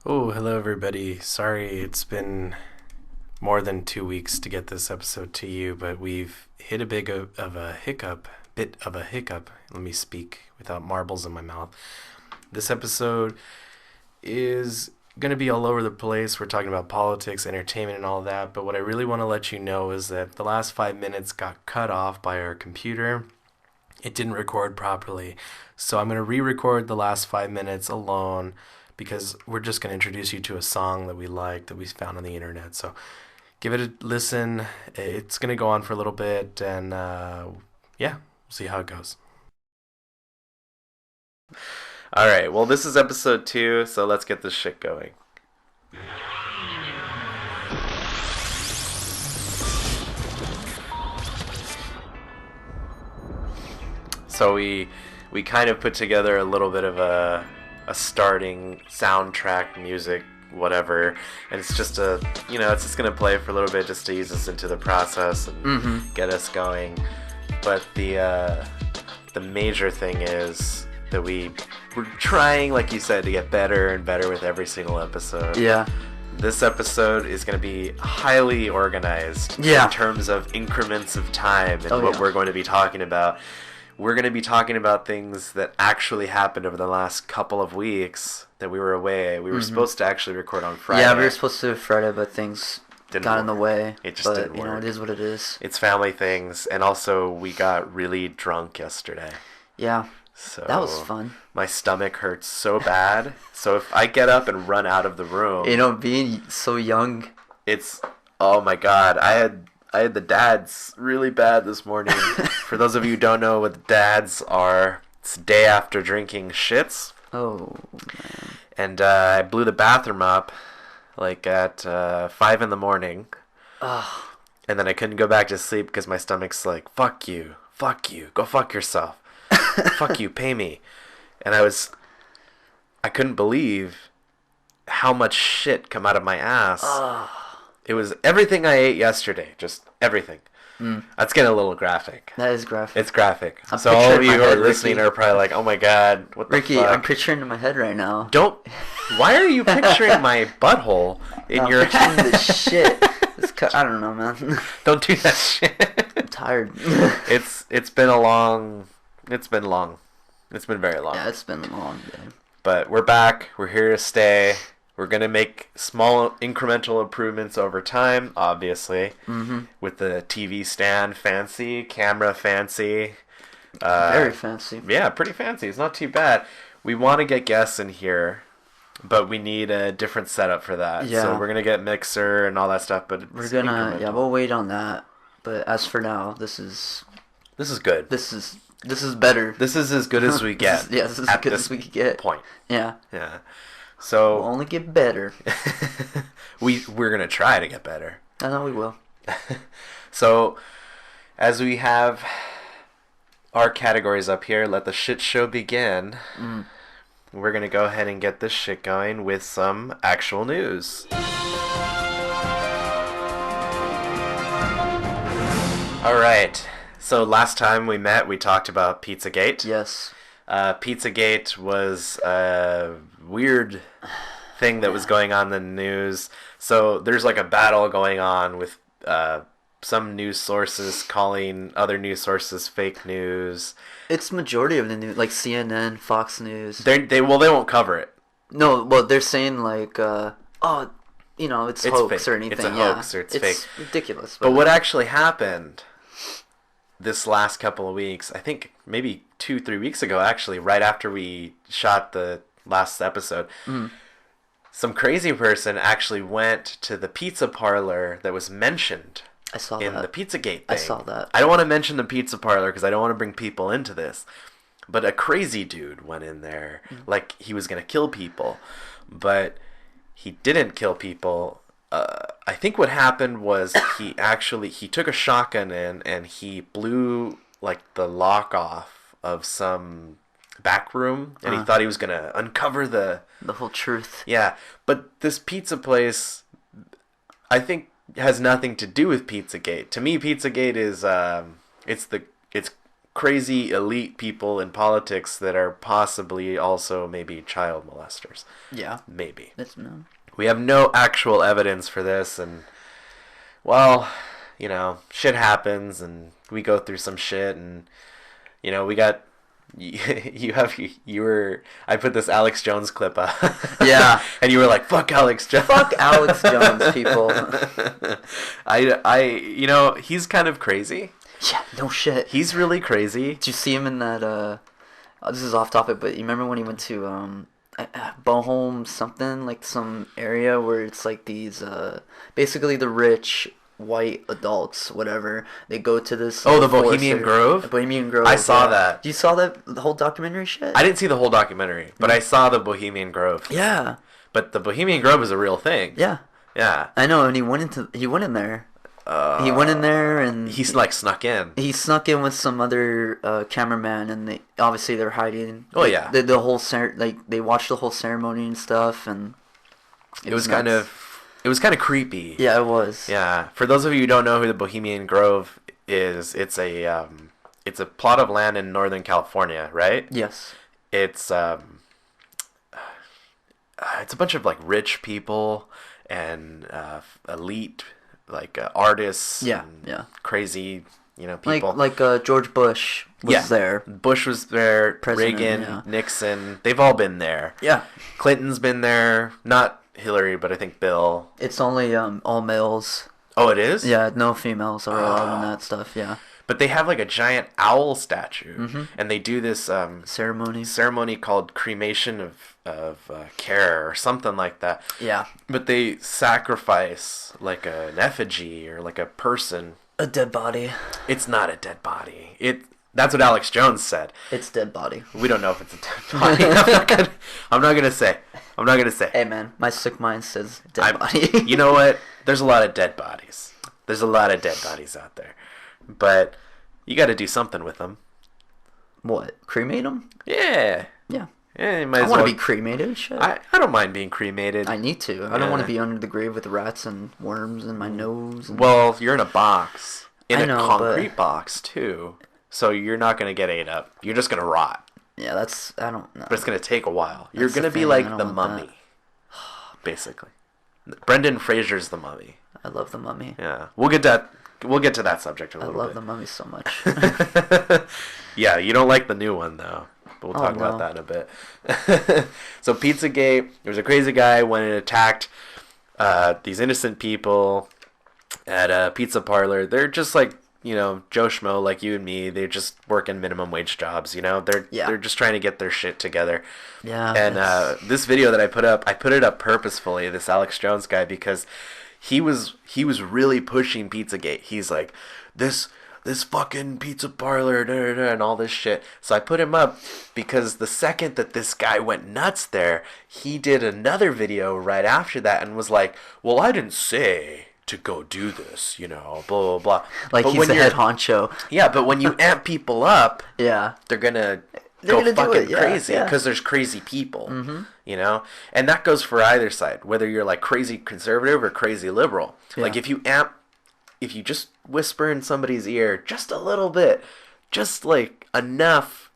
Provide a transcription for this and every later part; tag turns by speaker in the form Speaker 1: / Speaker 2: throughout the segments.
Speaker 1: Oh, hello everybody. Sorry it's been more than 2 weeks to get this episode to you, but we've hit a bit of a hiccup. Let me speak without marbles in my mouth. This episode is going to be all over the place. We're talking about politics, entertainment, and all that, but what I really want to let you know is that the last 5 minutes got cut off by our computer. It didn't record properly. So I'm going to re-record the last 5 minutes alone because we're just going to introduce you to a song that we like that we found on the internet. So give it a listen. It's going to go on for a little bit, and yeah, we'll see how it goes. All right, well, this is episode 2, so let's get this shit going. So we kind of put together a little bit of a starting soundtrack music whatever, and it's just it's just gonna play for a little bit just to ease us into the process and get us going. But the major thing is that we're trying, like you said, to get better and better with every single episode.
Speaker 2: Yeah.
Speaker 1: This episode is going to be highly organized in terms of increments of time and what we're going to be talking about. We're going to be talking about things that actually happened over the last couple of weeks that we were away. We were supposed to actually record on Friday.
Speaker 2: Yeah, we were supposed to Friday, but things got in the way.
Speaker 1: It just didn't work.
Speaker 2: You know, it is what it is.
Speaker 1: It's family things, and also we got really drunk yesterday.
Speaker 2: Yeah,
Speaker 1: so
Speaker 2: that was fun.
Speaker 1: My stomach hurts so bad. So if I get up and run out of the room...
Speaker 2: You know, being so young...
Speaker 1: It's... Oh my god, I had the dads really bad this morning. For those of you who don't know what the dads are, it's the day after drinking shits.
Speaker 2: Oh, man.
Speaker 1: And I blew the bathroom up, like at 5 in the morning.
Speaker 2: Ugh.
Speaker 1: And then I couldn't go back to sleep because my stomach's like, fuck you, go fuck yourself. Fuck you, pay me. And I couldn't believe how much shit come out of my ass. It was everything I ate yesterday, just everything. That's getting a little graphic.
Speaker 2: That is graphic.
Speaker 1: It's graphic. So all of you who are listening are probably like, oh my god, what the
Speaker 2: Ricky,
Speaker 1: fuck?
Speaker 2: I'm picturing in my head right now.
Speaker 1: Why are you picturing my butthole in your
Speaker 2: head? I'm picturing the shit. I don't know, man.
Speaker 1: Don't do that shit.
Speaker 2: I'm tired.
Speaker 1: It's been long. It's been very long.
Speaker 2: Yeah, it's been a long day.
Speaker 1: But we're back. We're here to stay. We're going to make small incremental improvements over time, obviously. With the TV stand fancy, camera fancy.
Speaker 2: Very fancy.
Speaker 1: Yeah, pretty fancy. It's not too bad. We want to get guests in here, but we need a different setup for that.
Speaker 2: Yeah.
Speaker 1: So we're going to get mixer and all that stuff, but
Speaker 2: we'll wait on that. But as for now, this is
Speaker 1: good.
Speaker 2: This is better.
Speaker 1: This is as good as we get.
Speaker 2: This is as good as we can get.
Speaker 1: Point.
Speaker 2: Yeah.
Speaker 1: Yeah. So
Speaker 2: we'll only get better.
Speaker 1: we're gonna try to get better.
Speaker 2: I know we will.
Speaker 1: So as we have our categories up here, let the shit show begin. We're gonna go ahead and get this shit going with some actual news. All right. So last time we met, we talked about Pizzagate.
Speaker 2: Yes.
Speaker 1: Pizzagate was a weird thing that was going on in the news. So there's like a battle going on with some news sources calling other news sources fake news.
Speaker 2: It's majority of the news, like CNN, Fox News.
Speaker 1: They won't cover it.
Speaker 2: No, well they're saying like, it's hoax
Speaker 1: fake.
Speaker 2: or anything.
Speaker 1: It's a hoax or it's fake.
Speaker 2: It's ridiculous.
Speaker 1: But what actually happened this last couple of weeks, I think maybe 2-3 weeks ago, actually, right after we shot the last episode, some crazy person actually went to the pizza parlor that was mentioned in the Pizzagate thing.
Speaker 2: I saw that.
Speaker 1: I don't want to mention the pizza parlor because I don't want to bring people into this, but a crazy dude went in there like he was going to kill people, but he didn't kill people. I think what happened was he took a shotgun in and he blew like the lock off of some back room, and he thought he was gonna uncover the
Speaker 2: whole truth.
Speaker 1: Yeah, but this pizza place, I think, has nothing to do with Pizzagate. To me, Pizzagate is it's crazy elite people in politics that are possibly also maybe child molesters.
Speaker 2: Yeah.
Speaker 1: Maybe.
Speaker 2: That's no.
Speaker 1: We have no actual evidence for this, and, well, you know, shit happens, and we go through some shit, and, you know, we got... I put this Alex Jones clip up.
Speaker 2: Yeah.
Speaker 1: And you were like, fuck Alex Jones.
Speaker 2: Fuck Alex Jones, people.
Speaker 1: You know, he's kind of crazy.
Speaker 2: Yeah, no shit.
Speaker 1: He's really crazy.
Speaker 2: Did you see him in that, this is off topic, but you remember when he went to, Bohom something, like some area where it's like these, basically the rich white adults, whatever, they go to this...
Speaker 1: Oh, the Bohemian Grove?
Speaker 2: Bohemian Grove.
Speaker 1: I saw that.
Speaker 2: You saw that, the whole documentary shit?
Speaker 1: I didn't see the whole documentary, but I saw the Bohemian Grove.
Speaker 2: Yeah.
Speaker 1: But the Bohemian Grove is a real thing.
Speaker 2: Yeah.
Speaker 1: Yeah.
Speaker 2: I know, and he went in there. He went in there and...
Speaker 1: He's like snuck in.
Speaker 2: He snuck in with some other cameraman, and they're hiding.
Speaker 1: Oh, yeah.
Speaker 2: The whole they watched the whole ceremony and stuff, and
Speaker 1: it was kind of creepy.
Speaker 2: Yeah, it was.
Speaker 1: Yeah. For those of you who don't know who the Bohemian Grove is, it's a plot of land in Northern California, right?
Speaker 2: Yes.
Speaker 1: It's a bunch of like rich people and elite artists.
Speaker 2: Yeah,
Speaker 1: and
Speaker 2: yeah.
Speaker 1: Crazy, you know, people.
Speaker 2: Like George Bush was there.
Speaker 1: Bush was there.
Speaker 2: President,
Speaker 1: Reagan,
Speaker 2: yeah.
Speaker 1: Nixon, they've all been there.
Speaker 2: Yeah.
Speaker 1: Clinton's been there. Not Hillary, but I think Bill.
Speaker 2: It's only all males.
Speaker 1: Oh, it is?
Speaker 2: Yeah, no females are allowed in that stuff, yeah.
Speaker 1: But they have like a giant owl statue, and they do this ceremony called cremation of care or something like that.
Speaker 2: Yeah.
Speaker 1: But they sacrifice like an effigy or like a person.
Speaker 2: A dead body.
Speaker 1: It's not a dead body. That's what Alex Jones said.
Speaker 2: It's dead body.
Speaker 1: We don't know if it's a dead body. I'm not gonna say.
Speaker 2: Hey man, my sick mind says dead body.
Speaker 1: You know what? There's a lot of dead bodies. There's a lot of dead bodies out there. But you got to do something with them.
Speaker 2: What? Cremate them?
Speaker 1: Yeah.
Speaker 2: Yeah.
Speaker 1: Yeah, you might
Speaker 2: I
Speaker 1: as
Speaker 2: want to
Speaker 1: well.
Speaker 2: be cremated. Shit.
Speaker 1: I don't mind being cremated.
Speaker 2: I need to. I don't want to be under the grave with rats and worms in my nose.
Speaker 1: Well, you're in a box.
Speaker 2: I know,
Speaker 1: concrete box, too. So you're not going to get ate up. You're just going to rot.
Speaker 2: Yeah, I don't know.
Speaker 1: But it's going to take a while. You're
Speaker 2: That's
Speaker 1: going to
Speaker 2: the
Speaker 1: be
Speaker 2: thing,
Speaker 1: like
Speaker 2: I don't
Speaker 1: the
Speaker 2: want
Speaker 1: mummy. Basically. Brendan Fraser's the mummy.
Speaker 2: I love the mummy.
Speaker 1: Yeah. We'll get to that subject a little bit.
Speaker 2: I love the mummy so much.
Speaker 1: Yeah, you don't like the new one, though. But we'll talk about that in a bit. So Pizzagate, there was a crazy guy when it attacked these innocent people at a pizza parlor. They're just like, you know, Joe Schmo like you and me. They're just working minimum wage jobs, you know. They're just trying to get their shit together.
Speaker 2: Yeah.
Speaker 1: And this video that I put it up purposefully, this Alex Jones guy, because he was really pushing Pizzagate. He's like, this fucking pizza parlor, da, da, da, and all this shit. So I put him up because the second that this guy went nuts there, he did another video right after that and was like, well, I didn't say to go do this, you know, blah, blah, blah.
Speaker 2: Like
Speaker 1: but
Speaker 2: he's the head honcho.
Speaker 1: Yeah, but when you amp people up,
Speaker 2: yeah,
Speaker 1: they're gonna
Speaker 2: gonna
Speaker 1: go fucking
Speaker 2: do it,
Speaker 1: crazy
Speaker 2: yeah.
Speaker 1: because there's crazy people, you know? And that goes for either side, whether you're like crazy conservative or crazy liberal.
Speaker 2: Yeah.
Speaker 1: Like if you just whisper in somebody's ear just a little bit, just like enough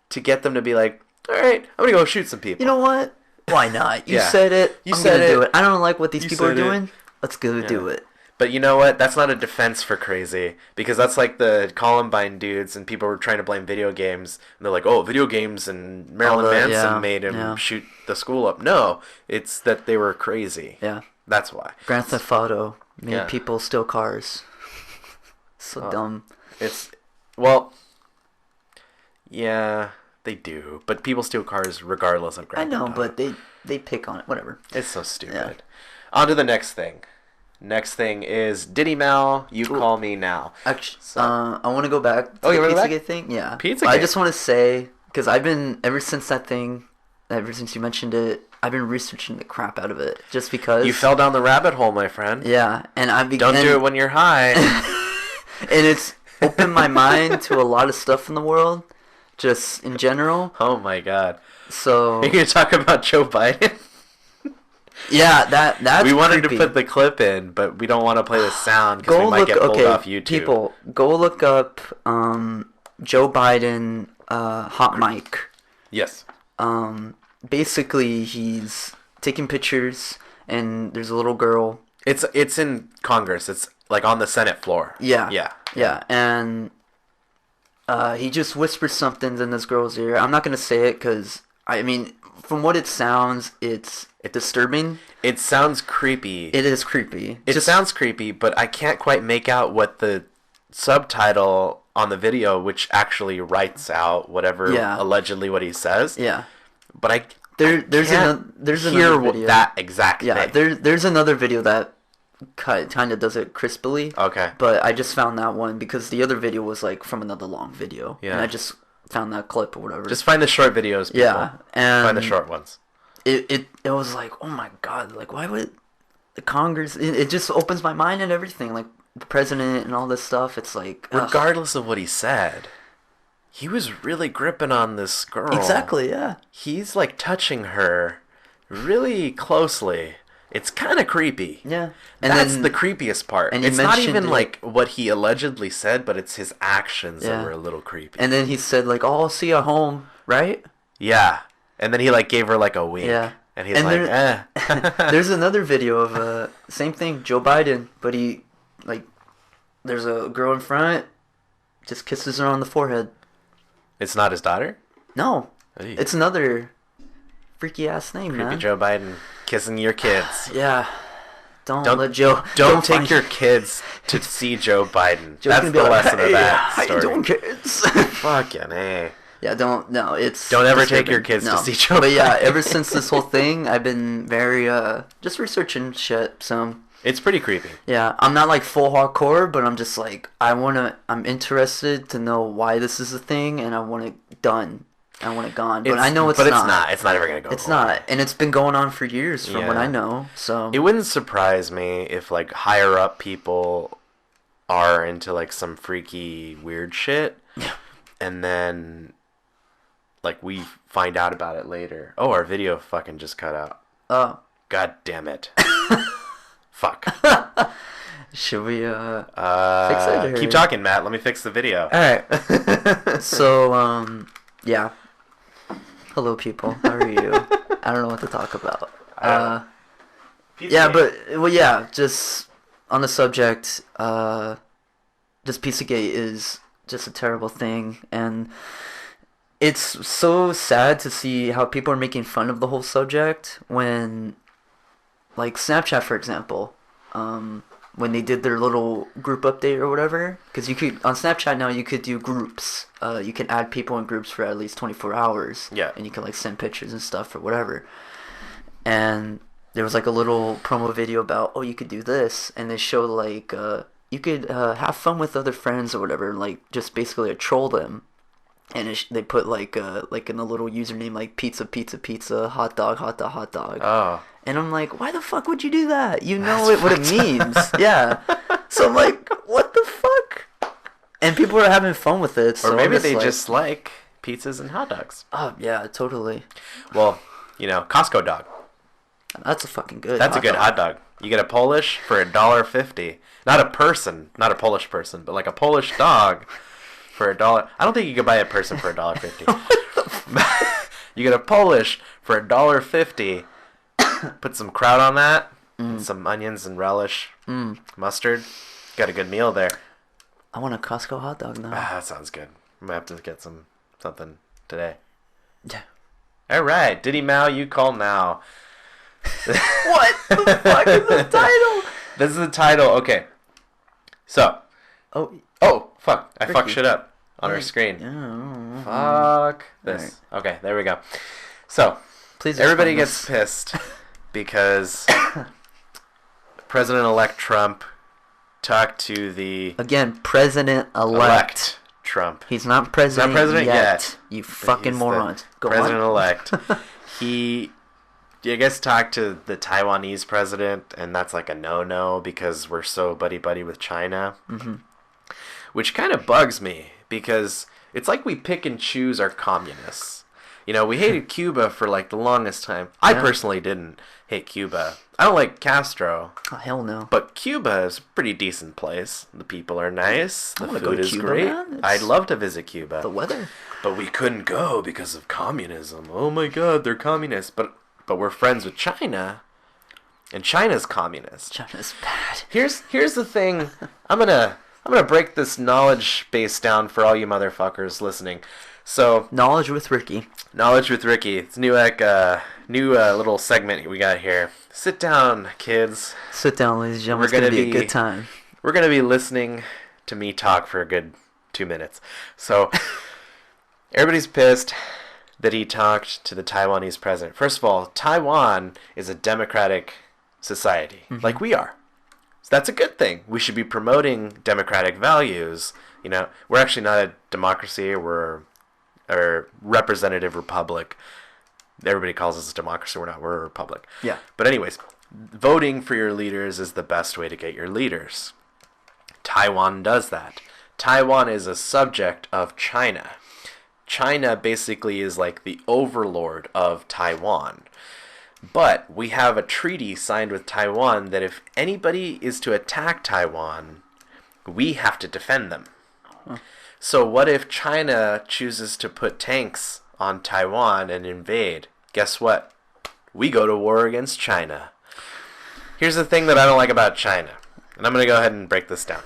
Speaker 1: to get them to be like, all right, I'm gonna go shoot some people.
Speaker 2: You know what? Why not? You
Speaker 1: Yeah.
Speaker 2: said it.
Speaker 1: You
Speaker 2: I'm
Speaker 1: said
Speaker 2: gonna do
Speaker 1: it.
Speaker 2: it. I don't like what these
Speaker 1: You
Speaker 2: people are
Speaker 1: said it.
Speaker 2: doing. Let's go do it.
Speaker 1: But you know what? That's not a defense for crazy, because that's like the Columbine dudes, and people were trying to blame video games, and they're like, "Oh, video games and Marilyn Manson made him shoot the school up." No, it's that they were crazy.
Speaker 2: Yeah,
Speaker 1: that's why.
Speaker 2: Grand Theft Auto made people steal cars. So dumb.
Speaker 1: Yeah, they do, but people steal cars regardless of Grand Theft Auto.
Speaker 2: But they pick on it. Whatever.
Speaker 1: It's so stupid. Yeah. On to the next thing. Next thing is Diddy Mal, you call me now.
Speaker 2: Actually, I want to go back to the Pizzagate thing. Yeah.
Speaker 1: Pizzagate.
Speaker 2: I just want to say, because I've been, ever since you mentioned it, I've been researching the crap out of it. Just because.
Speaker 1: You fell down the rabbit hole, my friend.
Speaker 2: Yeah. And
Speaker 1: Don't do it when you're high.
Speaker 2: And it's opened my mind to a lot of stuff in the world, just in general.
Speaker 1: Oh my God.
Speaker 2: So.
Speaker 1: Are you going to talk about Joe Biden?
Speaker 2: Yeah, that's
Speaker 1: we wanted
Speaker 2: creepy.
Speaker 1: to put the clip in, but we don't want to play the sound because we might get pulled off YouTube.
Speaker 2: People, go look up Joe Biden, hot mic.
Speaker 1: Yes.
Speaker 2: Basically, he's taking pictures, and there's a little girl.
Speaker 1: It's in Congress. It's like on the Senate floor.
Speaker 2: Yeah, and he just whispers something in this girl's ear. I'm not gonna say it because I mean, from what it sounds, it's disturbing.
Speaker 1: It sounds creepy.
Speaker 2: It is creepy.
Speaker 1: It sounds creepy, but I can't quite make out what the subtitle on the video, which actually writes out whatever allegedly what he says.
Speaker 2: Yeah.
Speaker 1: But
Speaker 2: there's another video.
Speaker 1: That exact thing.
Speaker 2: There's another video that kind of does it crisply.
Speaker 1: Okay.
Speaker 2: But I just found that one because the other video was like from another long video.
Speaker 1: Yeah.
Speaker 2: And I just found that clip or whatever.
Speaker 1: Just find the short videos, people.
Speaker 2: Yeah. And
Speaker 1: find the short ones.
Speaker 2: It was like, oh my God, like why would the Congress, it just opens my mind and everything, like the president and all this stuff. It's like,
Speaker 1: regardless of what he said, he was really gripping on this girl.
Speaker 2: Exactly, yeah.
Speaker 1: He's like touching her really closely. It's kind of creepy.
Speaker 2: Yeah.
Speaker 1: And that's the creepiest part.
Speaker 2: And
Speaker 1: it's not even like what he allegedly said, but it's his actions that were a little creepy.
Speaker 2: And then he said like, oh, I'll see you at home, right?
Speaker 1: Yeah. And then he like gave her like a wink.
Speaker 2: Yeah.
Speaker 1: And he's like, eh.
Speaker 2: There's another video of same thing, Joe Biden, but he like there's a girl in front, just kisses her on the forehead.
Speaker 1: It's not his daughter?
Speaker 2: No.
Speaker 1: Hey.
Speaker 2: It's another freaky ass name,
Speaker 1: Creepy
Speaker 2: man.
Speaker 1: Joe Biden kissing your kids.
Speaker 2: Yeah. Don't let Joe.
Speaker 1: Don't take your kids to see Joe Biden.
Speaker 2: Joe's
Speaker 1: That's the lesson of that
Speaker 2: how
Speaker 1: story.
Speaker 2: you doing, kids?
Speaker 1: Fucking A.
Speaker 2: Yeah, don't
Speaker 1: ever take your kids to see Joe Biden.
Speaker 2: But yeah, ever since this whole thing, I've been very just researching shit. So
Speaker 1: it's pretty creepy.
Speaker 2: Yeah, I'm not like full hardcore, but I'm just like I'm interested to know why this is a thing, and I want it done. I want it gone. But I know it's not.
Speaker 1: It's not ever gonna go.
Speaker 2: It's not, and it's been going on for years, from what I know. So
Speaker 1: it wouldn't surprise me if like higher up people are into like some freaky weird shit, and then like we find out about it later. Oh, our video fucking just cut out.
Speaker 2: Oh,
Speaker 1: god damn it. Fuck.
Speaker 2: Should we fix it? Or?
Speaker 1: Keep talking, Matt. Let me fix the video.
Speaker 2: All right. So yeah. Hello, people. How are you? I don't know what to talk about. Just on the subject, just Pizzagate is just a terrible thing, and it's so sad to see how people are making fun of the whole subject when, like, Snapchat, for example, when they did their little group update or whatever, because you could, on Snapchat now, you could do groups. You can add people in groups for at least 24 hours.
Speaker 1: Yeah.
Speaker 2: And you can, like, send pictures and stuff or whatever. And there was, like, a little promo video about, oh, you could do this. And they showed, like, you could have fun with other friends or whatever, like, just basically troll them. And they put, like in a little username, like, pizza, pizza, pizza, hot dog, hot dog, hot dog.
Speaker 1: Oh.
Speaker 2: And I'm like, why the fuck would you do that? You know what it means. Yeah. So I'm like, what the fuck? And people are having fun with it. So
Speaker 1: or maybe they just like pizzas and hot dogs.
Speaker 2: Oh, yeah, totally.
Speaker 1: Well, Costco dog.
Speaker 2: That's a fucking good
Speaker 1: That's a good hot dog. You get a Polish for $1.50. Not a person, not a Polish person, but like a Polish dog for $1. I don't think you could buy a person for $1.50. You get a Polish for $1.50. Put some kraut on that, some onions and relish, mustard. Got a good meal there.
Speaker 2: I want a Costco hot dog now.
Speaker 1: That sounds good. I'm gonna have to get something today.
Speaker 2: Yeah.
Speaker 1: All right, Diddy Mao, you call now.
Speaker 2: What the fuck is the title?
Speaker 1: This is the title. Okay. So. Oh, fuck! I fucked shit up on our screen.
Speaker 2: Yeah.
Speaker 1: Fuck this. Right. Okay, there we go. So.
Speaker 2: Please.
Speaker 1: Everybody gets pissed because President-elect Trump talked to the...
Speaker 2: Again, President-elect
Speaker 1: Trump.
Speaker 2: He's not president, yet. You fucking morons.
Speaker 1: Go President-elect. He, I guess, talked to the Taiwanese president, and that's like a no-no because we're so buddy-buddy with China.
Speaker 2: Mm-hmm.
Speaker 1: Which kind of bugs me because it's like we pick and choose our communists. You know, we hated Cuba for like the longest time. I personally didn't hate Cuba. I don't like Castro.
Speaker 2: Oh, hell no.
Speaker 1: But Cuba is a pretty decent place. The people are nice. The food is
Speaker 2: Cuba,
Speaker 1: great.
Speaker 2: man.
Speaker 1: I'd love to visit Cuba.
Speaker 2: The weather.
Speaker 1: But we couldn't go because of communism. Oh my god, they're communists. But we're friends with China. And China's communist.
Speaker 2: China's bad.
Speaker 1: Here's the thing. I'm gonna break this knowledge base down for all you motherfuckers listening. So
Speaker 2: Knowledge with Ricky.
Speaker 1: It's new little segment we got here. Sit down, kids.
Speaker 2: Sit down, ladies and gentlemen. It's gonna be a good time.
Speaker 1: We're gonna be listening to me talk for a good 2 minutes. So everybody's pissed that he talked to the Taiwanese president. First of all, Taiwan is a democratic society, like we are. So that's a good thing. We should be promoting democratic values. You know, we're actually not a democracy. We're a representative republic. Everybody calls us a democracy. We're not. We're a republic.
Speaker 2: Yeah.
Speaker 1: But anyways, voting for your leaders is the best way to get your leaders. Taiwan does that. Taiwan is a subject of China. China basically is like the overlord of Taiwan. But we have a treaty signed with Taiwan that if anybody is to attack Taiwan, we have to defend them. Huh. So what if China chooses to put tanks on Taiwan and invade? Guess what? We go to war against China. Here's the thing that I don't like about China. And I'm going to go ahead and break this down.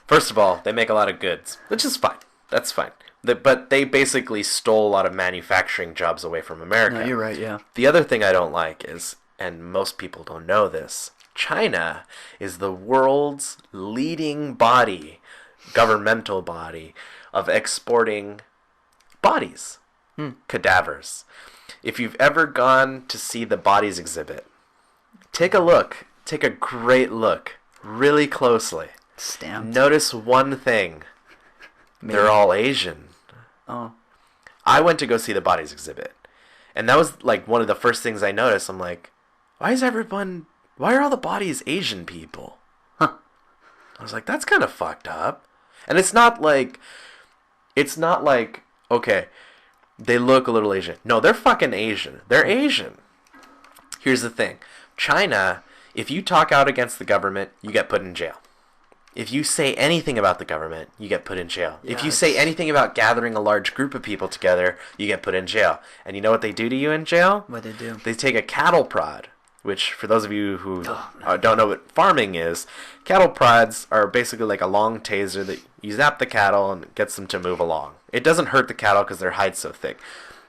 Speaker 1: First of all, they make a lot of goods, which is fine. That's fine. But they basically stole a lot of manufacturing jobs away from America.
Speaker 2: No, you're right, yeah.
Speaker 1: The other thing I don't like is, and most people don't know this, China is the world's leading body, governmental body, of exporting bodies, cadavers. If you've ever gone to see the bodies exhibit, take a look. Take a great look, really closely.
Speaker 2: Stamped.
Speaker 1: Notice one thing. Maybe. They're all Asian.
Speaker 2: Oh.
Speaker 1: I went to go see the bodies exhibit. And that was like one of the first things I noticed. I'm like, why are all the bodies Asian people?
Speaker 2: Huh.
Speaker 1: I was like, that's kind of fucked up. And it's not like, okay, they look a little Asian. No, they're fucking Asian. They're Asian. Here's the thing. China, if you talk out against the government, you get put in jail. If you say anything about the government, you get put in jail. Yeah, if you say anything about gathering a large group of people together, you get put in jail. And you know what they do to you in jail?
Speaker 2: What they do?
Speaker 1: They take a cattle prod, which for those of you who don't know what farming is, cattle prods are basically like a long taser that you zap the cattle and it gets them to move along. It doesn't hurt the cattle because their hide's so thick.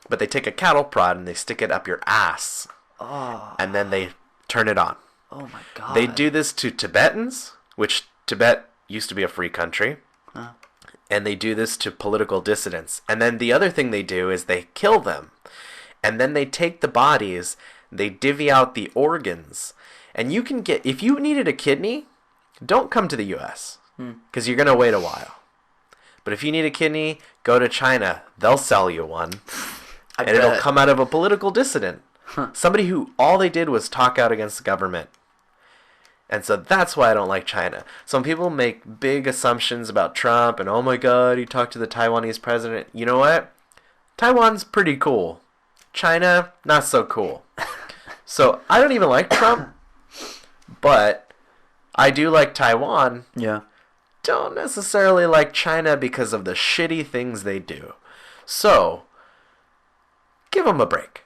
Speaker 1: But they take a cattle prod and they stick it up your ass.
Speaker 2: Oh.
Speaker 1: And then they turn it on.
Speaker 2: Oh my god.
Speaker 1: They do this to Tibetans, which Tibet used to be a free country, and they do this to political dissidents. And then the other thing they do is they kill them, and then they take the bodies, they divvy out the organs, and you can get, if you needed a kidney, don't come to the U.S., because you're going to wait a while. But if you need a kidney, go to China. They'll sell you one, and it'll come out of a political dissident. Somebody who all they did was talk out against the government. And so that's why I don't like China. Some people make big assumptions about Trump and, oh my god, he talked to the Taiwanese president. You know what? Taiwan's pretty cool. China, not so cool. So I don't even like Trump, but I do like Taiwan.
Speaker 2: Yeah.
Speaker 1: Don't necessarily like China because of the shitty things they do. So, give them a break.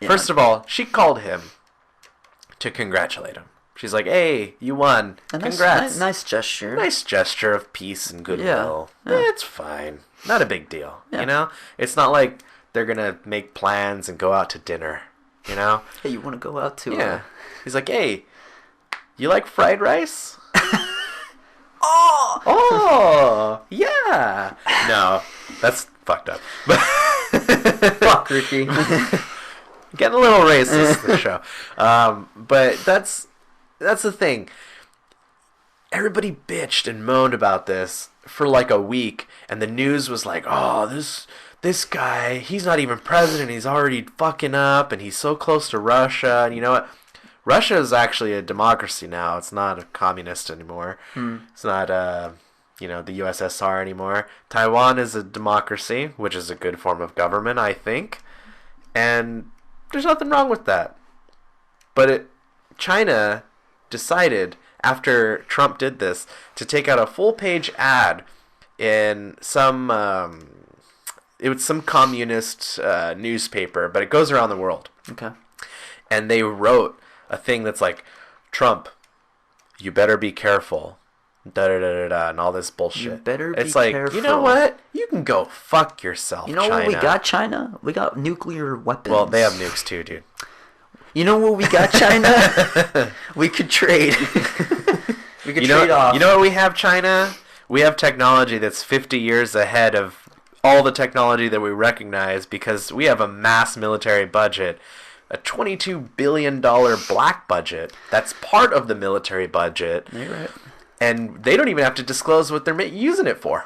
Speaker 1: Yeah. First of all, she called him to congratulate him. She's like, hey, you won. Congrats.
Speaker 2: Nice gesture.
Speaker 1: Nice gesture of peace and goodwill. Yeah. It's fine. Not a big deal. Yeah. You know? It's not like they're going to make plans and go out to dinner. You know?
Speaker 2: Hey, you want to go out to...
Speaker 1: Yeah. He's like, hey, you like fried rice? Oh, yeah. No, that's fucked up.
Speaker 2: Fuck, Ricky.
Speaker 1: Getting a little racist, the show. But that's the thing. Everybody bitched and moaned about this for like a week, and the news was like, oh, this guy, he's not even president, he's already fucking up, and he's so close to Russia, and you know what? Russia is actually a democracy now. It's not a communist anymore. It's not the USSR anymore. Taiwan is a democracy, which is a good form of government, I think. And there's nothing wrong with that. But China decided, after Trump did this, to take out a full-page ad in some communist newspaper, but it goes around the world.
Speaker 2: Okay.
Speaker 1: And they wrote a thing that's like, Trump, you better be careful, da-da-da-da-da, and all this bullshit.
Speaker 2: You better be
Speaker 1: It's like,
Speaker 2: careful.
Speaker 1: you know what? You can go fuck yourself,
Speaker 2: You know
Speaker 1: China.
Speaker 2: what we got, China? We got nuclear weapons.
Speaker 1: Well, they have nukes too, dude.
Speaker 2: You know what we got, China? We could trade. We could trade off.
Speaker 1: You know what we have, China? We have technology that's 50 years ahead of all the technology that we recognize because we have a mass military budget, a $22 billion black budget that's part of the military budget.
Speaker 2: You're right.
Speaker 1: And they don't even have to disclose what they're using it for.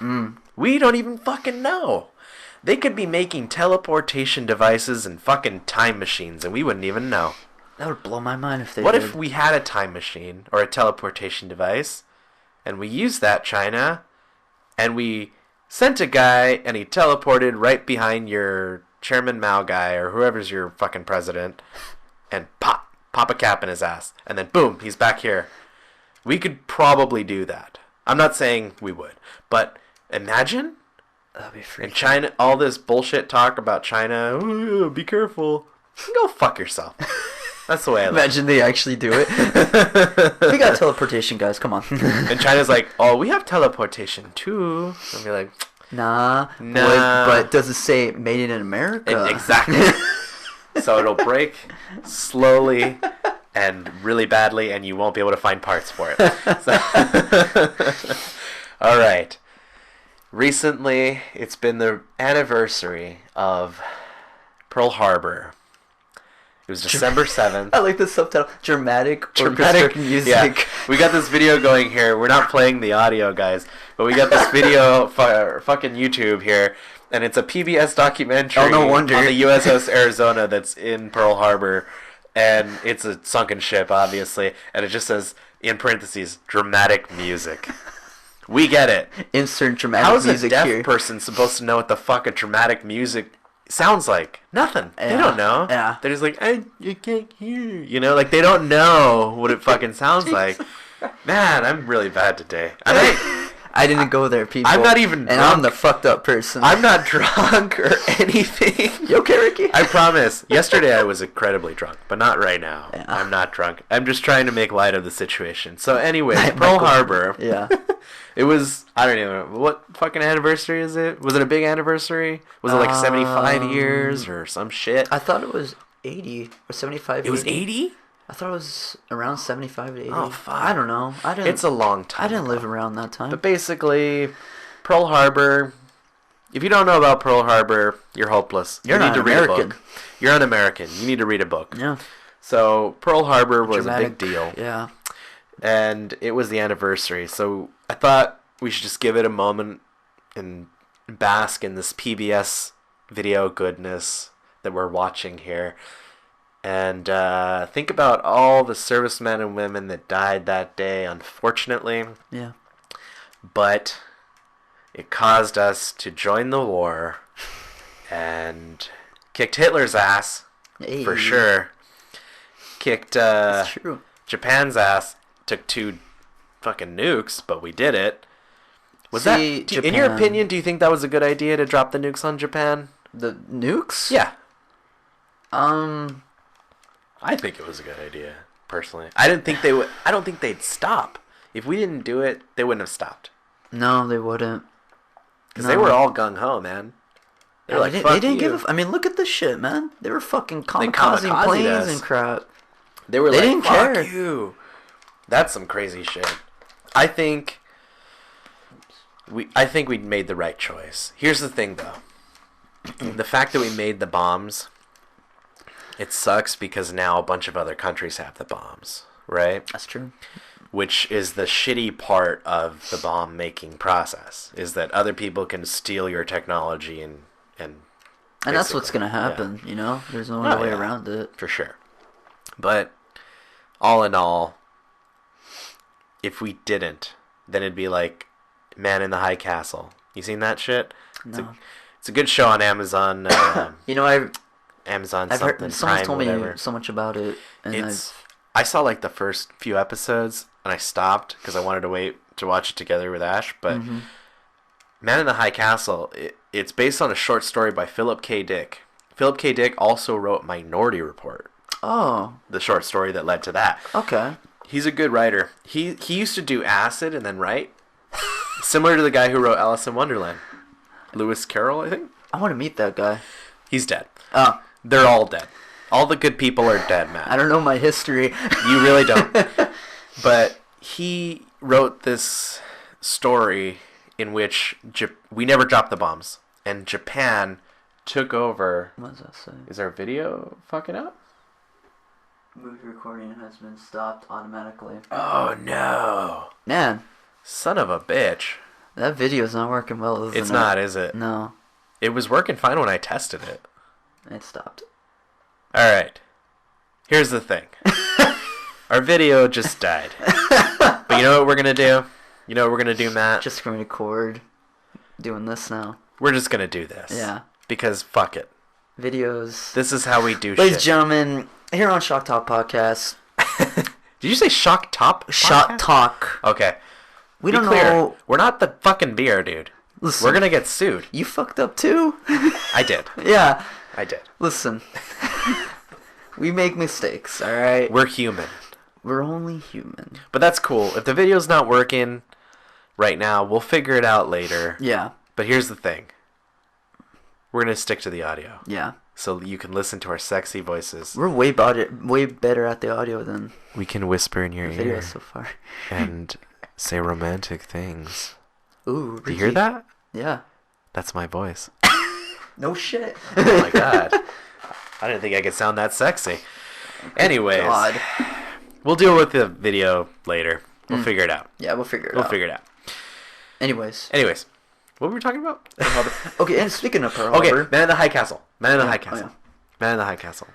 Speaker 1: We don't even fucking know. They could be making teleportation devices and fucking time machines, and we wouldn't even know.
Speaker 2: That would blow my mind if they
Speaker 1: What
Speaker 2: did.
Speaker 1: if we had a time machine or a teleportation device, and we used that, China, and we sent a guy, and he teleported right behind your Chairman Mao guy, or whoever's your fucking president, and pop a cap in his ass, and then boom, he's back here. We could probably do that. I'm not saying we would, but imagine...
Speaker 2: That'd be freaky.
Speaker 1: In China, all this bullshit talk about China, oh, be careful. Go fuck yourself. That's the way I live.
Speaker 2: Imagine they actually do it. We got teleportation, guys. Come on.
Speaker 1: And China's like, oh, we have teleportation too. And be like,
Speaker 2: nah. But does it say made in America?
Speaker 1: Exactly. So it'll break slowly and really badly, and you won't be able to find parts for it. So all right. Recently, it's been the anniversary of Pearl Harbor. It was December 7th.
Speaker 2: I like the subtitle. Dramatic orchestra music.
Speaker 1: Yeah. We got this video going here. We're not playing the audio, guys. But we got this video fucking YouTube here. And it's a PBS documentary
Speaker 2: no wonder.
Speaker 1: on the USS Arizona that's in Pearl Harbor. And it's a sunken ship, obviously. And it just says, in parentheses, dramatic music. We get it.
Speaker 2: Insert dramatic
Speaker 1: How is
Speaker 2: music
Speaker 1: a deaf
Speaker 2: here.
Speaker 1: person supposed to know what the fuck a dramatic music sounds like? Nothing.
Speaker 2: Yeah.
Speaker 1: They don't know.
Speaker 2: Yeah.
Speaker 1: They're just like, you can't hear. You know, like they don't know what it fucking sounds like. Man, I'm really bad today.
Speaker 2: I didn't go there, people.
Speaker 1: I'm not even
Speaker 2: And
Speaker 1: drunk.
Speaker 2: I'm the fucked up person.
Speaker 1: I'm not drunk or anything.
Speaker 2: You okay, Ricky?
Speaker 1: I promise. Yesterday I was incredibly drunk, but not right now.
Speaker 2: Yeah.
Speaker 1: I'm not drunk. I'm just trying to make light of the situation. So anyway, Pearl Harbor.
Speaker 2: Yeah.
Speaker 1: It was, I don't even know, what fucking anniversary is it? Was it a big anniversary? Was it like 75 years or some shit?
Speaker 2: I thought it was 80 or 75.
Speaker 1: It was 80?
Speaker 2: I thought it was around 75 to 80.
Speaker 1: Oh, fuck.
Speaker 2: I don't know.
Speaker 1: It's a long time.
Speaker 2: I didn't
Speaker 1: ago.
Speaker 2: live around that time.
Speaker 1: But basically, Pearl Harbor, if you don't know about Pearl Harbor, you're hopeless.
Speaker 2: You're
Speaker 1: you need
Speaker 2: not
Speaker 1: to read
Speaker 2: American.
Speaker 1: a book. You're an American. You need to read a book.
Speaker 2: Yeah.
Speaker 1: So Pearl Harbor was
Speaker 2: Dramatic.
Speaker 1: a big deal.
Speaker 2: Yeah.
Speaker 1: And it was the anniversary. So I thought we should just give it a moment and bask in this PBS video goodness that we're watching here. And think about all the servicemen and women that died that day, unfortunately.
Speaker 2: Yeah.
Speaker 1: But it caused us to join the war and kicked Hitler's ass,
Speaker 2: Hey.
Speaker 1: for sure. Kicked
Speaker 2: That's true.
Speaker 1: Japan's ass. Took 2 fucking nukes, but we did it. In your opinion, do you think that was a good idea to drop the nukes on Japan?
Speaker 2: The nukes?
Speaker 1: Yeah. I think it was a good idea, personally. I don't think they'd stop. If we didn't do it, they wouldn't have stopped.
Speaker 2: No, they wouldn't.
Speaker 1: Because they were all gung-ho, man. They were like, fuck
Speaker 2: they didn't
Speaker 1: you.
Speaker 2: give a... I mean, look at this shit, man. They were fucking kamikazing
Speaker 1: kamikazed
Speaker 2: planes
Speaker 1: us.
Speaker 2: and crap.
Speaker 1: They were
Speaker 2: They
Speaker 1: like,
Speaker 2: didn't
Speaker 1: fuck
Speaker 2: care.
Speaker 1: you. That's some crazy shit. I think we made the right choice. Here's the thing, though. The fact that we made the bombs, it sucks because now a bunch of other countries have the bombs, right?
Speaker 2: That's true.
Speaker 1: Which is the shitty part of the bomb making process, is that other people can steal your technology and
Speaker 2: that's what's
Speaker 1: basically,
Speaker 2: gonna happen, you know? There's no
Speaker 1: Oh,
Speaker 2: way
Speaker 1: yeah.
Speaker 2: around it.
Speaker 1: For sure. But all in all, if we didn't, then it'd be like Man in the High Castle. You seen that shit?
Speaker 2: No.
Speaker 1: It's a good show on Amazon.
Speaker 2: You know,
Speaker 1: Amazon
Speaker 2: I've
Speaker 1: something,
Speaker 2: heard someone's
Speaker 1: Prime,
Speaker 2: told
Speaker 1: whatever.
Speaker 2: me so much about it, and
Speaker 1: I saw like the first few episodes and I stopped because I wanted to wait to watch it together with Ash. But Man in the High Castle, it's based on a short story by Philip K. Dick. Philip K. Dick also wrote Minority Report.
Speaker 2: Oh.
Speaker 1: The short story that led to that.
Speaker 2: Okay.
Speaker 1: He's a good writer. He used to do acid and then write. Similar to the guy who wrote Alice in Wonderland. Lewis Carroll, I think.
Speaker 2: I want to meet that guy.
Speaker 1: He's dead.
Speaker 2: Oh.
Speaker 1: They're all dead. All the good people are dead, man.
Speaker 2: I don't know my history.
Speaker 1: You really don't. But he wrote this story in which we never dropped the bombs. And Japan took over.
Speaker 2: What does that say?
Speaker 1: Is our video fucking up?
Speaker 2: Movie recording has been stopped automatically.
Speaker 1: Oh, no.
Speaker 2: Man.
Speaker 1: Son of a bitch.
Speaker 2: That video's not working well, isn't it?
Speaker 1: It's not, is it?
Speaker 2: No.
Speaker 1: It was working fine when I tested it.
Speaker 2: It stopped.
Speaker 1: Alright. Here's the thing. Our video just died. But you know what we're going to do? You know what we're going to do, Matt?
Speaker 2: Just going to record doing this now.
Speaker 1: We're just going to do this.
Speaker 2: Yeah.
Speaker 1: Because fuck it.
Speaker 2: Videos.
Speaker 1: This is how we do
Speaker 2: Ladies
Speaker 1: shit.
Speaker 2: and gentlemen, here on Shock Talk Podcast.
Speaker 1: Did you say Shock Top?
Speaker 2: Shock Talk.
Speaker 1: Okay.
Speaker 2: We
Speaker 1: Be
Speaker 2: don't
Speaker 1: clear.
Speaker 2: know.
Speaker 1: We're not the fucking beer, dude.
Speaker 2: Listen.
Speaker 1: We're going to get sued.
Speaker 2: You fucked up too?
Speaker 1: I did.
Speaker 2: Yeah.
Speaker 1: I did.
Speaker 2: Listen. We make mistakes, alright?
Speaker 1: We're human.
Speaker 2: We're only human.
Speaker 1: But that's cool. If the video's not working right now, we'll figure it out later.
Speaker 2: Yeah.
Speaker 1: But here's the thing. We're going to stick to the audio.
Speaker 2: Yeah.
Speaker 1: So you can listen to our sexy voices.
Speaker 2: We're way better at the audio than
Speaker 1: We can whisper in your
Speaker 2: the video
Speaker 1: ear
Speaker 2: so far.
Speaker 1: and say romantic things.
Speaker 2: Ooh,
Speaker 1: Do you hear that?
Speaker 2: Yeah.
Speaker 1: That's my voice.
Speaker 2: No shit.
Speaker 1: Oh my god. I didn't think I could sound that sexy. Anyways,
Speaker 2: God.
Speaker 1: we'll deal with the video later. We'll figure it out.
Speaker 2: Yeah, we'll figure it out.
Speaker 1: We'll figure it out.
Speaker 2: Anyways.
Speaker 1: What were we talking about?
Speaker 2: Okay, and speaking of Pearl
Speaker 1: Okay,
Speaker 2: Harbor.
Speaker 1: Man in the High Castle. Man in the High
Speaker 2: Oh,
Speaker 1: Castle.
Speaker 2: yeah.
Speaker 1: Man in the High Castle.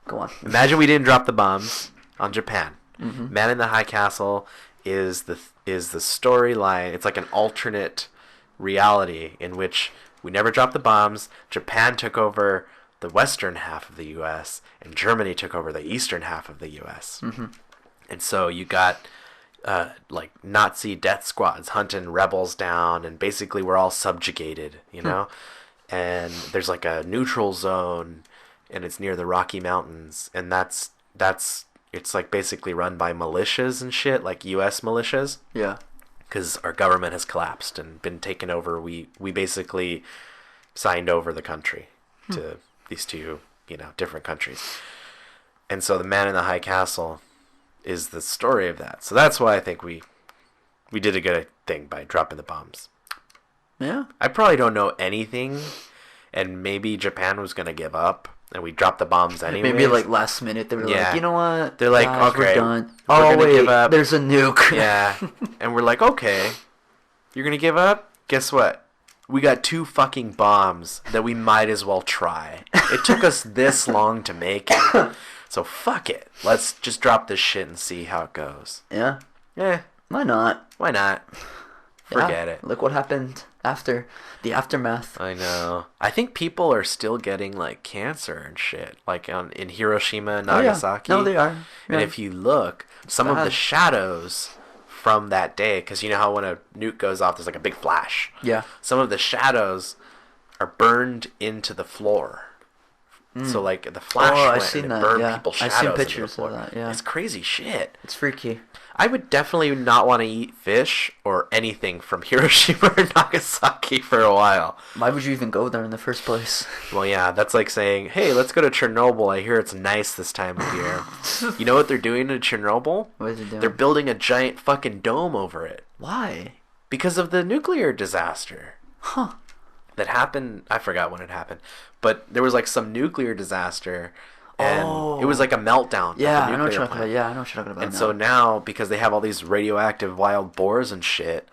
Speaker 2: Go on.
Speaker 1: Imagine we didn't drop the bombs on Japan.
Speaker 2: Mm-hmm.
Speaker 1: Man in the High Castle is the storyline. It's like an alternate reality in which we never dropped the bombs. Japan took over the western half of the U.S. and Germany took over the eastern half of the U.S.
Speaker 2: Mm-hmm.
Speaker 1: And so you got like Nazi death squads hunting rebels down, and basically we're all subjugated, you know. And there's like a neutral zone, and it's near the Rocky Mountains, and that's it's like basically run by militias and shit, like U.S. militias.
Speaker 2: Yeah.
Speaker 1: Because our government has collapsed and been taken over. We basically signed over the country to these two, different countries. And so the Man in the High Castle is the story of that. So that's why I think we did a good thing by dropping the bombs.
Speaker 2: Yeah.
Speaker 1: I probably don't know anything, and maybe Japan was going to give up, and we dropped the bombs anyway.
Speaker 2: Maybe like last minute they were like, you know what?
Speaker 1: They're like,
Speaker 2: guys,
Speaker 1: okay,
Speaker 2: we're done.
Speaker 1: we're
Speaker 2: Oh,
Speaker 1: gonna
Speaker 2: wait,
Speaker 1: give up.
Speaker 2: there's a nuke.
Speaker 1: Yeah. And we're like, okay, you're going to give up? Guess what? We got 2 fucking bombs that we might as well try. It took us this long to make it. So fuck it. Let's just drop this shit and see how it goes.
Speaker 2: Yeah.
Speaker 1: Eh,
Speaker 2: Why not?
Speaker 1: why not? Forget it.
Speaker 2: Look what happened after the aftermath.
Speaker 1: I know. I think people are still getting like cancer and shit, like in Hiroshima and Nagasaki.
Speaker 2: Oh, yeah. No, they are.
Speaker 1: And
Speaker 2: Yeah.
Speaker 1: if you look, some of the
Speaker 2: bad.
Speaker 1: shadows from that day, because you know how when a nuke goes off, there's like a big flash.
Speaker 2: Yeah.
Speaker 1: Some of the shadows are burned into the floor. So like the flash went
Speaker 2: seen
Speaker 1: and it
Speaker 2: that,
Speaker 1: burned
Speaker 2: yeah.
Speaker 1: people's
Speaker 2: I've
Speaker 1: shadows
Speaker 2: seen
Speaker 1: into the
Speaker 2: pictures
Speaker 1: floor.
Speaker 2: of that, yeah.
Speaker 1: It's crazy shit.
Speaker 2: It's freaky.
Speaker 1: I would definitely not want to eat fish or anything from Hiroshima or Nagasaki for a while.
Speaker 2: Why would you even go there in the first place?
Speaker 1: Well, yeah, that's like saying, hey, let's go to Chernobyl. I hear it's nice this time of year. You know what they're doing in Chernobyl?
Speaker 2: What is it doing?
Speaker 1: They're building a giant fucking dome over it.
Speaker 2: Why?
Speaker 1: Because of the nuclear disaster.
Speaker 2: Huh.
Speaker 1: That happened, I forgot when it happened, but there was like some nuclear disaster, and it was like a meltdown.
Speaker 2: Yeah,
Speaker 1: at the
Speaker 2: I know what
Speaker 1: nuclear
Speaker 2: you're talking
Speaker 1: plant.
Speaker 2: about. Yeah, I know what you're talking about.
Speaker 1: And so now, because they have all these radioactive wild boars and shit,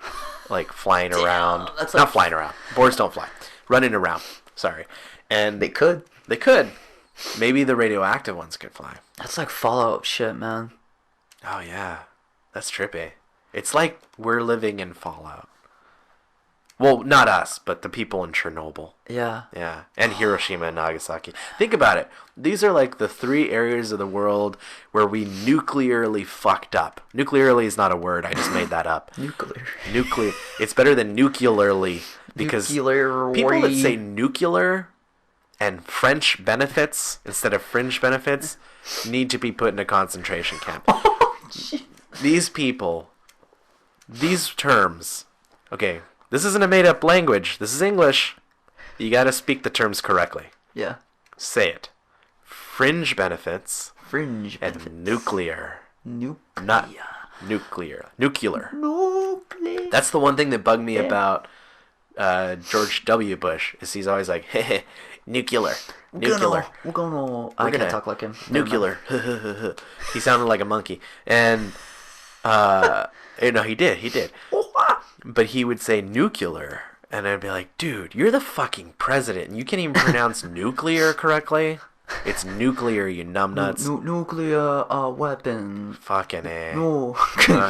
Speaker 1: like flying around.
Speaker 2: that's
Speaker 1: Not
Speaker 2: like-
Speaker 1: flying around. Boars don't fly. Running around. Sorry. And
Speaker 2: they could.
Speaker 1: They could. Maybe the radioactive ones could fly.
Speaker 2: That's like Fallout shit, man.
Speaker 1: Oh, yeah. That's trippy. It's like we're living in Fallout. Well, not us, but the people in Chernobyl.
Speaker 2: Yeah.
Speaker 1: Yeah, and Hiroshima and Nagasaki. Think about it. These are like the 3 areas of the world where we nuclearly fucked up. Nuclearly is not a word. I just made that up. Nuclear. It's better than nuclearly because people that say nuclear and French benefits instead of fringe benefits need to be put in a concentration camp. These people, these terms, okay, this isn't a made-up language. This is English. You gotta speak the terms correctly.
Speaker 2: Yeah.
Speaker 1: Say it. Fringe benefits.
Speaker 2: Fringe benefits.
Speaker 1: And nuclear.
Speaker 2: Nuclear.
Speaker 1: Not nuclear. Nuclear. That's the one thing that bugged me about George W. Bush, is he's always like, hey, nuclear. Nuclear.
Speaker 2: I can't talk like him.
Speaker 1: Nuclear. He sounded like a monkey. And, no, he did. But he would say nuclear, and I'd be like, dude, you're the fucking president, and you can't even pronounce nuclear correctly? It's nuclear, you numbnuts.
Speaker 2: Nuclear weapons.
Speaker 1: Fucking A.
Speaker 2: No.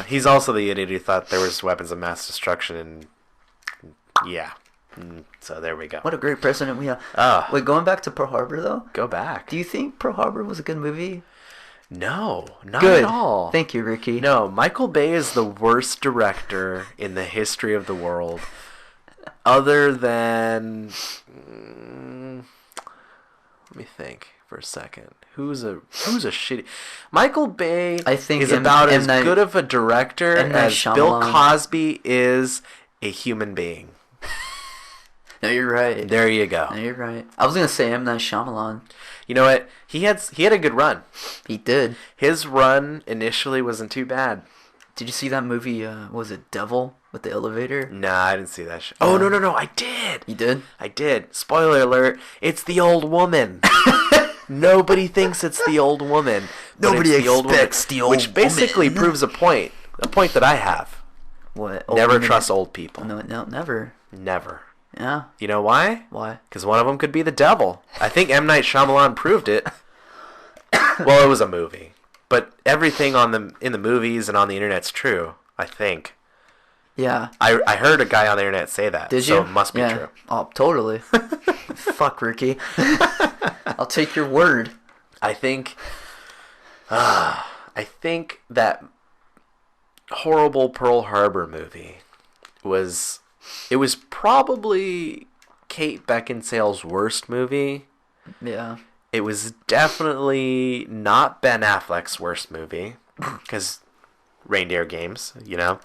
Speaker 1: He's also the idiot who thought there was weapons of mass destruction, and yeah. So there we go.
Speaker 2: What a great president we have.
Speaker 1: Oh.
Speaker 2: Wait, going back to Pearl Harbor, though?
Speaker 1: Go back.
Speaker 2: Do you think Pearl Harbor was a good movie?
Speaker 1: No, not
Speaker 2: Good.
Speaker 1: at all.
Speaker 2: Thank you, Ricky.
Speaker 1: No, Michael Bay is the worst director in the history of the world, other than... let me think for a second. Who's a shitty... Michael Bay
Speaker 2: I think
Speaker 1: is about as good of a director as Bill Cosby is a human being.
Speaker 2: No, you're right.
Speaker 1: There you go.
Speaker 2: No, you're right. I was gonna say M. Night Shyamalan.
Speaker 1: You know what? He had a good run.
Speaker 2: He did.
Speaker 1: His run initially wasn't too bad.
Speaker 2: Did you see that movie? Was it Devil with the elevator?
Speaker 1: Nah, I didn't see that shit. Oh, no, I did.
Speaker 2: You did?
Speaker 1: I did. Spoiler alert, it's the old woman. Nobody thinks it's the old woman.
Speaker 2: Nobody expects the old woman.
Speaker 1: Which basically proves a point that I have.
Speaker 2: What?
Speaker 1: Never trust old people.
Speaker 2: No, never.
Speaker 1: Never.
Speaker 2: Yeah.
Speaker 1: You know why?
Speaker 2: Why?
Speaker 1: Because one of them could be the devil. I think M. Night Shyamalan proved it. Well, it was a movie. But everything in the movies and on the internet's true, I think.
Speaker 2: Yeah.
Speaker 1: I heard a guy on the internet say that.
Speaker 2: Did you?
Speaker 1: So it must be true.
Speaker 2: Oh, totally. Fuck, Ricky. I'll take your word.
Speaker 1: I think that horrible Pearl Harbor movie was probably Kate Beckinsale's worst movie.
Speaker 2: Yeah.
Speaker 1: It was definitely not Ben Affleck's worst movie, because Reindeer Games, you know.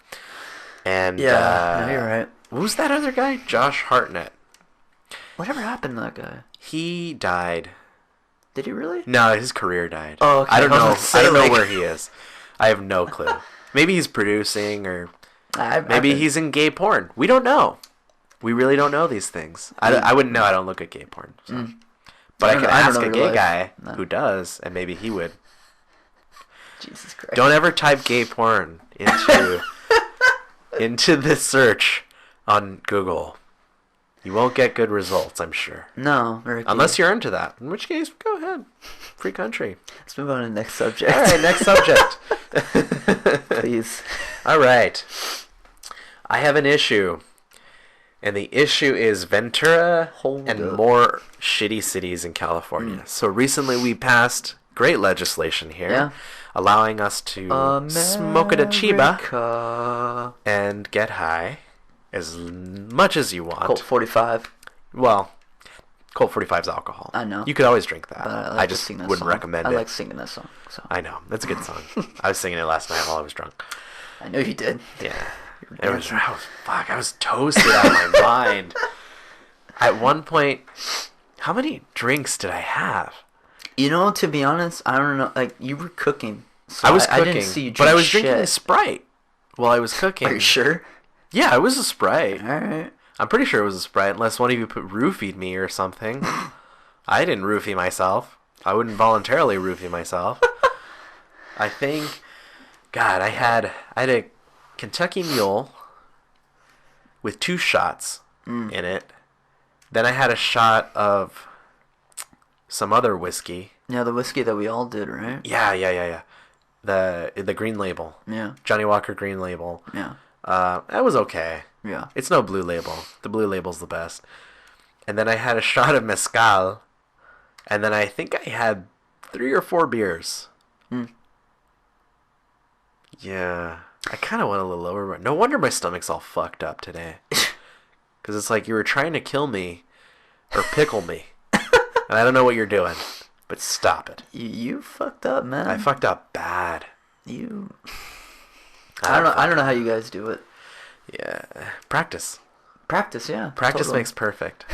Speaker 1: And
Speaker 2: yeah, no, you're right.
Speaker 1: Who's that other guy? Josh Hartnett.
Speaker 2: Whatever happened to that guy?
Speaker 1: He died.
Speaker 2: Did he really?
Speaker 1: No, his career died.
Speaker 2: Oh, okay.
Speaker 1: I don't know. I don't know where he is. I have no clue. Maybe he's producing, or maybe he's in gay porn. We don't know. We really don't know these things. I wouldn't know. I don't look at gay porn. So. But I could ask a gay guy who does, and maybe he would.
Speaker 2: Jesus Christ.
Speaker 1: Don't ever type gay porn into the search on Google. You won't get good results, I'm sure.
Speaker 2: No, Ricky.
Speaker 1: Unless you're into that. In which case, go ahead. Free country.
Speaker 2: Let's move on to the next subject.
Speaker 1: All right, next subject.
Speaker 2: Please.
Speaker 1: All right. I have an issue. And the issue is Ventura more shitty cities in California. So recently we passed great legislation here, allowing us to smoke at a chiba and get high as much as you want.
Speaker 2: Colt 45.
Speaker 1: Well, Colt 45 is alcohol.
Speaker 2: I know.
Speaker 1: You could always drink that.
Speaker 2: But
Speaker 1: I just wouldn't recommend it.
Speaker 2: I like singing that song. So.
Speaker 1: I know. That's a good song. I was singing it last night while I was drunk.
Speaker 2: I know you did.
Speaker 1: Yeah. I was toasted out of my mind. At one point, how many drinks did I have?
Speaker 2: You know, to be honest, I don't know. Like, you were cooking. So
Speaker 1: I was cooking,
Speaker 2: I didn't see you drink
Speaker 1: but I was
Speaker 2: shit.
Speaker 1: drinking Sprite while I was cooking.
Speaker 2: Are you sure?
Speaker 1: Yeah, it was a Sprite.
Speaker 2: All right.
Speaker 1: I'm pretty sure it was a Sprite, unless one of you roofied me or something. I didn't roofie myself. I wouldn't voluntarily roofie myself. I think, God, I had a Kentucky Mule with 2 shots in it. Then I had a shot of some other whiskey.
Speaker 2: Yeah, the whiskey that we all did, right?
Speaker 1: Yeah. The Green Label.
Speaker 2: Yeah.
Speaker 1: Johnny Walker Green Label.
Speaker 2: Yeah.
Speaker 1: That was okay.
Speaker 2: Yeah.
Speaker 1: It's no Blue Label. The Blue Label's the best. And then I had a shot of mezcal, and then I think I had 3 or 4 beers. Yeah. I kind of went a little over. No wonder my stomach's all fucked up today. Because it's like you were trying to kill me or pickle me. And I don't know what you're doing, but stop it.
Speaker 2: You fucked up, man.
Speaker 1: I fucked up bad.
Speaker 2: I don't know how you guys do it.
Speaker 1: Yeah. Practice.
Speaker 2: Practice, yeah.
Speaker 1: Practice
Speaker 2: totally.
Speaker 1: makes perfect.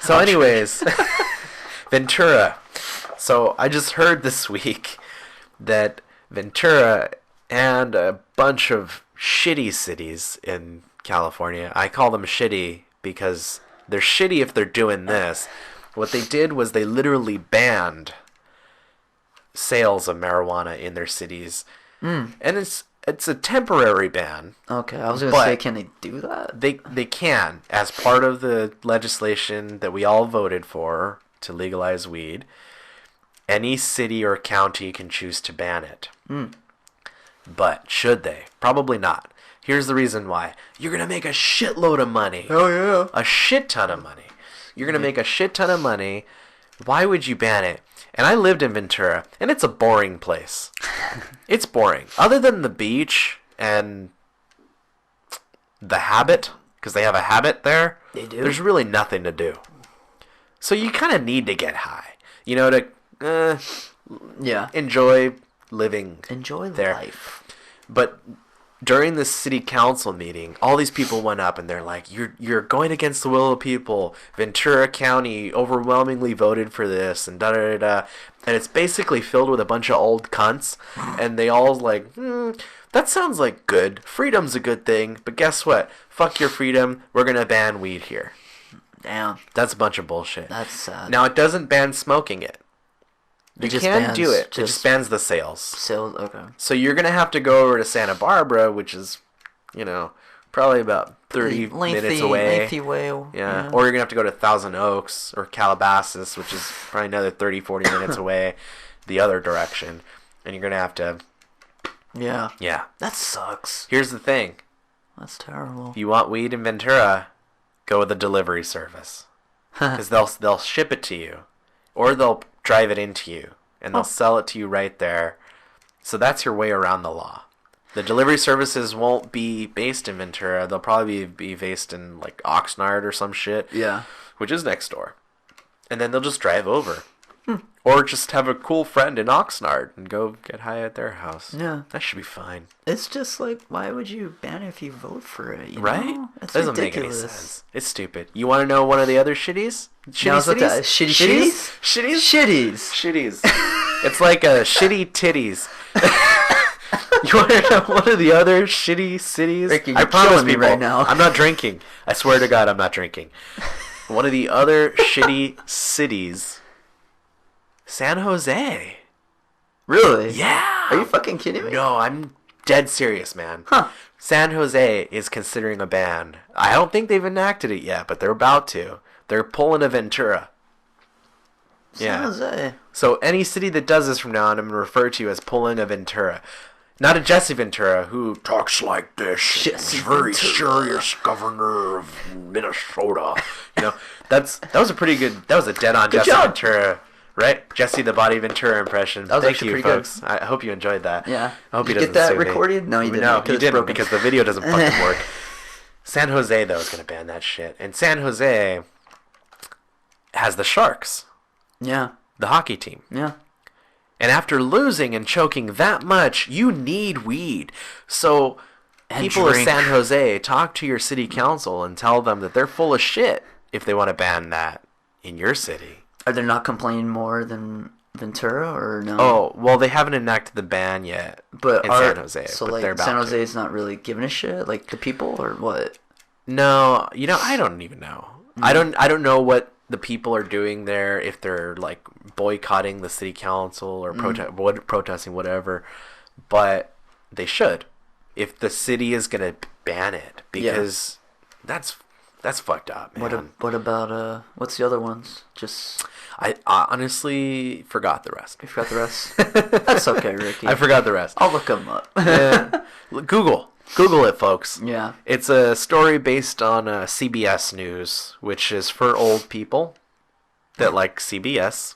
Speaker 1: So anyways, Ventura. So I just heard this week that Ventura and a bunch of shitty cities in California, I call them shitty because they're shitty if they're doing this. What they did was they literally banned sales of marijuana in their cities. And it's a temporary ban.
Speaker 2: Okay, I was going to say, can they do that?
Speaker 1: They can, as part of the legislation that we all voted for to legalize weed. Any city or county can choose to ban it. But should they? Probably not. Here's the reason why. You're going to make a shitload of money.
Speaker 2: Oh, yeah.
Speaker 1: A shit ton of money. You're going to make a shit ton of money. Why would you ban it? And I lived in Ventura, and it's a boring place. It's boring. Other than the beach and the habit, because they have a habit there,
Speaker 2: They do?
Speaker 1: there's really nothing to do. So you kind of need to get high, to
Speaker 2: Yeah.
Speaker 1: enjoy living
Speaker 2: Enjoy
Speaker 1: there.
Speaker 2: life.
Speaker 1: But during this city council meeting, all these people went up and they're like, you're going against the will of people. Ventura County overwhelmingly voted for this and da-da-da-da. And it's basically filled with a bunch of old cunts. And they all like, that sounds like good. Freedom's a good thing. But guess what? Fuck your freedom. We're going to ban weed here.
Speaker 2: Damn.
Speaker 1: That's a bunch of bullshit.
Speaker 2: That's sad.
Speaker 1: Now, it doesn't ban smoking it. You
Speaker 2: just
Speaker 1: can
Speaker 2: bans
Speaker 1: do it. It just bans the sales.
Speaker 2: Sales, okay.
Speaker 1: So you're going to have to go over to Santa Barbara, which is, probably about 30 minutes away.
Speaker 2: Lengthy way.
Speaker 1: Yeah. Or you're going to have to go to Thousand Oaks or Calabasas, which is probably another 30, 40 minutes away the other direction. And you're going to have to...
Speaker 2: Yeah.
Speaker 1: Yeah.
Speaker 2: That sucks.
Speaker 1: Here's the thing.
Speaker 2: That's terrible.
Speaker 1: If you want weed in Ventura, go with the delivery service. Because they'll ship it to you. Or they'll drive it into you. And they'll sell it to you right there. So that's your way around the law. The delivery services won't be based in Ventura. They'll probably be based in like Oxnard or some shit.
Speaker 2: Yeah.
Speaker 1: Which is next door. And then they'll just drive over. Or just have a cool friend in Oxnard and go get high at their house.
Speaker 2: Yeah.
Speaker 1: That should be fine.
Speaker 2: It's just like, why would you ban it if you vote for it? You
Speaker 1: Right?
Speaker 2: know? It's
Speaker 1: Doesn't
Speaker 2: ridiculous.
Speaker 1: make any sense. It's stupid. You want to know one of the other shitties?
Speaker 2: Yeah, I was about to-
Speaker 1: cities?
Speaker 2: shitty
Speaker 1: Shitties?
Speaker 2: Shitties.
Speaker 1: Shitties. It's like a shitty titties. You want to know one of the other shitty cities?
Speaker 2: Ricky,
Speaker 1: I
Speaker 2: you're
Speaker 1: promise
Speaker 2: killing me
Speaker 1: people,
Speaker 2: right now.
Speaker 1: I'm not drinking. I swear to God, I'm not drinking. One of the other shitty cities, San Jose.
Speaker 2: Really?
Speaker 1: Yeah.
Speaker 2: Are you fucking kidding me?
Speaker 1: No, I'm dead serious, man.
Speaker 2: Huh.
Speaker 1: San Jose is considering a ban. I don't think they've enacted it yet, but they're about to. They're pulling a Ventura.
Speaker 2: San Jose.
Speaker 1: So any city that does this from now on, I'm going to refer to as pulling a Ventura. Not a Jesse Ventura, who talks like this.
Speaker 2: Jesse
Speaker 1: He's very
Speaker 2: Ventura.
Speaker 1: serious governor of Minnesota. That was a pretty good, that was a dead-on
Speaker 2: Good
Speaker 1: Jesse
Speaker 2: job.
Speaker 1: Ventura, right? Jesse the Body Ventura impression.
Speaker 2: That was
Speaker 1: Thank
Speaker 2: actually
Speaker 1: you,
Speaker 2: pretty good.
Speaker 1: folks. I hope you enjoyed that.
Speaker 2: Yeah.
Speaker 1: I hope
Speaker 2: Did
Speaker 1: he
Speaker 2: you
Speaker 1: doesn't
Speaker 2: get that
Speaker 1: sue me.
Speaker 2: recorded? No, you didn't.
Speaker 1: No,
Speaker 2: because
Speaker 1: you
Speaker 2: it's
Speaker 1: didn't
Speaker 2: broken.
Speaker 1: because the video doesn't fucking work. San Jose, though, is going to ban that shit. And San Jose has the Sharks,
Speaker 2: Yeah.
Speaker 1: the hockey team.
Speaker 2: Yeah.
Speaker 1: And after losing and choking that much, you need weed. So
Speaker 2: And
Speaker 1: people
Speaker 2: drink.
Speaker 1: of San Jose, talk to your city council and tell them that they're full of shit if they want to ban that in your city.
Speaker 2: Are they not complaining more than Ventura or no?
Speaker 1: Oh, well, they haven't enacted the ban yet
Speaker 2: but
Speaker 1: in
Speaker 2: are,
Speaker 1: San Jose.
Speaker 2: So
Speaker 1: but
Speaker 2: like
Speaker 1: they're about
Speaker 2: San
Speaker 1: to.
Speaker 2: Jose is not really giving a shit, like the people or what?
Speaker 1: No, I don't even know. I don't know what the people are doing there, if they're like boycotting the city council or protesting whatever, but they should if the city is gonna ban it, because that's fucked up, man.
Speaker 2: What about what's the other ones? Just
Speaker 1: I honestly forgot the rest.
Speaker 2: you forgot the rest. That's okay, Ricky.
Speaker 1: I forgot the rest.
Speaker 2: I'll look them up.
Speaker 1: Google Google it, folks.
Speaker 2: Yeah.
Speaker 1: It's a story based on CBS News, which is for old people that like CBS,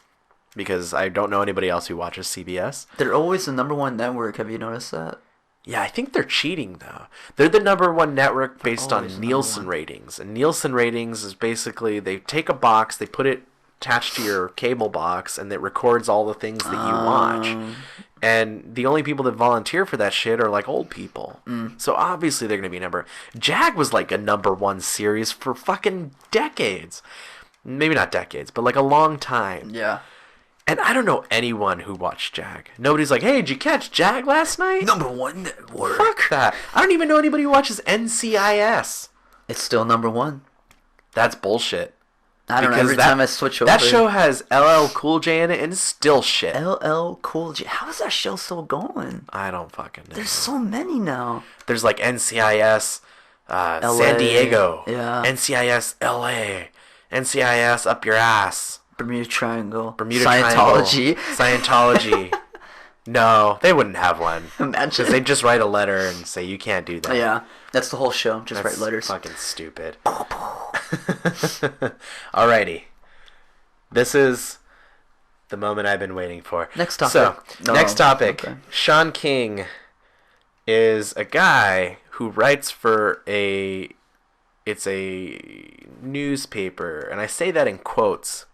Speaker 1: because I don't know anybody else who watches CBS.
Speaker 2: They're always the number one network. Have you noticed that?
Speaker 1: Yeah, I think they're cheating, though. They're the number one network based on Nielsen ratings. And Nielsen ratings is basically they take a box, they put it attached to your cable box, and it records all the things that you watch. And the only people that volunteer for that shit are, like, old people. So obviously they're going to be Jag was, like, a number one series for fucking decades. Maybe not decades, but, like, a long time.
Speaker 2: Yeah.
Speaker 1: And I don't know anyone who watched Jag. Nobody's like, hey, did you catch Jag last night?
Speaker 2: Number one network.
Speaker 1: Fuck that. I don't even know anybody who watches NCIS.
Speaker 2: It's still number one.
Speaker 1: That's bullshit.
Speaker 2: I don't know. Every time I switch over.
Speaker 1: That show has LL Cool J in it and it's still shit.
Speaker 2: LL Cool J. How is that show still going?
Speaker 1: I don't fucking know.
Speaker 2: There's so many now.
Speaker 1: There's like NCIS
Speaker 2: LA,
Speaker 1: San Diego.
Speaker 2: Yeah.
Speaker 1: NCIS LA. NCIS up your ass.
Speaker 2: Bermuda Triangle.
Speaker 1: Scientology. Scientology. No, they wouldn't have one.
Speaker 2: Imagine.
Speaker 1: Because they'd just write a letter and say, you can't do that.
Speaker 2: Yeah, that's the whole show. Just write letters.
Speaker 1: Fucking stupid. Alrighty. This is the moment I've been waiting for.
Speaker 2: Next topic.
Speaker 1: So, next topic.
Speaker 2: Okay.
Speaker 1: Sean King is a guy who writes for it's a newspaper, and I say that in quotes,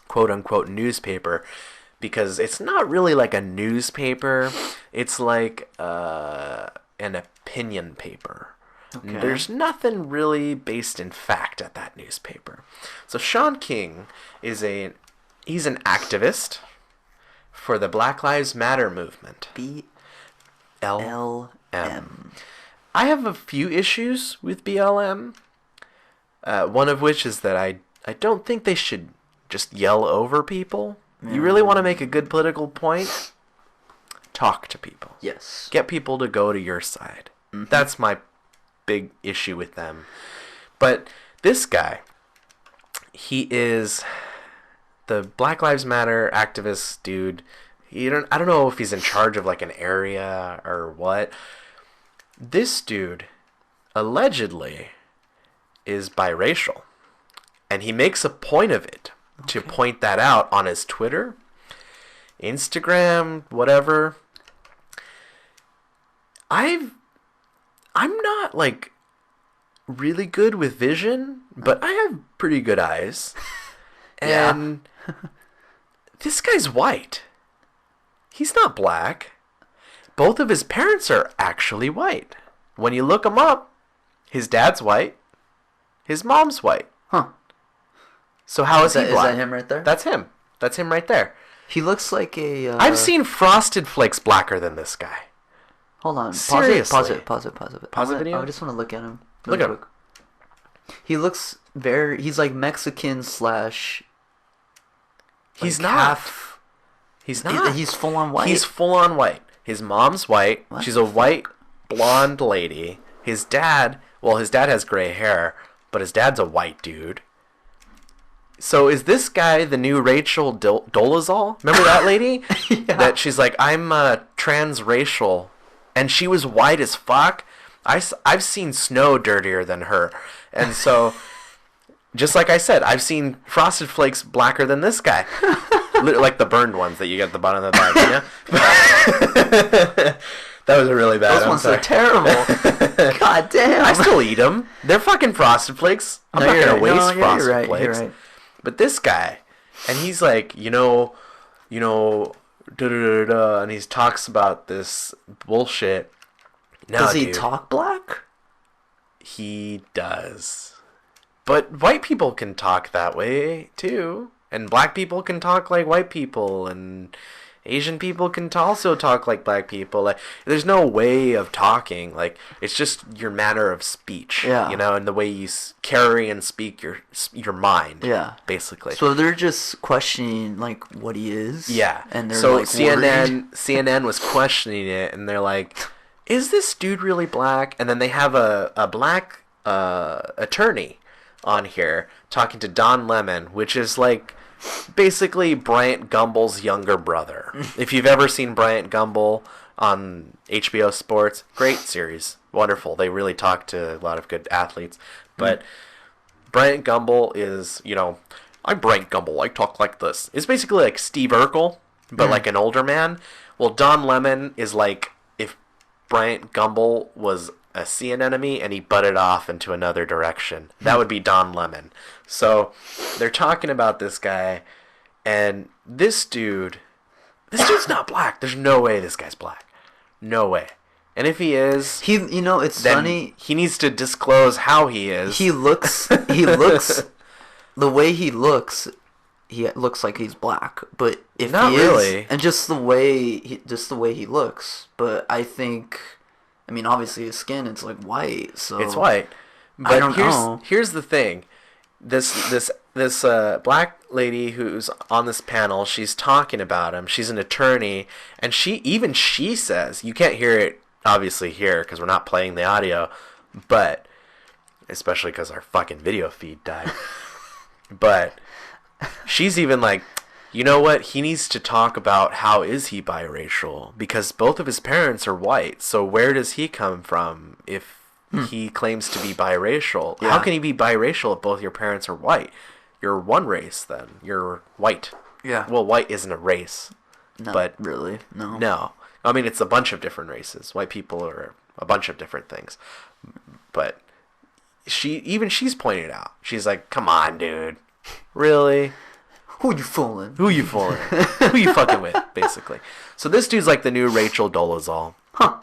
Speaker 1: quote unquote newspaper, because it's not really like a newspaper. It's like an opinion paper. Okay. There's nothing really based in fact at that newspaper. So Sean King he's an activist for the Black Lives Matter movement. BLM. I have a few issues with BLM. One of which is that I don't think they should just yell over people. You really want to make a good political point? Talk to people.
Speaker 2: Yes.
Speaker 1: Get people to go to your side. Mm-hmm. That's my big issue with them. But this guy, he is the Black Lives Matter activist dude. I don't know if he's in charge of like an area or what. This dude allegedly is biracial, and he makes a point of it to point that out on his Twitter, Instagram, whatever. I'm not like really good with vision, but I have pretty good eyes. And this guy's white. He's not black. Both of his parents are actually white. When you look him up, his dad's white. His mom's white.
Speaker 2: Huh.
Speaker 1: So how is he black?
Speaker 2: Is that him right there?
Speaker 1: That's him. That's him right there.
Speaker 2: He looks like a...
Speaker 1: I've seen Frosted Flakes blacker than this guy.
Speaker 2: Hold on.
Speaker 1: Seriously.
Speaker 2: Pause it.
Speaker 1: Pause the video?
Speaker 2: I just want to look at him.
Speaker 1: Look at him.
Speaker 2: He looks very... He's like Mexican slash...
Speaker 1: He's
Speaker 2: like
Speaker 1: not.
Speaker 2: Half,
Speaker 1: he's not.
Speaker 2: He's full on white.
Speaker 1: He's full on white. His mom's white.
Speaker 2: What?
Speaker 1: She's a white blonde lady. His dad has gray hair, but his dad's a white dude. So is this guy the new Rachel Dolezal? Remember that lady?
Speaker 2: Yeah.
Speaker 1: That she's like, I'm transracial. And she was white as fuck. I've seen snow dirtier than her. And so, just like I said, I've seen Frosted Flakes blacker than this guy. Like the burned ones that you get at the bottom of the bag, yeah? That was a really bad.
Speaker 2: Those ones are terrible. God damn.
Speaker 1: I still eat them. They're fucking Frosted Flakes. I'm not going to waste Frosted Flakes.
Speaker 2: You're right.
Speaker 1: But this guy, and he's like, da-da-da-da, and he talks about this bullshit. No,
Speaker 2: does he talk black?
Speaker 1: He does. But white people can talk that way, too. And black people can talk like white people, and Asian people can also talk like black people. Like, there's no way of talking. Like, it's just your manner of speech, and the way you carry and speak your mind, basically.
Speaker 2: So they're just questioning like what he is, and they're like
Speaker 1: CNN was questioning it, and they're like, "Is this dude really black?" And then they have a black attorney on here talking to Don Lemon, which is like basically Bryant Gumbel's younger brother. If you've ever seen Bryant Gumbel, on HBO Sports. Great series. Wonderful. They really talk to a lot of good athletes. But Bryant Gumbel is, I'm Bryant Gumbel. I talk like this. It's basically like Steve Urkel, but like an older man. Well, Don Lemon is like if Bryant Gumbel was a sea anemone and he butted off into another direction. That would be Don Lemon. So they're talking about this guy, and this dude's not black. There's no way this guy's black. No way. And if he is,
Speaker 2: it's funny.
Speaker 1: He needs to disclose how he is.
Speaker 2: He looks, the way he looks like he's black. But if
Speaker 1: not
Speaker 2: he
Speaker 1: really,
Speaker 2: is, and just the way he looks. But I think, obviously his skin, it's like white, so
Speaker 1: it's white. But
Speaker 2: I don't know.
Speaker 1: Here's the thing. This black lady who's on this panel, she's talking about him. She's an attorney, and she says, you can't hear it obviously here because we're not playing the audio, but especially because our fucking video feed died. But she's even like, you know what? He needs to talk about how is he biracial, because both of his parents are white. So where does he come from if he claims to be biracial?
Speaker 2: Yeah.
Speaker 1: How can he be biracial if both your parents are white? You're one race then. You're white.
Speaker 2: Yeah.
Speaker 1: Well, white isn't a race.
Speaker 2: Not
Speaker 1: but
Speaker 2: really. No.
Speaker 1: No. It's a bunch of different races. White people are a bunch of different things. But she's pointing it out. She's like, come on, dude. Really?
Speaker 2: Who you fooling?
Speaker 1: Who you fucking with, basically. So this dude's like the new Rachel Dolezal.
Speaker 2: Huh.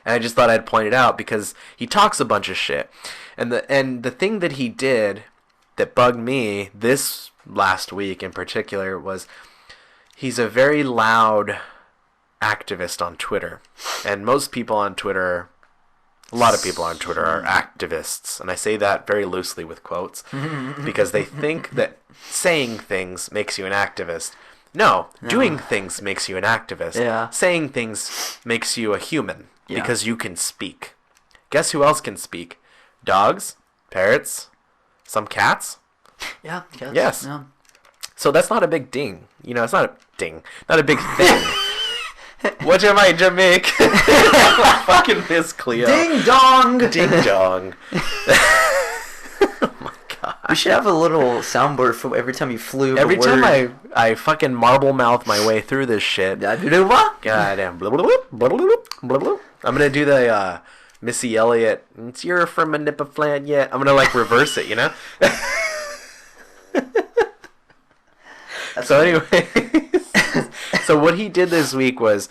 Speaker 1: And I just thought I'd point it out because he talks a bunch of shit. And the thing that he did that bugged me this last week in particular was he's a very loud activist on Twitter. And most people on Twitter, a lot of people on Twitter are activists. And I say that very loosely with quotes because they think that saying things makes you an activist. No, doing things makes you an activist.
Speaker 2: Yeah.
Speaker 1: Saying things makes you a human because you can speak. Guess who else can speak? Dogs, parrots, some cats.
Speaker 2: Yeah, cats.
Speaker 1: Yes.
Speaker 2: Yeah.
Speaker 1: So that's not a big ding. It's not a ding. Not a big thing. What am I, Jamaica? Fucking Miss Cleo.
Speaker 2: Ding dong!
Speaker 1: Ding dong. Oh my god.
Speaker 2: We should have a little soundboard for every time you flew.
Speaker 1: Every time I fucking marble mouth my way through this shit. Goddamn. Blah, blah, blah, blah, blah, blah, blah. I'm gonna do the Missy Elliott. It's you're from Manipaflan yet. I'm gonna reverse it, So anyway, so what he did this week was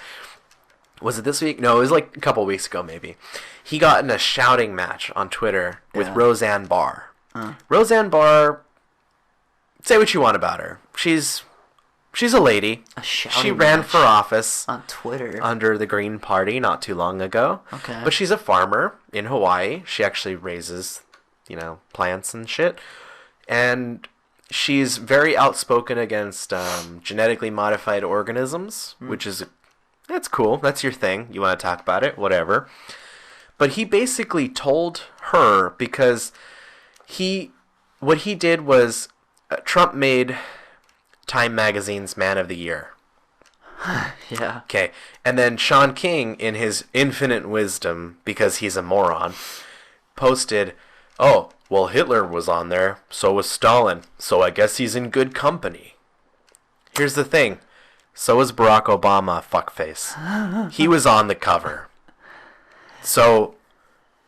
Speaker 1: it this week? No, it was like a couple weeks ago maybe. He got in a shouting match on Twitter with Roseanne Barr. Roseanne Barr, say what you want about her. She's a lady. She ran for office
Speaker 2: on Twitter
Speaker 1: under the Green Party not too long ago.
Speaker 2: Okay.
Speaker 1: But she's a farmer in Hawaii. She actually raises, plants and shit. And she's very outspoken against genetically modified organisms, which is, that's cool. That's your thing. You want to talk about it, whatever. But he basically told her because what he did was Trump made Time Magazine's Man of the Year.
Speaker 2: Yeah.
Speaker 1: Okay. And then Sean King, in his infinite wisdom, because he's a moron, posted, oh, well, Hitler was on there, so was Stalin, so I guess he's in good company. Here's the thing. So was Barack Obama, fuckface. He was on the cover. So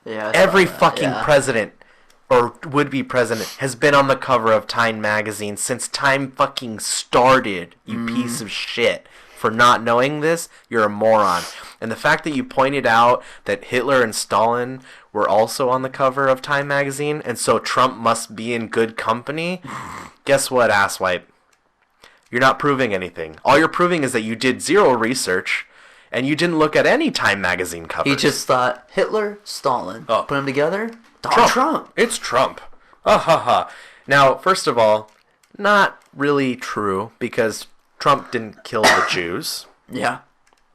Speaker 1: every fucking president or would-be president has been on the cover of Time magazine since Time fucking started, you piece of shit. For not knowing this, you're a moron. And the fact that you pointed out that Hitler and Stalin were also on the cover of Time magazine, and so Trump must be in good company, guess what, asswipe? You're not proving anything. All you're proving is that you did zero research, and you didn't look at any Time magazine covers.
Speaker 2: He just thought, Hitler, Stalin, put them together, Trump.
Speaker 1: It's Trump. Ha. Now, first of all, not really true, because Trump didn't kill the Jews.
Speaker 2: Yeah.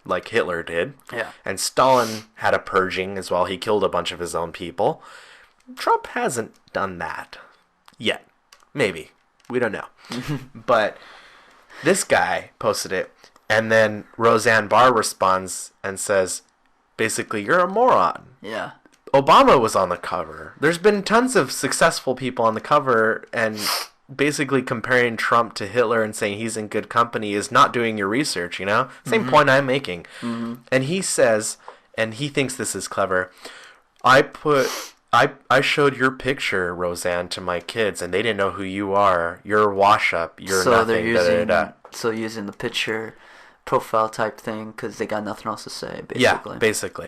Speaker 1: Like Hitler did.
Speaker 2: Yeah.
Speaker 1: And Stalin had a purging as well. He killed a bunch of his own people. Trump hasn't done that yet. Maybe. We don't know. But this guy posted it. And then Roseanne Barr responds and says, basically, you're a moron.
Speaker 2: Yeah.
Speaker 1: Obama was on the cover. There's been tons of successful people on the cover, and basically comparing Trump to Hitler and saying he's in good company is not doing your research, you know? Same point I'm making. And he says, and he thinks this is clever, I showed your picture, Roseanne, to my kids, and they didn't know who you are. You're a wash-up. You're
Speaker 2: so
Speaker 1: nothing.
Speaker 2: They're using,
Speaker 1: da, da, da.
Speaker 2: So using the picture profile type thing because they got nothing else to say, basically.
Speaker 1: Yeah, basically.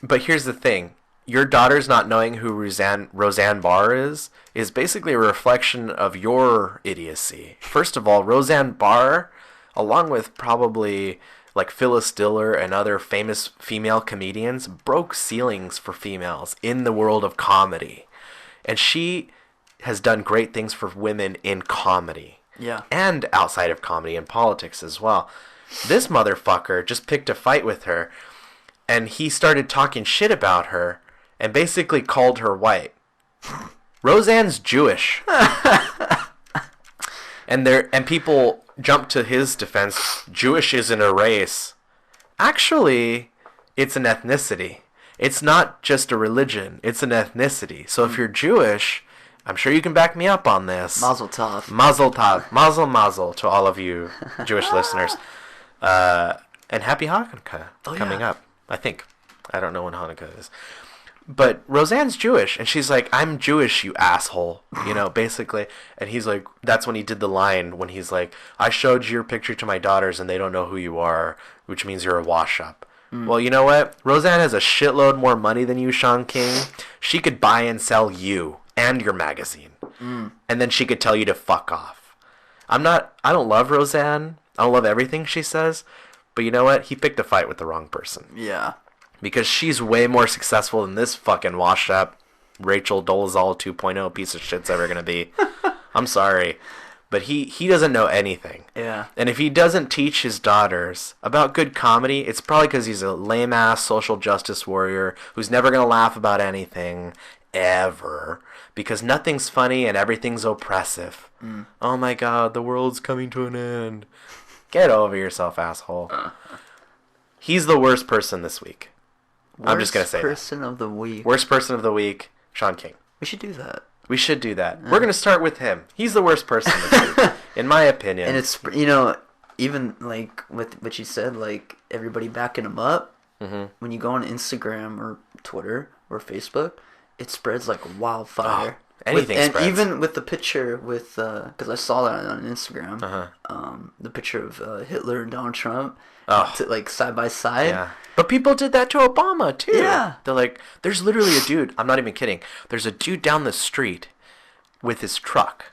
Speaker 1: But here's the thing. Your daughter's not knowing who Roseanne Barr is basically a reflection of your idiocy. First of all, Roseanne Barr, along with probably like Phyllis Diller and other famous female comedians, broke ceilings for females in the world of comedy. And she has done great things for women in comedy.
Speaker 2: Yeah.
Speaker 1: And outside of comedy and politics as well. This motherfucker just picked a fight with her, and he started talking shit about her and basically called her white. Roseanne's Jewish. and people jump to his defense. Jewish isn't a race. Actually, it's an ethnicity. It's not just a religion. It's an ethnicity. So if you're Jewish, I'm sure you can back me up on this.
Speaker 2: Mazel tov.
Speaker 1: Mazel tov. Mazel mazel to all of you Jewish listeners. And happy Hanukkah coming up, I think. I don't know when Hanukkah is. But Roseanne's Jewish, and she's like, I'm Jewish, you asshole, you know, basically. And he's like, that's when he did the line, when he's like, I showed your picture to my daughters, and they don't know who you are, which means you're a wash-up. Well, you know what? Roseanne has a shitload more money than you, Sean King. She could buy and sell you and your magazine. And then she could tell you to fuck off. I don't love Roseanne. I don't love everything she says. But you know what? He picked a fight with the wrong person.
Speaker 2: Yeah.
Speaker 1: Because she's way more successful than this fucking washed up Rachel Dolezal 2.0 piece of shit's ever going to be. I'm sorry. But he doesn't know anything.
Speaker 2: Yeah.
Speaker 1: And if he doesn't teach his daughters about good comedy, it's probably because he's a lame-ass social justice warrior who's never going to laugh about anything, ever. Because nothing's funny and everything's oppressive. Oh my god, the world's coming to an end. Get over yourself, asshole. He's the worst person this week. I'm just going to say that.
Speaker 2: Worst person of the week.
Speaker 1: Worst person of the week, Sean King.
Speaker 2: We should do that.
Speaker 1: We should do that. We're going to start with him. He's the worst person this week, in my opinion.
Speaker 2: And it's, you know, even like with what you said, like everybody backing him up, when you go on Instagram or Twitter or Facebook, it spreads like wildfire.
Speaker 1: Anything
Speaker 2: and
Speaker 1: spreads.
Speaker 2: even with the picture with, because I saw that on Instagram, the picture of Hitler and Donald Trump, like side by side.
Speaker 1: Yeah. But people did that to Obama, too.
Speaker 2: Yeah.
Speaker 1: They're like, there's literally a dude, I'm not even kidding, there's a dude down the street with his truck.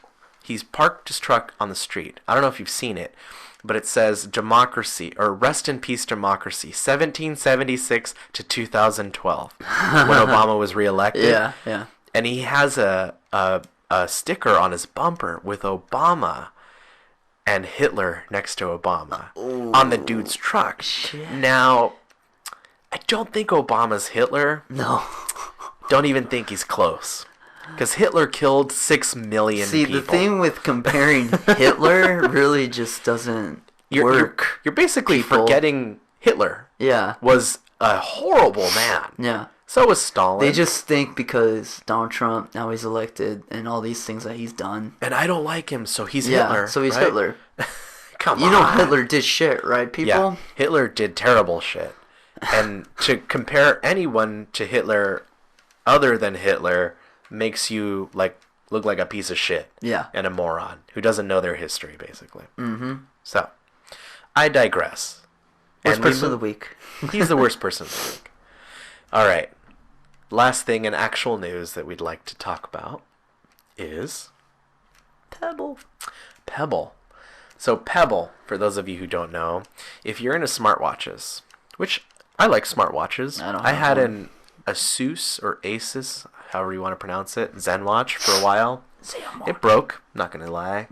Speaker 1: He's parked his truck on the street. I don't know if you've seen it, but it says democracy, or rest in peace democracy, 1776 to 2012, when Obama was reelected.
Speaker 2: Yeah, yeah.
Speaker 1: And he has a sticker on his bumper with Obama and Hitler next to Obama on the dude's truck.
Speaker 2: Shit.
Speaker 1: Now, I don't think Obama's Hitler.
Speaker 2: No.
Speaker 1: Don't even think he's close. Because Hitler killed 6 million people.
Speaker 2: See, the thing with comparing Hitler really just doesn't work.
Speaker 1: You're basically forgetting Hitler.
Speaker 2: Yeah.
Speaker 1: Was a horrible man.
Speaker 2: Yeah.
Speaker 1: So was Stalin.
Speaker 2: They just think because Donald Trump, now he's elected, and all these things that he's done.
Speaker 1: And I don't like him, so he's
Speaker 2: Yeah,
Speaker 1: Hitler.
Speaker 2: so he's
Speaker 1: right?
Speaker 2: Hitler.
Speaker 1: Come on.
Speaker 2: You know Hitler did shit, right, people?
Speaker 1: Yeah, Hitler did terrible shit. And to compare anyone to Hitler other than Hitler makes you look like a piece of shit.
Speaker 2: Yeah.
Speaker 1: And a moron who doesn't know their history, basically. So, I digress.
Speaker 2: Worst person of the week.
Speaker 1: He's the worst person of the week. All right. Last thing in actual news that we'd like to talk about is
Speaker 2: Pebble.
Speaker 1: Pebble. So Pebble, for those of you who don't know, if you're into smartwatches, which I like smartwatches. I had an Asus or Asus, however you want to pronounce it, Zen watch for a while. It broke, not going to lie.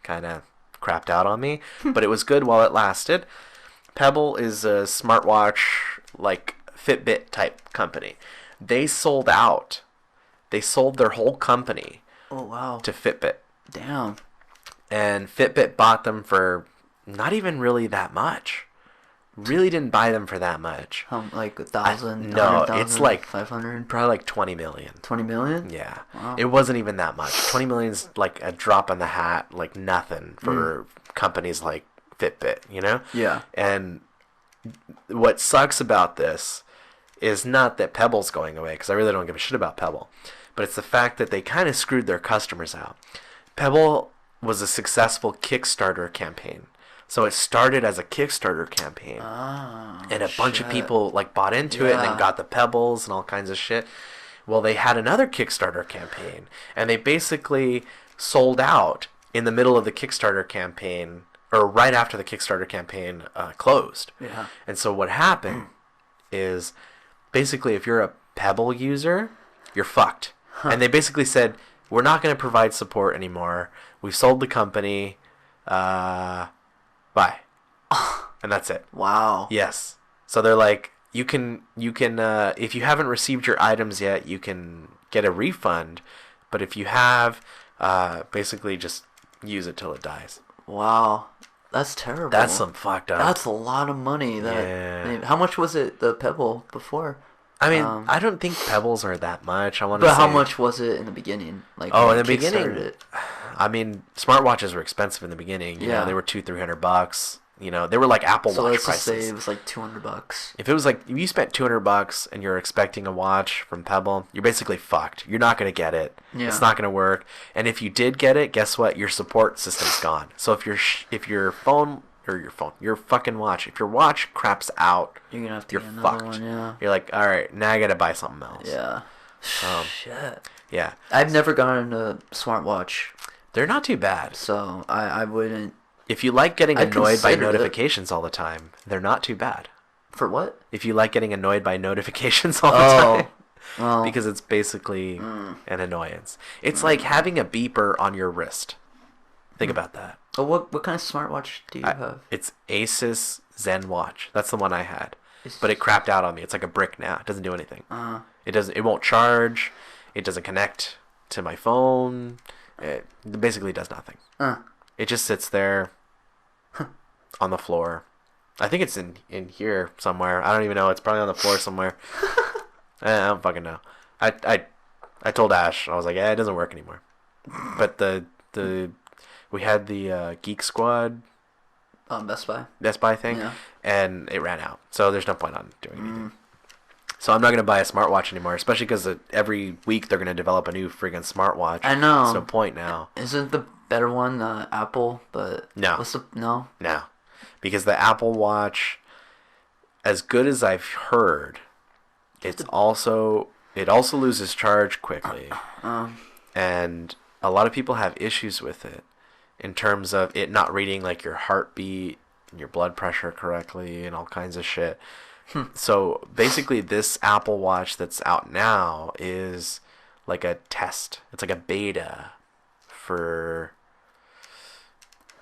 Speaker 1: Kind of crapped out on me, but it was good while it lasted. Pebble is a smartwatch like Fitbit type company. They sold out. They sold their whole company
Speaker 2: to
Speaker 1: Fitbit.
Speaker 2: Damn.
Speaker 1: And Fitbit bought them for Not even really that much. Really didn't buy them for that much.
Speaker 2: Like 1,000?
Speaker 1: No, it's like
Speaker 2: 500.
Speaker 1: probably like 20 million.
Speaker 2: 20 million?
Speaker 1: Yeah.
Speaker 2: Wow.
Speaker 1: It wasn't even that much. 20 million's like a drop in the hat, like nothing for companies like Fitbit, you know?
Speaker 2: Yeah.
Speaker 1: And what sucks about this is not that Pebble's going away, because I really don't give a shit about Pebble, but it's the fact that they kind of screwed their customers out. Pebble was a successful Kickstarter campaign. So it started as a Kickstarter campaign, and a bunch of people like bought into it and then got the Pebbles and all kinds of shit. Well, they had another Kickstarter campaign, and they basically sold out in the middle of the Kickstarter campaign, or right after the Kickstarter campaign closed.
Speaker 2: Yeah.
Speaker 1: And so what happened is basically if you're a Pebble user, you're fucked. And they basically said, we're not going to provide support anymore. We've sold the company. Bye. And that's it.
Speaker 2: Wow.
Speaker 1: Yes. So they're like, you can if you haven't received your items yet, you can get a refund, but if you have, basically just use it till it dies.
Speaker 2: Wow. That's terrible.
Speaker 1: That's some fucked up.
Speaker 2: That's a lot of money. How much was it, the Pebble, before?
Speaker 1: I mean, I don't think Pebbles are that much.
Speaker 2: But how much was it in the beginning? Like,
Speaker 1: in the beginning, I mean, smartwatches were expensive in the beginning. You know, they were $200-$300. You know, they were like Apple Watch prices. So let's just say
Speaker 2: it was like $200.
Speaker 1: If it was like, if you spent $200 and you're expecting a watch from Pebble, you're basically fucked. You're not going to get it. Yeah. It's not going to work. And if you did get it, guess what? Your support system's gone. So if your fucking watch, if your watch craps out,
Speaker 2: you're gonna have to
Speaker 1: you're
Speaker 2: get
Speaker 1: fucked.
Speaker 2: One, yeah.
Speaker 1: You're like, all right, now I got to buy something else.
Speaker 2: Yeah. Shit.
Speaker 1: Yeah.
Speaker 2: I've never gotten a smartwatch.
Speaker 1: They're not too bad.
Speaker 2: So I wouldn't.
Speaker 1: If you like getting annoyed by notifications all the time, they're not too bad.
Speaker 2: For what?
Speaker 1: If you like getting annoyed by notifications all the time.
Speaker 2: Well,
Speaker 1: because it's basically an annoyance. It's like having a beeper on your wrist. Think about that.
Speaker 2: Oh, what kind of smartwatch do you have?
Speaker 1: It's Asus Zen Watch. That's the one I had. But it crapped out on me. It's like a brick now. It doesn't do anything. It won't charge. It doesn't connect to my phone. It basically does nothing. It just sits there on the floor. I think it's in here somewhere. I don't even know. It's probably on the floor somewhere. I don't fucking know. I told Ash. I was like, it doesn't work anymore. But we had the Geek Squad
Speaker 2: Best
Speaker 1: Buy thing, and it ran out. So there's no point on doing anything. So I'm not going to buy a smartwatch anymore, especially because every week they're going to develop a new friggin' smartwatch.
Speaker 2: I know.
Speaker 1: There's no point now.
Speaker 2: Isn't the better one Apple? But
Speaker 1: no.
Speaker 2: No?
Speaker 1: No. Because the Apple Watch, as good as I've heard, it also loses charge quickly. And a lot of people have issues with it in terms of it not reading like your heartbeat and your blood pressure correctly and all kinds of shit. So basically this Apple Watch that's out now is like a test. It's like a beta for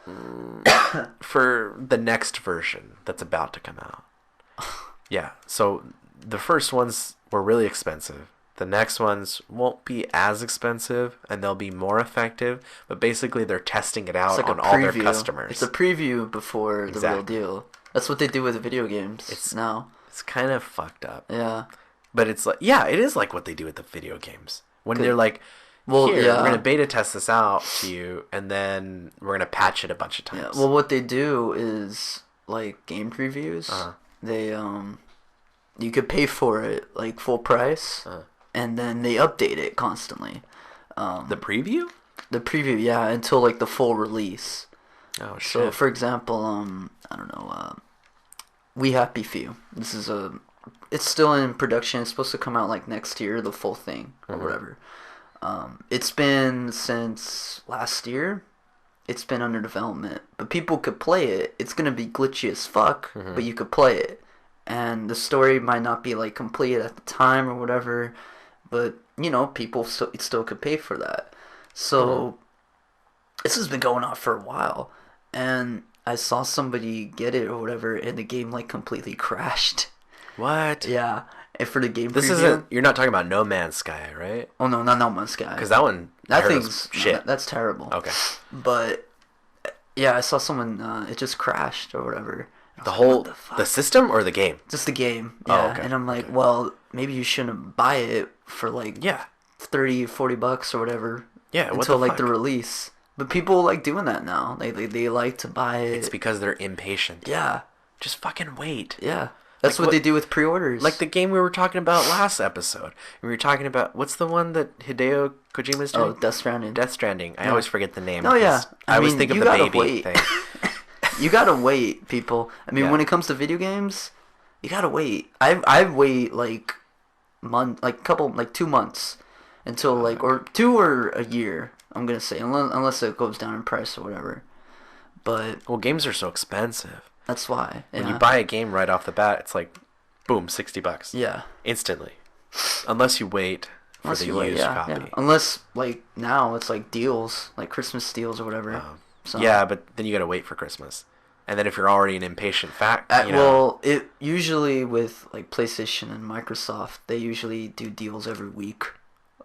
Speaker 1: the next version that's about to come out. Yeah, so the first ones were really expensive. The next ones won't be as expensive, and they'll be more effective. But basically, they're testing it out on all their customers.
Speaker 2: It's a preview before the real deal. That's what they do with video games.
Speaker 1: It's kind of fucked up.
Speaker 2: Yeah.
Speaker 1: But it's like, it is like what they do with the video games. When they're like, we're going to beta test this out to you, and then we're going to patch it a bunch of times.
Speaker 2: Yeah. Well, what they do is, like, game previews. They, you could pay for it, like, full price. And then they update it constantly.
Speaker 1: The preview?
Speaker 2: The preview, yeah, until like the full release.
Speaker 1: Oh shit!
Speaker 2: So, for example, I don't know, We Happy Few. This is it's still in production. It's supposed to come out like next year, the full thing or whatever. It's been since last year. It's been under development, but people could play it. It's gonna be glitchy as fuck, but you could play it, and the story might not be like complete at the time or whatever. But, you know, people still could pay for that. So, this has been going on for a while. And I saw somebody get it or whatever, and the game, like, completely crashed.
Speaker 1: What?
Speaker 2: Yeah. And for the game
Speaker 1: you're not talking about No Man's Sky, right?
Speaker 2: Oh, no, not No Man's Sky.
Speaker 1: Because that thing's
Speaker 2: shit. That's terrible.
Speaker 1: Okay.
Speaker 2: But Yeah, I saw someone. It just crashed or whatever.
Speaker 1: The whole the system or the game?
Speaker 2: Just the game.
Speaker 1: Oh,
Speaker 2: Yeah.
Speaker 1: okay.
Speaker 2: And I'm like, well, maybe you shouldn't buy it for like
Speaker 1: Yeah.
Speaker 2: $30-$40 or whatever.
Speaker 1: Yeah. What
Speaker 2: Until
Speaker 1: the
Speaker 2: like
Speaker 1: fuck?
Speaker 2: the release. But people like doing that now. They like to buy it.
Speaker 1: It's because they're impatient.
Speaker 2: Yeah.
Speaker 1: Just fucking wait.
Speaker 2: Yeah. That's
Speaker 1: Like
Speaker 2: what they do with pre-orders.
Speaker 1: Like the game we were talking about last episode. We were talking about, what's the one that Hideo Kojima's doing?
Speaker 2: Oh, Death Stranding.
Speaker 1: Death Stranding. I always forget the name.
Speaker 2: Oh, yeah.
Speaker 1: because I was thinking of the baby
Speaker 2: wait.
Speaker 1: thing.
Speaker 2: You gotta wait, people. I mean,
Speaker 1: Yeah.
Speaker 2: when it comes to video games, you gotta wait. I wait like 2 months until like or 2 or a year. I'm gonna say unless it goes down in price or whatever. But
Speaker 1: Well, games are so expensive.
Speaker 2: that's why.
Speaker 1: When
Speaker 2: yeah.
Speaker 1: you buy a game right off the bat, it's like, boom, $60.
Speaker 2: Yeah.
Speaker 1: Instantly. Unless you wait for
Speaker 2: Unless
Speaker 1: the
Speaker 2: you wait,
Speaker 1: used
Speaker 2: yeah,
Speaker 1: copy.
Speaker 2: yeah. Unless like now it's like deals, like Christmas deals or whatever. So.
Speaker 1: Yeah, but then you gotta wait for Christmas. And then if you're already an impatient
Speaker 2: Well, it usually with like PlayStation and Microsoft, they usually do deals every week,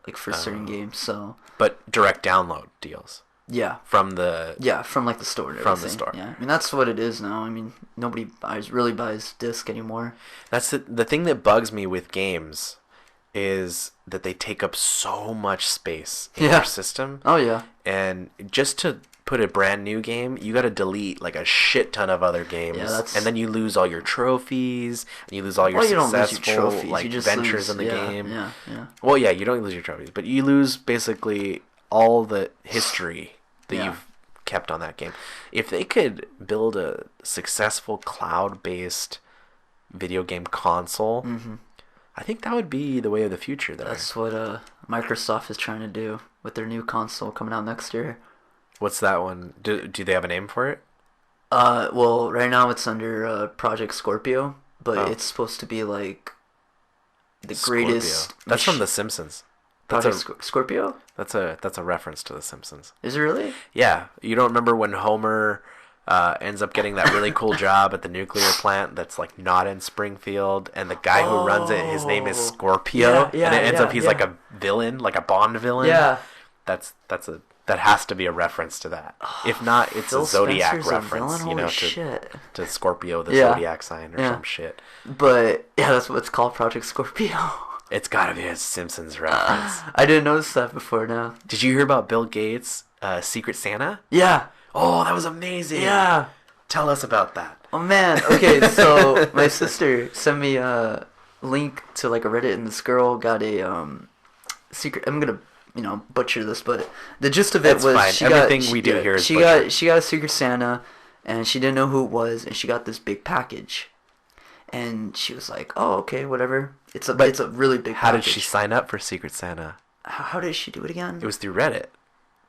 Speaker 2: like for certain games. So
Speaker 1: But direct download deals
Speaker 2: yeah,
Speaker 1: from the
Speaker 2: from like the store. And
Speaker 1: From the
Speaker 2: everything.
Speaker 1: store.
Speaker 2: Yeah, I mean that's what it is now. I mean nobody really buys disc anymore.
Speaker 1: That's the thing that bugs me with games is that they take up so much space in
Speaker 2: Yeah.
Speaker 1: your system.
Speaker 2: Oh yeah,
Speaker 1: And just to put a brand new game, you got to delete like a shit ton of other games,
Speaker 2: Yeah, that's-
Speaker 1: and then you lose all your trophies, and you lose all your
Speaker 2: well, you don't lose your
Speaker 1: successful
Speaker 2: trophies.
Speaker 1: like
Speaker 2: You just
Speaker 1: ventures
Speaker 2: lose,
Speaker 1: in the game.
Speaker 2: Yeah.
Speaker 1: Well, yeah, you don't lose your trophies, but you lose basically all the history that
Speaker 2: Yeah.
Speaker 1: you've kept on that game. If they could build a successful cloud-based video game console, I think that would be the way of the future there.
Speaker 2: That's what Microsoft is trying to do with their new console coming out next year.
Speaker 1: What's that one? Do they have a name for it?
Speaker 2: Well, right now it's under Project Scorpio, but
Speaker 1: Oh.
Speaker 2: it's supposed to be like the
Speaker 1: Scorpio.
Speaker 2: greatest.
Speaker 1: That's from The Simpsons. That's
Speaker 2: Project Scorpio.
Speaker 1: That's a reference to The Simpsons.
Speaker 2: Is it really?
Speaker 1: Yeah, you don't remember when Homer ends up getting that really cool job at the nuclear plant that's like not in Springfield, and the guy who runs it, his name is Scorpio,
Speaker 2: Yeah,
Speaker 1: and it ends
Speaker 2: yeah,
Speaker 1: up he's
Speaker 2: yeah.
Speaker 1: like a villain, like a Bond villain.
Speaker 2: Yeah.
Speaker 1: That has to be a reference to that. If not, it's
Speaker 2: Phil
Speaker 1: a Zodiac
Speaker 2: Spencer's a
Speaker 1: reference,
Speaker 2: villain?
Speaker 1: you know,
Speaker 2: Holy shit.
Speaker 1: to Scorpio, the
Speaker 2: Yeah.
Speaker 1: Zodiac sign or
Speaker 2: Yeah.
Speaker 1: some shit.
Speaker 2: But yeah, that's what it's called, Project Scorpio.
Speaker 1: It's gotta be a Simpsons reference.
Speaker 2: I didn't notice that before now.
Speaker 1: Did you hear about Bill Gates' Secret Santa?
Speaker 2: Yeah.
Speaker 1: Oh, that was amazing.
Speaker 2: Yeah.
Speaker 1: Tell us about that.
Speaker 2: Oh man. Okay, so my sister sent me a link to like a Reddit, and this girl got a secret. I'm gonna butcher this, but the gist of it
Speaker 1: That's
Speaker 2: was
Speaker 1: fine.
Speaker 2: she
Speaker 1: Everything
Speaker 2: got
Speaker 1: we do here is
Speaker 2: she
Speaker 1: butchered.
Speaker 2: got she got a Secret Santa, and she didn't know who it was, and she got this big package, and she was like, "Oh, okay, whatever." It's a really big.
Speaker 1: How did
Speaker 2: package.
Speaker 1: she sign up for Secret Santa?
Speaker 2: How did she do it again?
Speaker 1: It was through Reddit.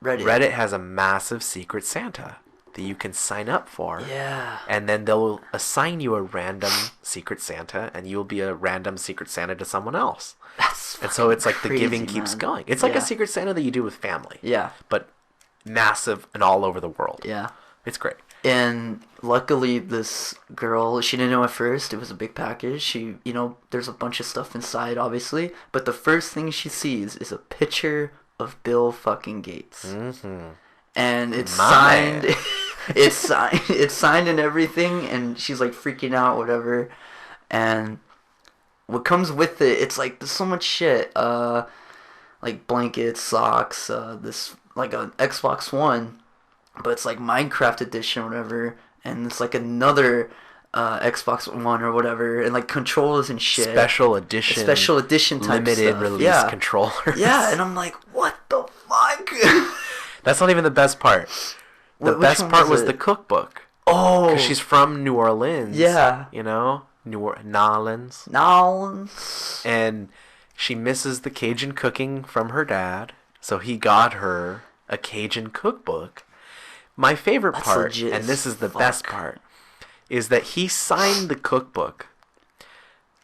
Speaker 1: Reddit has a massive Secret Santa that you can sign up for.
Speaker 2: Yeah.
Speaker 1: And then they'll assign you a random Secret Santa, and you'll be a random Secret Santa to someone else.
Speaker 2: That's
Speaker 1: And so it's like
Speaker 2: crazy,
Speaker 1: the giving keeps
Speaker 2: man.
Speaker 1: going. It's like
Speaker 2: Yeah.
Speaker 1: a Secret Santa that you do with family.
Speaker 2: Yeah.
Speaker 1: But massive and all over the world.
Speaker 2: Yeah.
Speaker 1: It's great.
Speaker 2: And luckily, this girl, she didn't know at first. It was a big package. She, there's a bunch of stuff inside, obviously. But the first thing she sees is a picture of Bill fucking Gates.
Speaker 1: Mm-hmm.
Speaker 2: And it's
Speaker 1: My
Speaker 2: signed.
Speaker 1: man.
Speaker 2: It's signed and everything. And she's like freaking out, whatever. And what comes with it, it's like there's so much shit. Like blankets, socks, this like an Xbox One. But it's like Minecraft edition or whatever, and it's like another Xbox One or whatever, and like controllers and shit.
Speaker 1: Special edition
Speaker 2: type
Speaker 1: limited
Speaker 2: stuff.
Speaker 1: release
Speaker 2: Yeah.
Speaker 1: controllers.
Speaker 2: Yeah, and I'm like, what the fuck?
Speaker 1: That's not even the best part. The
Speaker 2: Which
Speaker 1: best
Speaker 2: one
Speaker 1: part was
Speaker 2: it?
Speaker 1: the cookbook.
Speaker 2: Oh,
Speaker 1: Because she's from New Orleans.
Speaker 2: Yeah.
Speaker 1: New Orleans.
Speaker 2: Nolans.
Speaker 1: And she misses the Cajun cooking from her dad, so he got her a Cajun cookbook. My favorite
Speaker 2: That's
Speaker 1: part,
Speaker 2: legit
Speaker 1: and this
Speaker 2: as
Speaker 1: is the
Speaker 2: fuck.
Speaker 1: best part, is that he signed the cookbook.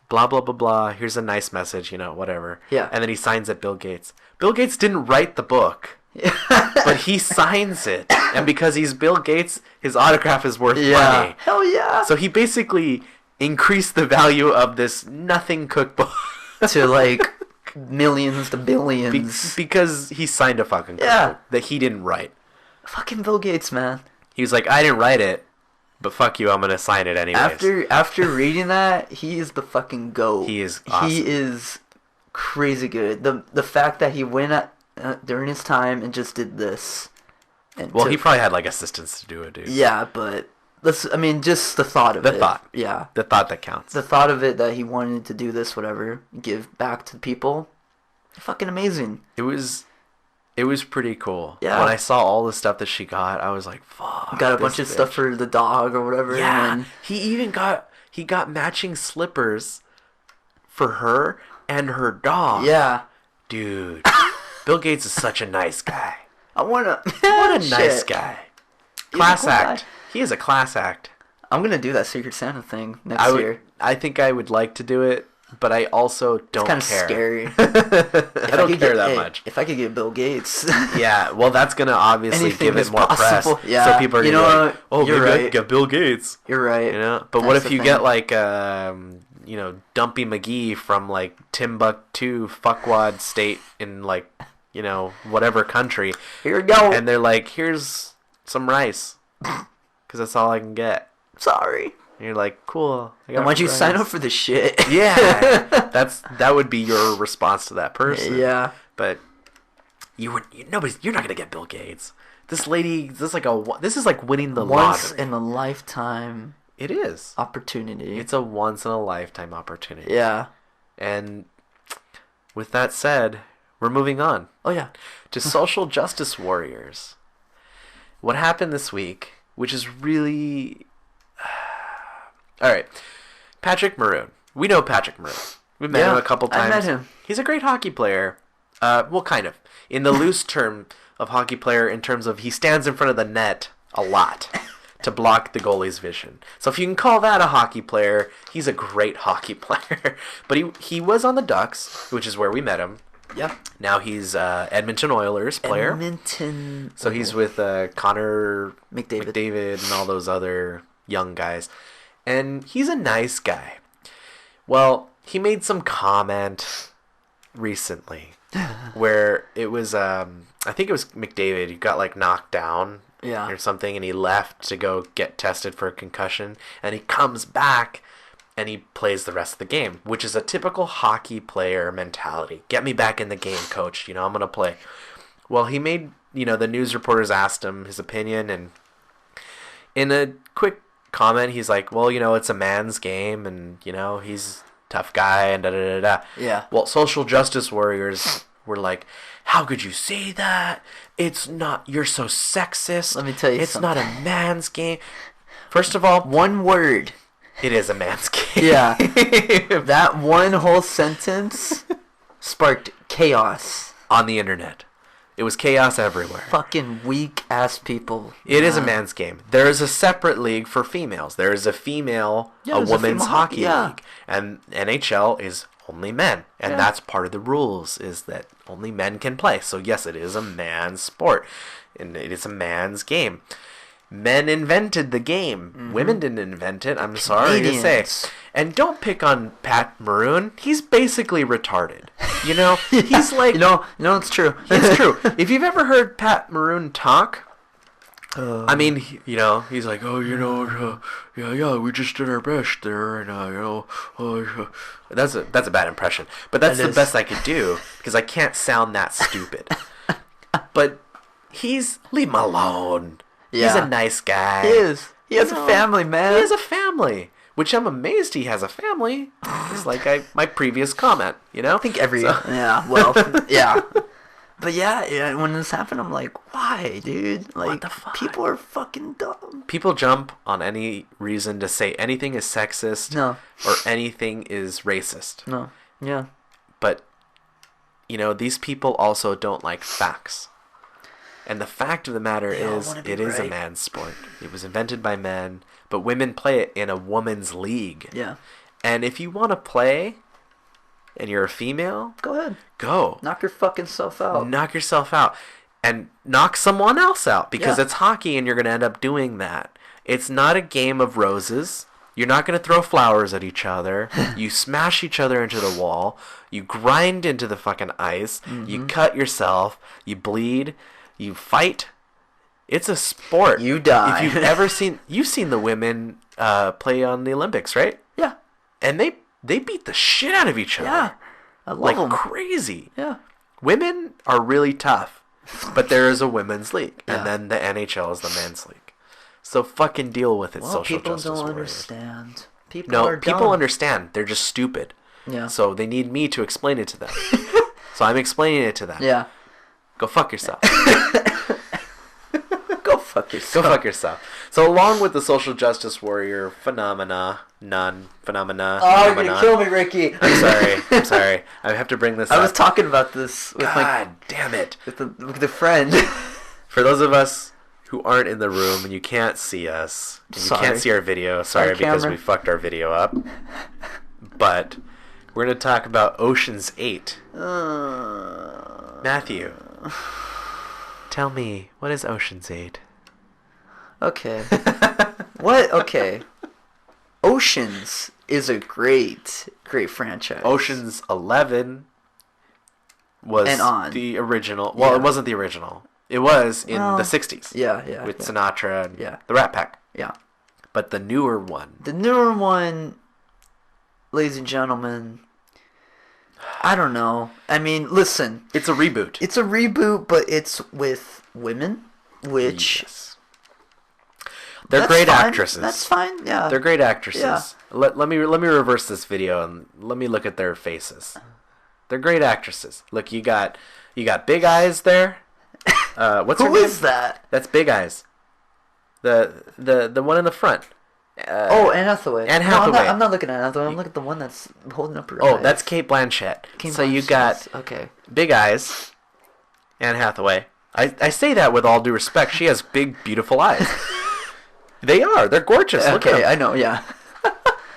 Speaker 1: Blah, blah, blah, blah. Here's a nice message, whatever.
Speaker 2: Yeah.
Speaker 1: And then he signs it Bill Gates. Bill Gates didn't write the book, but he signs it. And because he's Bill Gates, his autograph is worth money.
Speaker 2: Hell yeah.
Speaker 1: So he basically increased the value of this nothing cookbook.
Speaker 2: To like millions to billions.
Speaker 1: Because he signed a fucking cookbook
Speaker 2: Yeah.
Speaker 1: that he didn't write.
Speaker 2: Fucking Bill Gates, man.
Speaker 1: He was like, I didn't write it, but fuck you, I'm gonna sign it anyways.
Speaker 2: After reading that, he is the fucking GOAT.
Speaker 1: He is awesome.
Speaker 2: He is crazy good. The fact that he went during his time and just did this. And
Speaker 1: he probably had like assistants to do it, dude.
Speaker 2: Yeah, but just the thought of it.
Speaker 1: The thought.
Speaker 2: Yeah.
Speaker 1: The thought that counts.
Speaker 2: The thought of it that he wanted to do this, whatever, give back to people. Fucking amazing.
Speaker 1: It was pretty cool.
Speaker 2: Yeah.
Speaker 1: When I saw all the stuff that she got, I was like, fuck.
Speaker 2: Got a bunch of stuff for the dog or whatever.
Speaker 1: Yeah.
Speaker 2: And
Speaker 1: He even got matching slippers for her and her dog.
Speaker 2: yeah.
Speaker 1: Dude. Bill Gates is such a nice guy.
Speaker 2: What a
Speaker 1: Nice guy. Class
Speaker 2: He's a cool
Speaker 1: act.
Speaker 2: guy.
Speaker 1: He is a class act.
Speaker 2: I'm gonna do that Secret Santa thing next year.
Speaker 1: I think I would like to do it, but I also don't care.
Speaker 2: It's kind of scary.
Speaker 1: I don't care that much.
Speaker 2: If I could get Bill Gates.
Speaker 1: Yeah, well, that's gonna obviously
Speaker 2: Anything
Speaker 1: give it
Speaker 2: is
Speaker 1: more
Speaker 2: possible.
Speaker 1: press.
Speaker 2: Yeah.
Speaker 1: So people are
Speaker 2: You
Speaker 1: gonna be
Speaker 2: know
Speaker 1: like,
Speaker 2: what?
Speaker 1: oh,
Speaker 2: You're
Speaker 1: maybe I
Speaker 2: right.
Speaker 1: could get Bill Gates.
Speaker 2: You're right.
Speaker 1: You know, but
Speaker 2: That's
Speaker 1: what if
Speaker 2: the
Speaker 1: you
Speaker 2: thing.
Speaker 1: get like Dumpy McGee from like Timbuktu, fuckwad state in like whatever country.
Speaker 2: Here we go.
Speaker 1: And they're like, here's some rice, because that's all I can get.
Speaker 2: Sorry.
Speaker 1: And you're like, cool.
Speaker 2: And why'd you sign up for this shit?
Speaker 1: Yeah, that would be your response to that person.
Speaker 2: Yeah.
Speaker 1: But you're not gonna get Bill Gates. This is like winning the
Speaker 2: Once
Speaker 1: lottery.
Speaker 2: in a lifetime
Speaker 1: It is.
Speaker 2: opportunity.
Speaker 1: It's a once in a lifetime opportunity.
Speaker 2: Yeah.
Speaker 1: And with that said, we're moving on
Speaker 2: Oh yeah.
Speaker 1: to social justice warriors. What happened this week, which is really... All right. Patrick Maroon. We know Patrick Maroon. We've met him a couple times.
Speaker 2: I met him.
Speaker 1: He's a great hockey player. Well, kind of. In the loose term of hockey player, in terms of he stands in front of the net a lot to block the goalie's vision. So if you can call that a hockey player, he's a great hockey player. But he was on the Ducks, which is where we met him.
Speaker 2: Yeah.
Speaker 1: Now he's Edmonton Oilers player.
Speaker 2: Edmonton.
Speaker 1: So he's with Connor
Speaker 2: McDavid
Speaker 1: and all those other young guys. And he's a nice guy. Well, he made some comment recently where it was, I think it was McDavid. He got like knocked down or something, and he left to go get tested for a concussion. And he comes back and he plays the rest of the game, which is a typical hockey player mentality. Get me back in the game, coach. I'm going to play. Well, he made, the news reporters asked him his opinion, and in a quick comment, he's like, well, it's a man's game, and, he's a tough guy, and da-da-da-da.
Speaker 2: Yeah.
Speaker 1: Well, social justice warriors were like, how could you say that? It's not, you're so sexist.
Speaker 2: Let me tell you
Speaker 1: it's
Speaker 2: something.
Speaker 1: not a man's game. First of all,
Speaker 2: One word.
Speaker 1: it is a man's game.
Speaker 2: Yeah. That one whole sentence sparked chaos.
Speaker 1: On the internet. It was chaos everywhere.
Speaker 2: Fucking weak ass people.
Speaker 1: It is a man's game. There is a separate league for females. There is a
Speaker 2: there's
Speaker 1: women's
Speaker 2: female
Speaker 1: hockey
Speaker 2: yeah.
Speaker 1: league. And NHL is only men. And
Speaker 2: Yeah.
Speaker 1: that's part of the rules, is that only men can play. So yes, it is a man's sport. And it is a man's game. Men invented the game. Mm-hmm. Women didn't invent it, I'm sorry to say. And don't pick on Pat Maroon. He's basically retarded. He's like...
Speaker 2: No, it's true.
Speaker 1: It's true. If you've ever heard Pat Maroon talk, I mean, he's like, oh, yeah, we just did our best there, and that's a bad impression, but that's the best I could do because I can't sound that stupid. But leave him alone.
Speaker 2: Yeah.
Speaker 1: He's a nice guy.
Speaker 2: He is. He has a family, man.
Speaker 1: He has a family, which I'm amazed he has a family. It's like my previous comment,
Speaker 2: I think yeah, well, yeah. But yeah, when this happened, I'm like, why, dude? Like,
Speaker 1: what the fuck?
Speaker 2: People are fucking dumb.
Speaker 1: People jump on any reason to say anything is sexist or anything is racist.
Speaker 2: No, yeah.
Speaker 1: But, these people also don't like facts. And the fact of the matter is, it is a man's sport. It was invented by men, but women play it in a woman's league.
Speaker 2: Yeah.
Speaker 1: And if you want to play, and you're a female,
Speaker 2: go ahead.
Speaker 1: Go.
Speaker 2: Knock your fucking self out.
Speaker 1: Knock yourself out. And knock someone else out, because it's hockey and you're going to end up doing that. It's not a game of roses. You're not going to throw flowers at each other. You smash each other into the wall. You grind into the fucking ice. Mm-hmm. You cut yourself. You bleed. You fight. It's a sport.
Speaker 2: You die.
Speaker 1: You've seen the women play on the Olympics, right?
Speaker 2: Yeah.
Speaker 1: And they beat the shit out of each other.
Speaker 2: Yeah. I love
Speaker 1: like
Speaker 2: them.
Speaker 1: crazy.
Speaker 2: Yeah.
Speaker 1: Women are really tough, but there is a women's league,
Speaker 2: Yeah.
Speaker 1: and then the NHL is the men's league. So fucking deal with it,
Speaker 2: Well,
Speaker 1: social
Speaker 2: people
Speaker 1: justice
Speaker 2: don't
Speaker 1: warriors.
Speaker 2: understand. People
Speaker 1: No,
Speaker 2: are
Speaker 1: people
Speaker 2: dumb.
Speaker 1: understand. They're just stupid.
Speaker 2: Yeah.
Speaker 1: So they need me to explain it to them. So I'm explaining it to them.
Speaker 2: Yeah.
Speaker 1: Go fuck yourself.
Speaker 2: Go fuck yourself.
Speaker 1: Go fuck yourself. So along with the social justice warrior phenomena.
Speaker 2: Oh, you're gonna kill me, Ricky.
Speaker 1: I'm sorry. I have to bring this up.
Speaker 2: I was talking about this with
Speaker 1: God damn it.
Speaker 2: with a friend.
Speaker 1: For those of us who aren't in the room and you can't see us, and you can't see our video, sorry because
Speaker 2: camera.
Speaker 1: we fucked our video up. But we're going to talk about Ocean's 8. Matthew, tell me, what is Ocean's 8?
Speaker 2: Okay. What? Okay. Oceans is a great franchise.
Speaker 1: Ocean's 11 was
Speaker 2: And on.
Speaker 1: the original. Well,
Speaker 2: Yeah.
Speaker 1: it wasn't the original. It was in
Speaker 2: Well,
Speaker 1: the 60s.
Speaker 2: Yeah.
Speaker 1: With
Speaker 2: yeah.
Speaker 1: Sinatra and
Speaker 2: Yeah.
Speaker 1: the Rat Pack.
Speaker 2: Yeah.
Speaker 1: But the newer one.
Speaker 2: The newer one, ladies and gentlemen, I don't know. I mean, listen.
Speaker 1: It's a reboot.
Speaker 2: It's a reboot, but it's with women, which...
Speaker 1: Yes. They're
Speaker 2: that's
Speaker 1: great
Speaker 2: fine.
Speaker 1: actresses.
Speaker 2: That's fine, yeah.
Speaker 1: They're great actresses.
Speaker 2: Yeah.
Speaker 1: Let me reverse this video and let me look at their faces. They're great actresses. Look, you got Big Eyes there. What's her
Speaker 2: Who
Speaker 1: name?
Speaker 2: is that?
Speaker 1: That's Big Eyes. The one in the front.
Speaker 2: Anne Hathaway.
Speaker 1: Anne
Speaker 2: No,
Speaker 1: Hathaway.
Speaker 2: I'm not looking at Anne Hathaway. I'm looking at the one that's holding up her
Speaker 1: Oh,
Speaker 2: eyes.
Speaker 1: that's Kate Blanchett.
Speaker 2: Kate
Speaker 1: So you
Speaker 2: Blanchett.
Speaker 1: got
Speaker 2: Okay.
Speaker 1: Big Eyes, Anne Hathaway. I say that with all due respect. She has big, beautiful eyes. They are. They're gorgeous. Look at
Speaker 2: Okay,
Speaker 1: them.
Speaker 2: I know, yeah.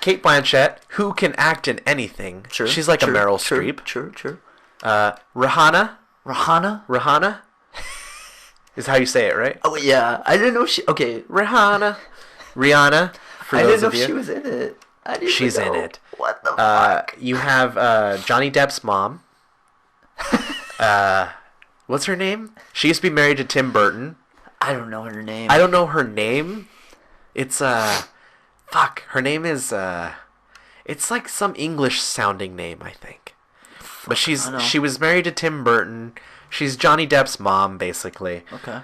Speaker 1: Kate Blanchett, who can act in anything.
Speaker 2: Sure.
Speaker 1: She's like a Meryl
Speaker 2: True,
Speaker 1: Streep.
Speaker 2: True.
Speaker 1: Rihanna
Speaker 2: Rihanna?
Speaker 1: is how you say it, right?
Speaker 2: Oh, yeah. I didn't know she... Okay.
Speaker 1: Rihanna. Rihanna, for
Speaker 2: I
Speaker 1: those
Speaker 2: didn't know
Speaker 1: of you.
Speaker 2: she was in it. I didn't
Speaker 1: She's
Speaker 2: even
Speaker 1: in
Speaker 2: know.
Speaker 1: it.
Speaker 2: What the fuck?
Speaker 1: You have Johnny Depp's mom. What's her name? She used to be married to Tim Burton.
Speaker 2: I don't know her name.
Speaker 1: I don't know her name. It's fuck. Her name is it's like some English sounding name, I think. But she was married to Tim Burton. She's Johnny Depp's mom, basically.
Speaker 2: Okay.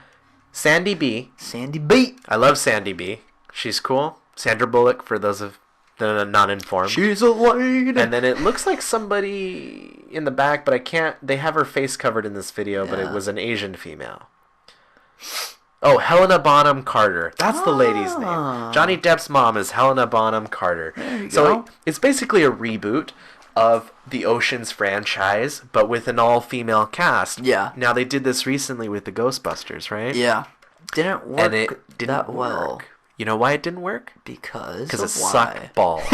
Speaker 1: Sandy B.
Speaker 2: Sandy B.
Speaker 1: I love Sandy B. She's cool. Sandra Bullock, for those of that are not informed.
Speaker 2: She's a lady.
Speaker 1: And then it looks like somebody in the back, but I can't. They have her face covered in this video, but it was an Asian female. Oh, Helena Bonham Carter. That's the lady's name. Johnny Depp's mom is Helena Bonham Carter.
Speaker 2: There you
Speaker 1: so
Speaker 2: go.
Speaker 1: it's basically a reboot of the Ocean's franchise, but with an all-female cast.
Speaker 2: Yeah.
Speaker 1: Now, they did this recently with the Ghostbusters, right?
Speaker 2: Yeah. Didn't work
Speaker 1: And it didn't
Speaker 2: that well.
Speaker 1: work. You know why it didn't work?
Speaker 2: Because
Speaker 1: Because it
Speaker 2: why?
Speaker 1: sucked balls.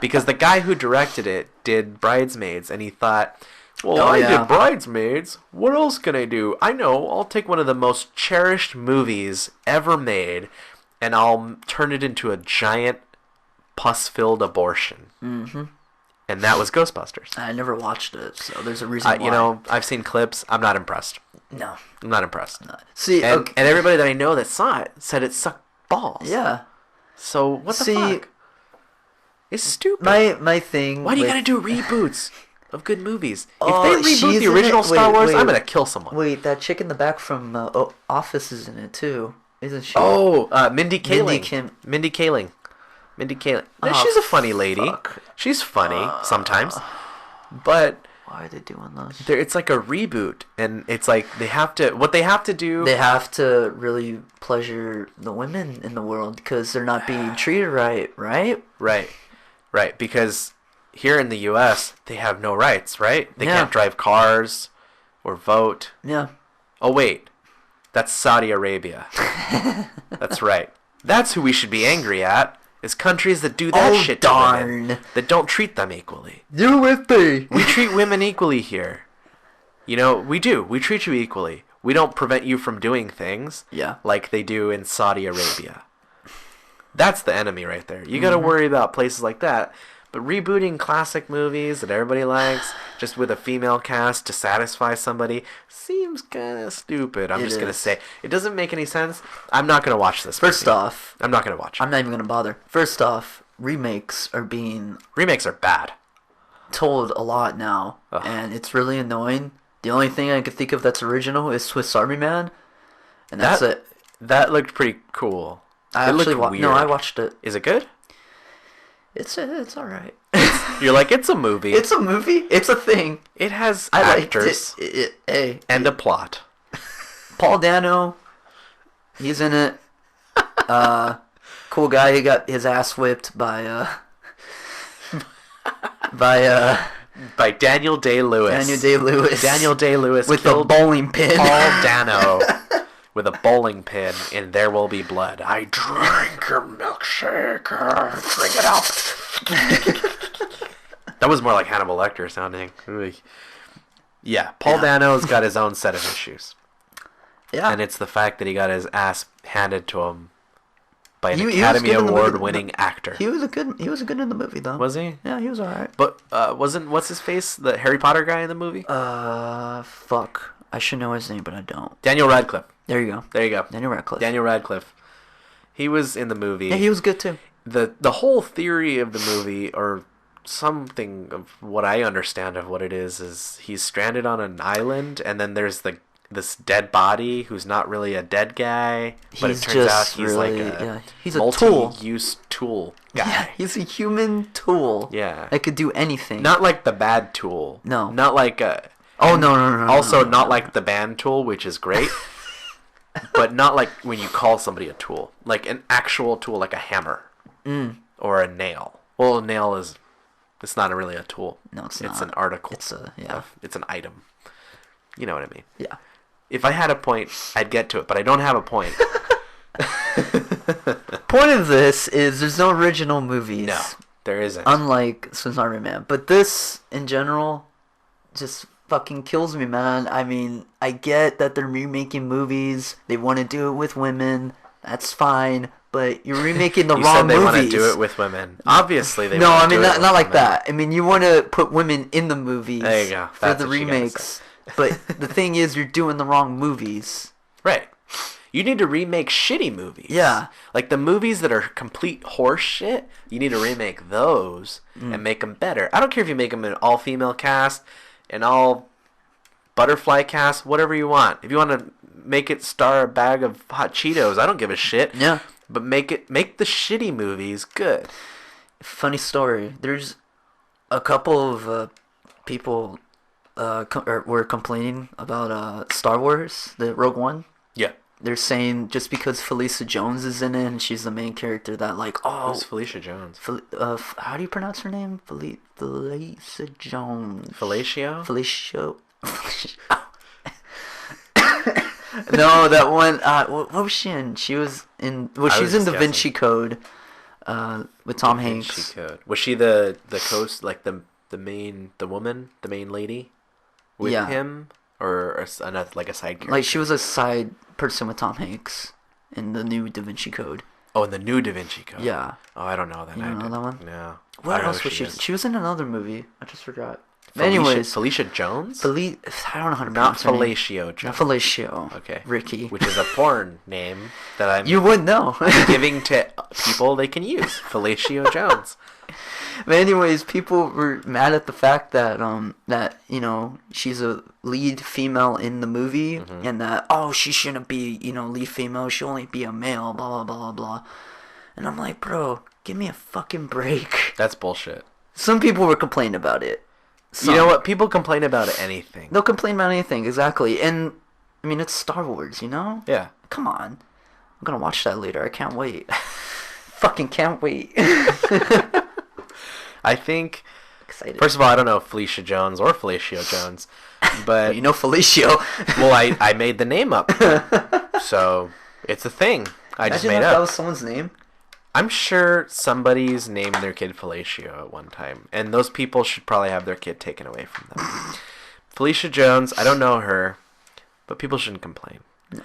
Speaker 1: Because the guy who directed it did Bridesmaids, and he thought, well,
Speaker 2: Oh,
Speaker 1: I
Speaker 2: yeah.
Speaker 1: did Bridesmaids. What else can I do? I know. I'll take one of the most cherished movies ever made, and I'll turn it into a giant pus-filled abortion.
Speaker 2: Mm-hmm.
Speaker 1: And that was Ghostbusters.
Speaker 2: I never watched it, so there's a reason why.
Speaker 1: You know, I've seen clips. I'm not impressed.
Speaker 2: No.
Speaker 1: I'm not impressed.
Speaker 2: No. See,
Speaker 1: And,
Speaker 2: okay.
Speaker 1: and everybody that I know that saw it said it sucked balls.
Speaker 2: Yeah.
Speaker 1: So what the
Speaker 2: See,
Speaker 1: fuck? It's stupid.
Speaker 2: My thing.
Speaker 1: Why do you
Speaker 2: with-
Speaker 1: gotta do reboots of good movies?
Speaker 2: Oh,
Speaker 1: If they reboot
Speaker 2: she's
Speaker 1: the
Speaker 2: in
Speaker 1: original
Speaker 2: it?
Speaker 1: Star
Speaker 2: Wait,
Speaker 1: Wars,
Speaker 2: wait.
Speaker 1: I'm gonna kill someone.
Speaker 2: Wait, that chick in the back from Office is in it too, isn't she?
Speaker 1: Oh, Mindy Kaling.
Speaker 2: Mindy
Speaker 1: Mindy Kaling. Now,
Speaker 2: Oh,
Speaker 1: she's a funny lady.
Speaker 2: fuck.
Speaker 1: She's funny sometimes, but
Speaker 2: Why are they doing those?
Speaker 1: it's like a reboot, and it's like they have to. What they have to do.
Speaker 2: They have to really pleasure the women in the world because they're not being treated right, right?
Speaker 1: Right. Because here in the U.S., they have no rights. Right? They
Speaker 2: Yeah.
Speaker 1: can't drive cars or vote.
Speaker 2: Yeah.
Speaker 1: Oh wait, that's Saudi Arabia. That's right. That's who we should be angry at. Is countries that do that shit to women, that don't treat them equally.
Speaker 2: You with me?
Speaker 1: We treat women equally here. You know, we do. We treat you equally. We don't prevent you from doing things like they do in Saudi Arabia. That's the enemy right there. You got to worry about places like that. But rebooting classic movies that everybody likes just with a female cast to satisfy somebody seems kind of stupid. I'm just going to say. It doesn't make any sense. I'm not going to watch this movie.
Speaker 2: First off,
Speaker 1: I'm not going to watch it.
Speaker 2: I'm not even going to bother. First off, remakes are
Speaker 1: bad.
Speaker 2: Told a lot now. Ugh. And it's really annoying. The only thing I can think of that's original is Swiss Army Man. And that's it.
Speaker 1: That looked pretty cool.
Speaker 2: I watched it.
Speaker 1: Is it good?
Speaker 2: It's all right.
Speaker 1: You're like, it's a movie.
Speaker 2: It's a movie. It's a thing.
Speaker 1: It has actors and a plot.
Speaker 2: Paul Dano, he's in it. Cool guy. He got his ass whipped by
Speaker 1: Daniel Day-Lewis. Daniel Day-Lewis
Speaker 2: with a bowling pin.
Speaker 1: Paul Dano with a bowling pin, and there will be blood. I drink your milkshake. Drink it up. That was more like Hannibal Lecter sounding. Yeah, Paul Dano's got his own set of issues.
Speaker 2: Yeah.
Speaker 1: And it's the fact that he got his ass handed to him by an Academy Award-winning actor.
Speaker 2: He was good in the movie, though.
Speaker 1: Was he?
Speaker 2: Yeah, he was alright.
Speaker 1: But what's his face? The Harry Potter guy in the movie?
Speaker 2: Fuck. I should know his name, but I don't.
Speaker 1: Daniel Radcliffe.
Speaker 2: There you go. Daniel Radcliffe.
Speaker 1: He was in the movie.
Speaker 2: Yeah, he was good too.
Speaker 1: The whole theory of the movie, or something of what I understand of what it is he's stranded on an island, and then there's this dead body who's not really a dead guy, but it turns out he's really, like
Speaker 2: he's a
Speaker 1: multi-use tool guy.
Speaker 2: Yeah, he's a human tool.
Speaker 1: Yeah,
Speaker 2: that could do anything.
Speaker 1: Not like the bad tool.
Speaker 2: No.
Speaker 1: Not like
Speaker 2: no.
Speaker 1: Also, not like the band Tool, which is great. But not like when you call somebody a tool. Like an actual tool, like a hammer. Or a nail. Well, a nail it's not really a tool.
Speaker 2: No, it's not.
Speaker 1: It's an article.
Speaker 2: It's an item.
Speaker 1: You know what I mean?
Speaker 2: Yeah.
Speaker 1: If I had a point, I'd get to it, but I don't have a point.
Speaker 2: Point of this is there's no original movies.
Speaker 1: No, there isn't.
Speaker 2: Unlike Swiss Army Man. But this, in general, just fucking kills me, man. I mean, I get that they're remaking movies. They want to do it with women. That's fine. But you're remaking the wrong movies.
Speaker 1: You said they want to do it with women. Obviously, they
Speaker 2: want to
Speaker 1: do it with women.
Speaker 2: No, I mean, not like that. I mean, you want to put women in the movies.
Speaker 1: There you go.
Speaker 2: For the remakes. But the thing is, you're doing the wrong movies.
Speaker 1: Right. You need to remake shitty movies.
Speaker 2: Yeah.
Speaker 1: Like the movies that are complete horse shit, you need to remake those and make them better. I don't care if you make them an all-female cast, an all-butterfly cast, whatever you want. If you want to make it star a bag of hot Cheetos, I don't give a shit.
Speaker 2: Yeah.
Speaker 1: But make the shitty movies good.
Speaker 2: Funny story. There's a couple of people were complaining about Star Wars, the Rogue One.
Speaker 1: Yeah.
Speaker 2: They're saying just because Felicia Jones is in it and she's the main character that
Speaker 1: who's Felicia Jones?
Speaker 2: How do you pronounce her name? Felicia Jones.
Speaker 1: Fellatio?
Speaker 2: Felicia. No, that one. What was she in? She was in. Well, she's in Da Vinci Code, with Tom Hanks. Da Vinci
Speaker 1: Code. Was she the like the main lady with him, or another like a side character?
Speaker 2: Like she was a side person with Tom Hanks in the new Da Vinci Code.
Speaker 1: Oh, in the new Da Vinci Code.
Speaker 2: Yeah.
Speaker 1: Oh, I don't know that.
Speaker 2: You don't know that one?
Speaker 1: No.
Speaker 2: What else was she? She was in another movie. I just forgot.
Speaker 1: Felicia Jones?
Speaker 2: I don't know how to
Speaker 1: pronounce
Speaker 2: her name.
Speaker 1: Fellatio Jones.
Speaker 2: Not Fellatio.
Speaker 1: Okay.
Speaker 2: Ricky.
Speaker 1: Which is a porn name that I'm
Speaker 2: You wouldn't know.
Speaker 1: giving to people they can use. Fellatio Jones.
Speaker 2: But anyways, people were mad at the fact that she's a lead female in the movie and that she shouldn't be, lead female, she'll only be a male, blah blah blah blah. And I'm like, bro, give me a fucking break.
Speaker 1: That's bullshit.
Speaker 2: Some people were complaining about it.
Speaker 1: You know what? People complain about anything.
Speaker 2: They'll complain about anything, exactly. And, I mean, it's Star Wars,
Speaker 1: Yeah.
Speaker 2: Come on. I'm gonna watch that later. I can't wait. Fucking can't wait.
Speaker 1: I think...
Speaker 2: Excited.
Speaker 1: First of all, I don't know Felicia Jones or Fellatio Jones, but...
Speaker 2: You know Felicio.
Speaker 1: Well, I made the name up. So, it's a thing. I just made up.
Speaker 2: That was someone's name?
Speaker 1: I'm sure somebody's named their kid Fellatio at one time, and those people should probably have their kid taken away from them. Felicia Jones, I don't know her, but people shouldn't complain.
Speaker 2: No.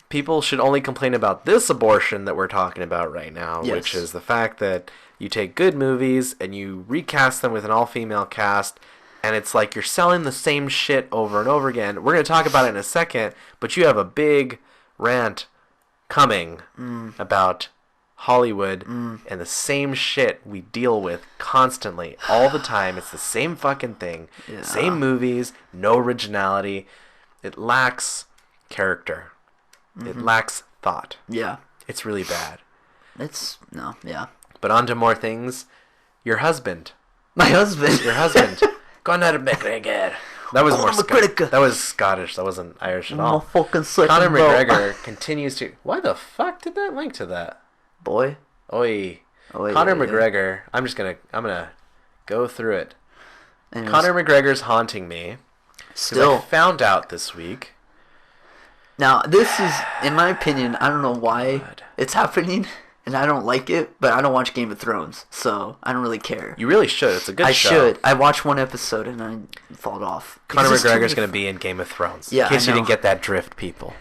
Speaker 1: people should only complain about this abortion that we're talking about right now,
Speaker 2: Yes.
Speaker 1: which is the fact that you take good movies and you recast them with an all-female cast, and it's like you're selling the same shit over and over again. We're going to talk about it in a second, but you have a big rant coming about Hollywood and the same shit we deal with constantly all the time. It's the same fucking thing.
Speaker 2: Yeah.
Speaker 1: Same movies, no originality. It lacks character. It lacks thought.
Speaker 2: Yeah.
Speaker 1: It's really bad.
Speaker 2: Yeah.
Speaker 1: But on to more things. Your husband.
Speaker 2: My husband.
Speaker 1: Your husband. Conor McGregor. That was more that was Scottish. That wasn't Irish at all.
Speaker 2: Fucking
Speaker 1: Conor McGregor continues to... Why the fuck did that link to that?
Speaker 2: Boy.
Speaker 1: Oi.
Speaker 2: Oi,
Speaker 1: Conor
Speaker 2: oi, oi.
Speaker 1: McGregor. I'm gonna go through it.
Speaker 2: Anyways,
Speaker 1: Conor McGregor's haunting me. 'Cause I
Speaker 2: still.
Speaker 1: found out this week.
Speaker 2: Now, this is, in my opinion, I don't know why
Speaker 1: God.
Speaker 2: it's happening, and I don't like it, but I don't watch Game of Thrones, so I don't really care.
Speaker 1: You really should. It's a good
Speaker 2: I
Speaker 1: show.
Speaker 2: should. I watched one episode and I followed off.
Speaker 1: Conor
Speaker 2: It's just too
Speaker 1: McGregor's going to
Speaker 2: many-
Speaker 1: be in Game of Thrones.
Speaker 2: Yeah,
Speaker 1: in case
Speaker 2: I
Speaker 1: you
Speaker 2: know.
Speaker 1: didn't get that drift, people.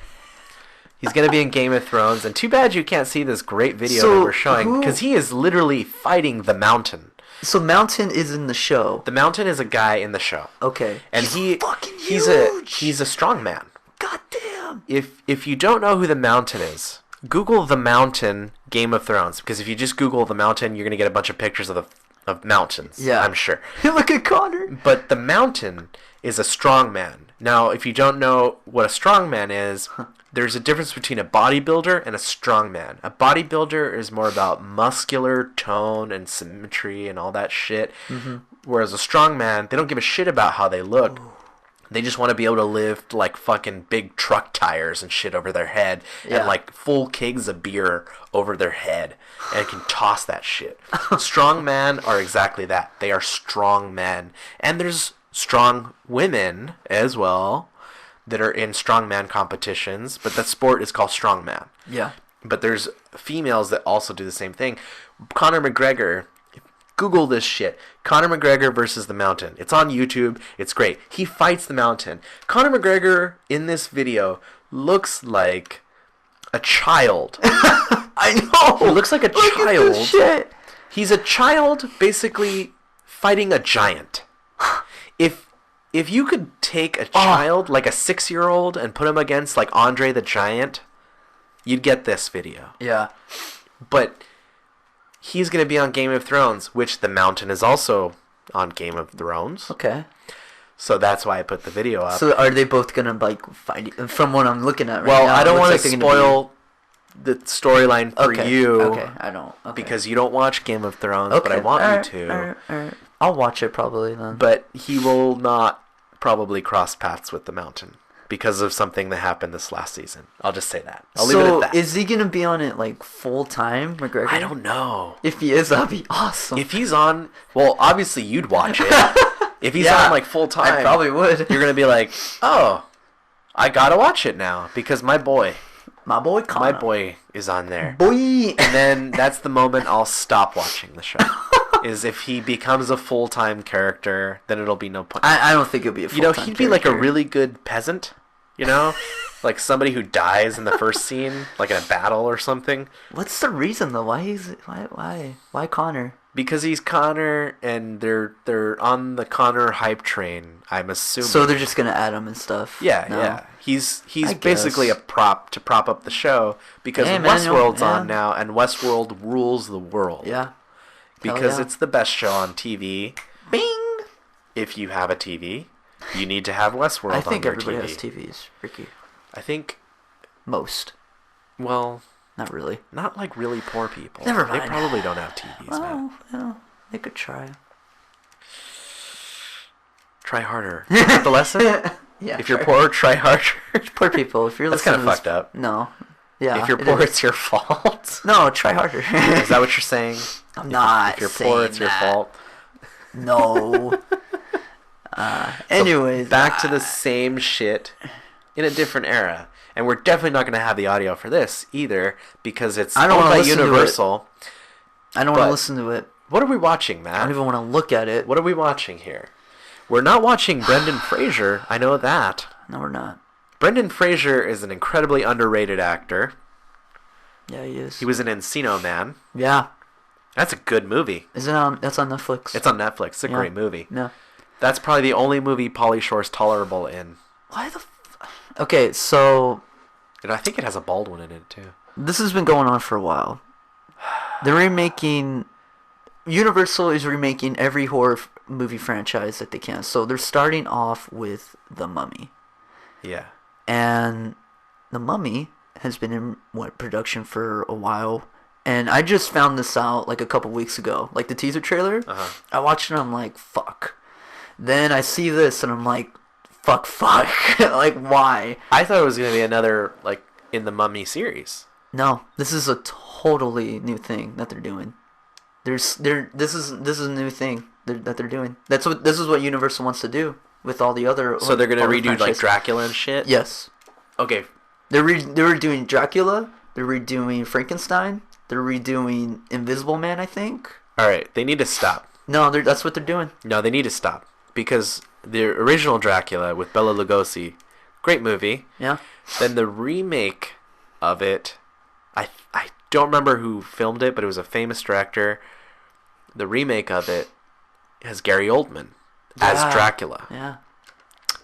Speaker 1: He's going to be in Game of Thrones, and too bad you can't see this great video
Speaker 2: So,
Speaker 1: that we're showing,
Speaker 2: who-
Speaker 1: because he is literally fighting the Mountain.
Speaker 2: So Mountain is in the show.
Speaker 1: The Mountain is a guy in the show.
Speaker 2: Okay.
Speaker 1: And
Speaker 2: he's fucking
Speaker 1: he's
Speaker 2: huge.
Speaker 1: a strong man.
Speaker 2: God damn.
Speaker 1: If you don't know who the Mountain is, Google the Mountain Game of Thrones, because if you just Google the Mountain, you're gonna get a bunch of pictures of mountains.
Speaker 2: Yeah.
Speaker 1: I'm sure.
Speaker 2: Look at Connor.
Speaker 1: But the Mountain is a strong man. Now, if you don't know what a strong man is, there's a difference between a bodybuilder and a strong man. A bodybuilder is more about muscular tone and symmetry and all that shit. Whereas a strong man, they don't give a shit about how they look. They just want to be able to lift like fucking big truck tires and shit over their head,
Speaker 2: Yeah.
Speaker 1: and like full kegs of beer over their head, and can toss that shit. Strong men are exactly that. They are strong men. And there's strong women as well that are in strongman competitions, but that sport is called strongman.
Speaker 2: Yeah.
Speaker 1: But there's females that also do the same thing. Conor McGregor, Google this shit. Conor McGregor versus the Mountain. It's on YouTube. It's great. He fights the Mountain. Conor McGregor in this video looks like a child.
Speaker 2: I know.
Speaker 1: He looks like a
Speaker 2: Look at
Speaker 1: child.
Speaker 2: this shit.
Speaker 1: He's a child basically fighting a giant. If you could take a child, like a 6-year-old, and put him against like Andre the Giant, you'd get this video.
Speaker 2: Yeah.
Speaker 1: But he's going to be on Game of Thrones, which the Mountain is also on Game of Thrones.
Speaker 2: Okay.
Speaker 1: So that's why I put the video up.
Speaker 2: So are they both gonna like fight? From what I'm looking at right
Speaker 1: well,
Speaker 2: now,
Speaker 1: I
Speaker 2: it
Speaker 1: don't
Speaker 2: looks
Speaker 1: want
Speaker 2: like
Speaker 1: to
Speaker 2: they're gonna
Speaker 1: spoil the storyline for
Speaker 2: Okay,
Speaker 1: you.
Speaker 2: Okay, I don't. Okay.
Speaker 1: Because you don't watch Game of Thrones,
Speaker 2: okay.
Speaker 1: but I want
Speaker 2: alright,
Speaker 1: you to.
Speaker 2: alright. I'll watch it probably then.
Speaker 1: But he will not probably cross paths with the Mountain because of something that happened this last season. I'll just say that. I'll leave it at that.
Speaker 2: Is he gonna be on it like full time, McGregor?
Speaker 1: I don't know.
Speaker 2: If he is, that'd be awesome.
Speaker 1: If he's on, well, obviously you'd watch it. If he's
Speaker 2: Yeah,
Speaker 1: on like full time,
Speaker 2: I probably would.
Speaker 1: You're gonna be like, oh, I gotta watch it now because my boy
Speaker 2: Connor.
Speaker 1: is on there.
Speaker 2: Boy.
Speaker 1: And then that's the moment I'll stop watching the show. Is if he becomes a full-time character, then it'll be no point.
Speaker 2: I don't think it'll be a full time.
Speaker 1: He'd be like a really good peasant, like somebody who dies in the first scene, like in a battle or something.
Speaker 2: What's the reason though? Why Connor?
Speaker 1: Because he's Connor, and they're on the Connor hype train. I'm assuming.
Speaker 2: So they're just gonna add him and stuff.
Speaker 1: Yeah,
Speaker 2: No?
Speaker 1: yeah. He's
Speaker 2: I
Speaker 1: basically a
Speaker 2: guess.
Speaker 1: prop to prop up the show because
Speaker 2: Hey, man,
Speaker 1: Westworld's
Speaker 2: yeah.
Speaker 1: on now, and Westworld rules the world.
Speaker 2: Yeah.
Speaker 1: Because
Speaker 2: yeah.
Speaker 1: it's the best show on TV.
Speaker 2: Bing.
Speaker 1: If you have a TV, you need to have Westworld
Speaker 2: I think
Speaker 1: on your
Speaker 2: everybody
Speaker 1: TV.
Speaker 2: has TVs, Ricky.
Speaker 1: I think,
Speaker 2: Most.
Speaker 1: well,
Speaker 2: Not really.
Speaker 1: not like really poor people.
Speaker 2: Never
Speaker 1: They
Speaker 2: mind.
Speaker 1: probably don't have TVs, man.
Speaker 2: Yeah, they could try.
Speaker 1: Try harder. Is that the lesson?
Speaker 2: Yeah.
Speaker 1: If you're poor, try harder.
Speaker 2: poor people, if you're
Speaker 1: That's
Speaker 2: listening
Speaker 1: kinda
Speaker 2: to this-
Speaker 1: fucked up.
Speaker 2: No. Yeah.
Speaker 1: If you're
Speaker 2: it
Speaker 1: poor,
Speaker 2: is.
Speaker 1: it's your fault.
Speaker 2: No, try harder.
Speaker 1: Is that what you're saying?
Speaker 2: I'm not
Speaker 1: If you're
Speaker 2: saying
Speaker 1: poor, it's your
Speaker 2: that.
Speaker 1: fault.
Speaker 2: No. Anyways.
Speaker 1: Back to the same shit in a different era. And we're definitely not going to have the audio for this either because it's
Speaker 2: I don't
Speaker 1: owned
Speaker 2: wanna
Speaker 1: by
Speaker 2: listen to it.
Speaker 1: Universal.
Speaker 2: I don't want
Speaker 1: but-
Speaker 2: to listen to it.
Speaker 1: What are we watching,
Speaker 2: I
Speaker 1: Matt?
Speaker 2: don't even want to look at it.
Speaker 1: What are we watching here? We're not watching Brendan Fraser. I know that.
Speaker 2: No, we're not.
Speaker 1: Brendan Fraser is an incredibly underrated actor.
Speaker 2: Yeah, he is.
Speaker 1: He was in Encino Man.
Speaker 2: Yeah.
Speaker 1: That's a good movie.
Speaker 2: Is it on? That's on Netflix.
Speaker 1: It's on Netflix. It's a great movie.
Speaker 2: Yeah.
Speaker 1: That's probably the only movie Pauly Shore's tolerable in.
Speaker 2: Why the? Okay, so.
Speaker 1: And I think it has a Baldwin in it too.
Speaker 2: This has been going on for a while. They're remaking. Universal is remaking every horror movie franchise that they can. So they're starting off with The Mummy.
Speaker 1: Yeah.
Speaker 2: And The Mummy has been in production for a while. And I just found this out like a couple weeks ago. Like the teaser trailer.
Speaker 1: Uh-huh.
Speaker 2: I watched it and I'm like, fuck. Then I see this and I'm like, fuck. Like, why?
Speaker 1: I thought it was going to be another, like, in the Mummy series.
Speaker 2: No, this is a totally new thing that they're doing. This is a new thing that they're doing. This is what Universal wants to do with all the other.
Speaker 1: So they're gonna redo
Speaker 2: franchises.
Speaker 1: like Dracula and shit.
Speaker 2: Yes.
Speaker 1: Okay.
Speaker 2: They're redoing Dracula. They're redoing Frankenstein. They're redoing Invisible Man, I think.
Speaker 1: All right. They need to stop.
Speaker 2: No, that's what they're doing.
Speaker 1: No, they need to stop because the original Dracula with Bela Lugosi, great movie.
Speaker 2: Yeah.
Speaker 1: Then the remake of it, I don't remember who filmed it, but it was a famous director. The remake of it has Gary Oldman as Dracula.
Speaker 2: Yeah.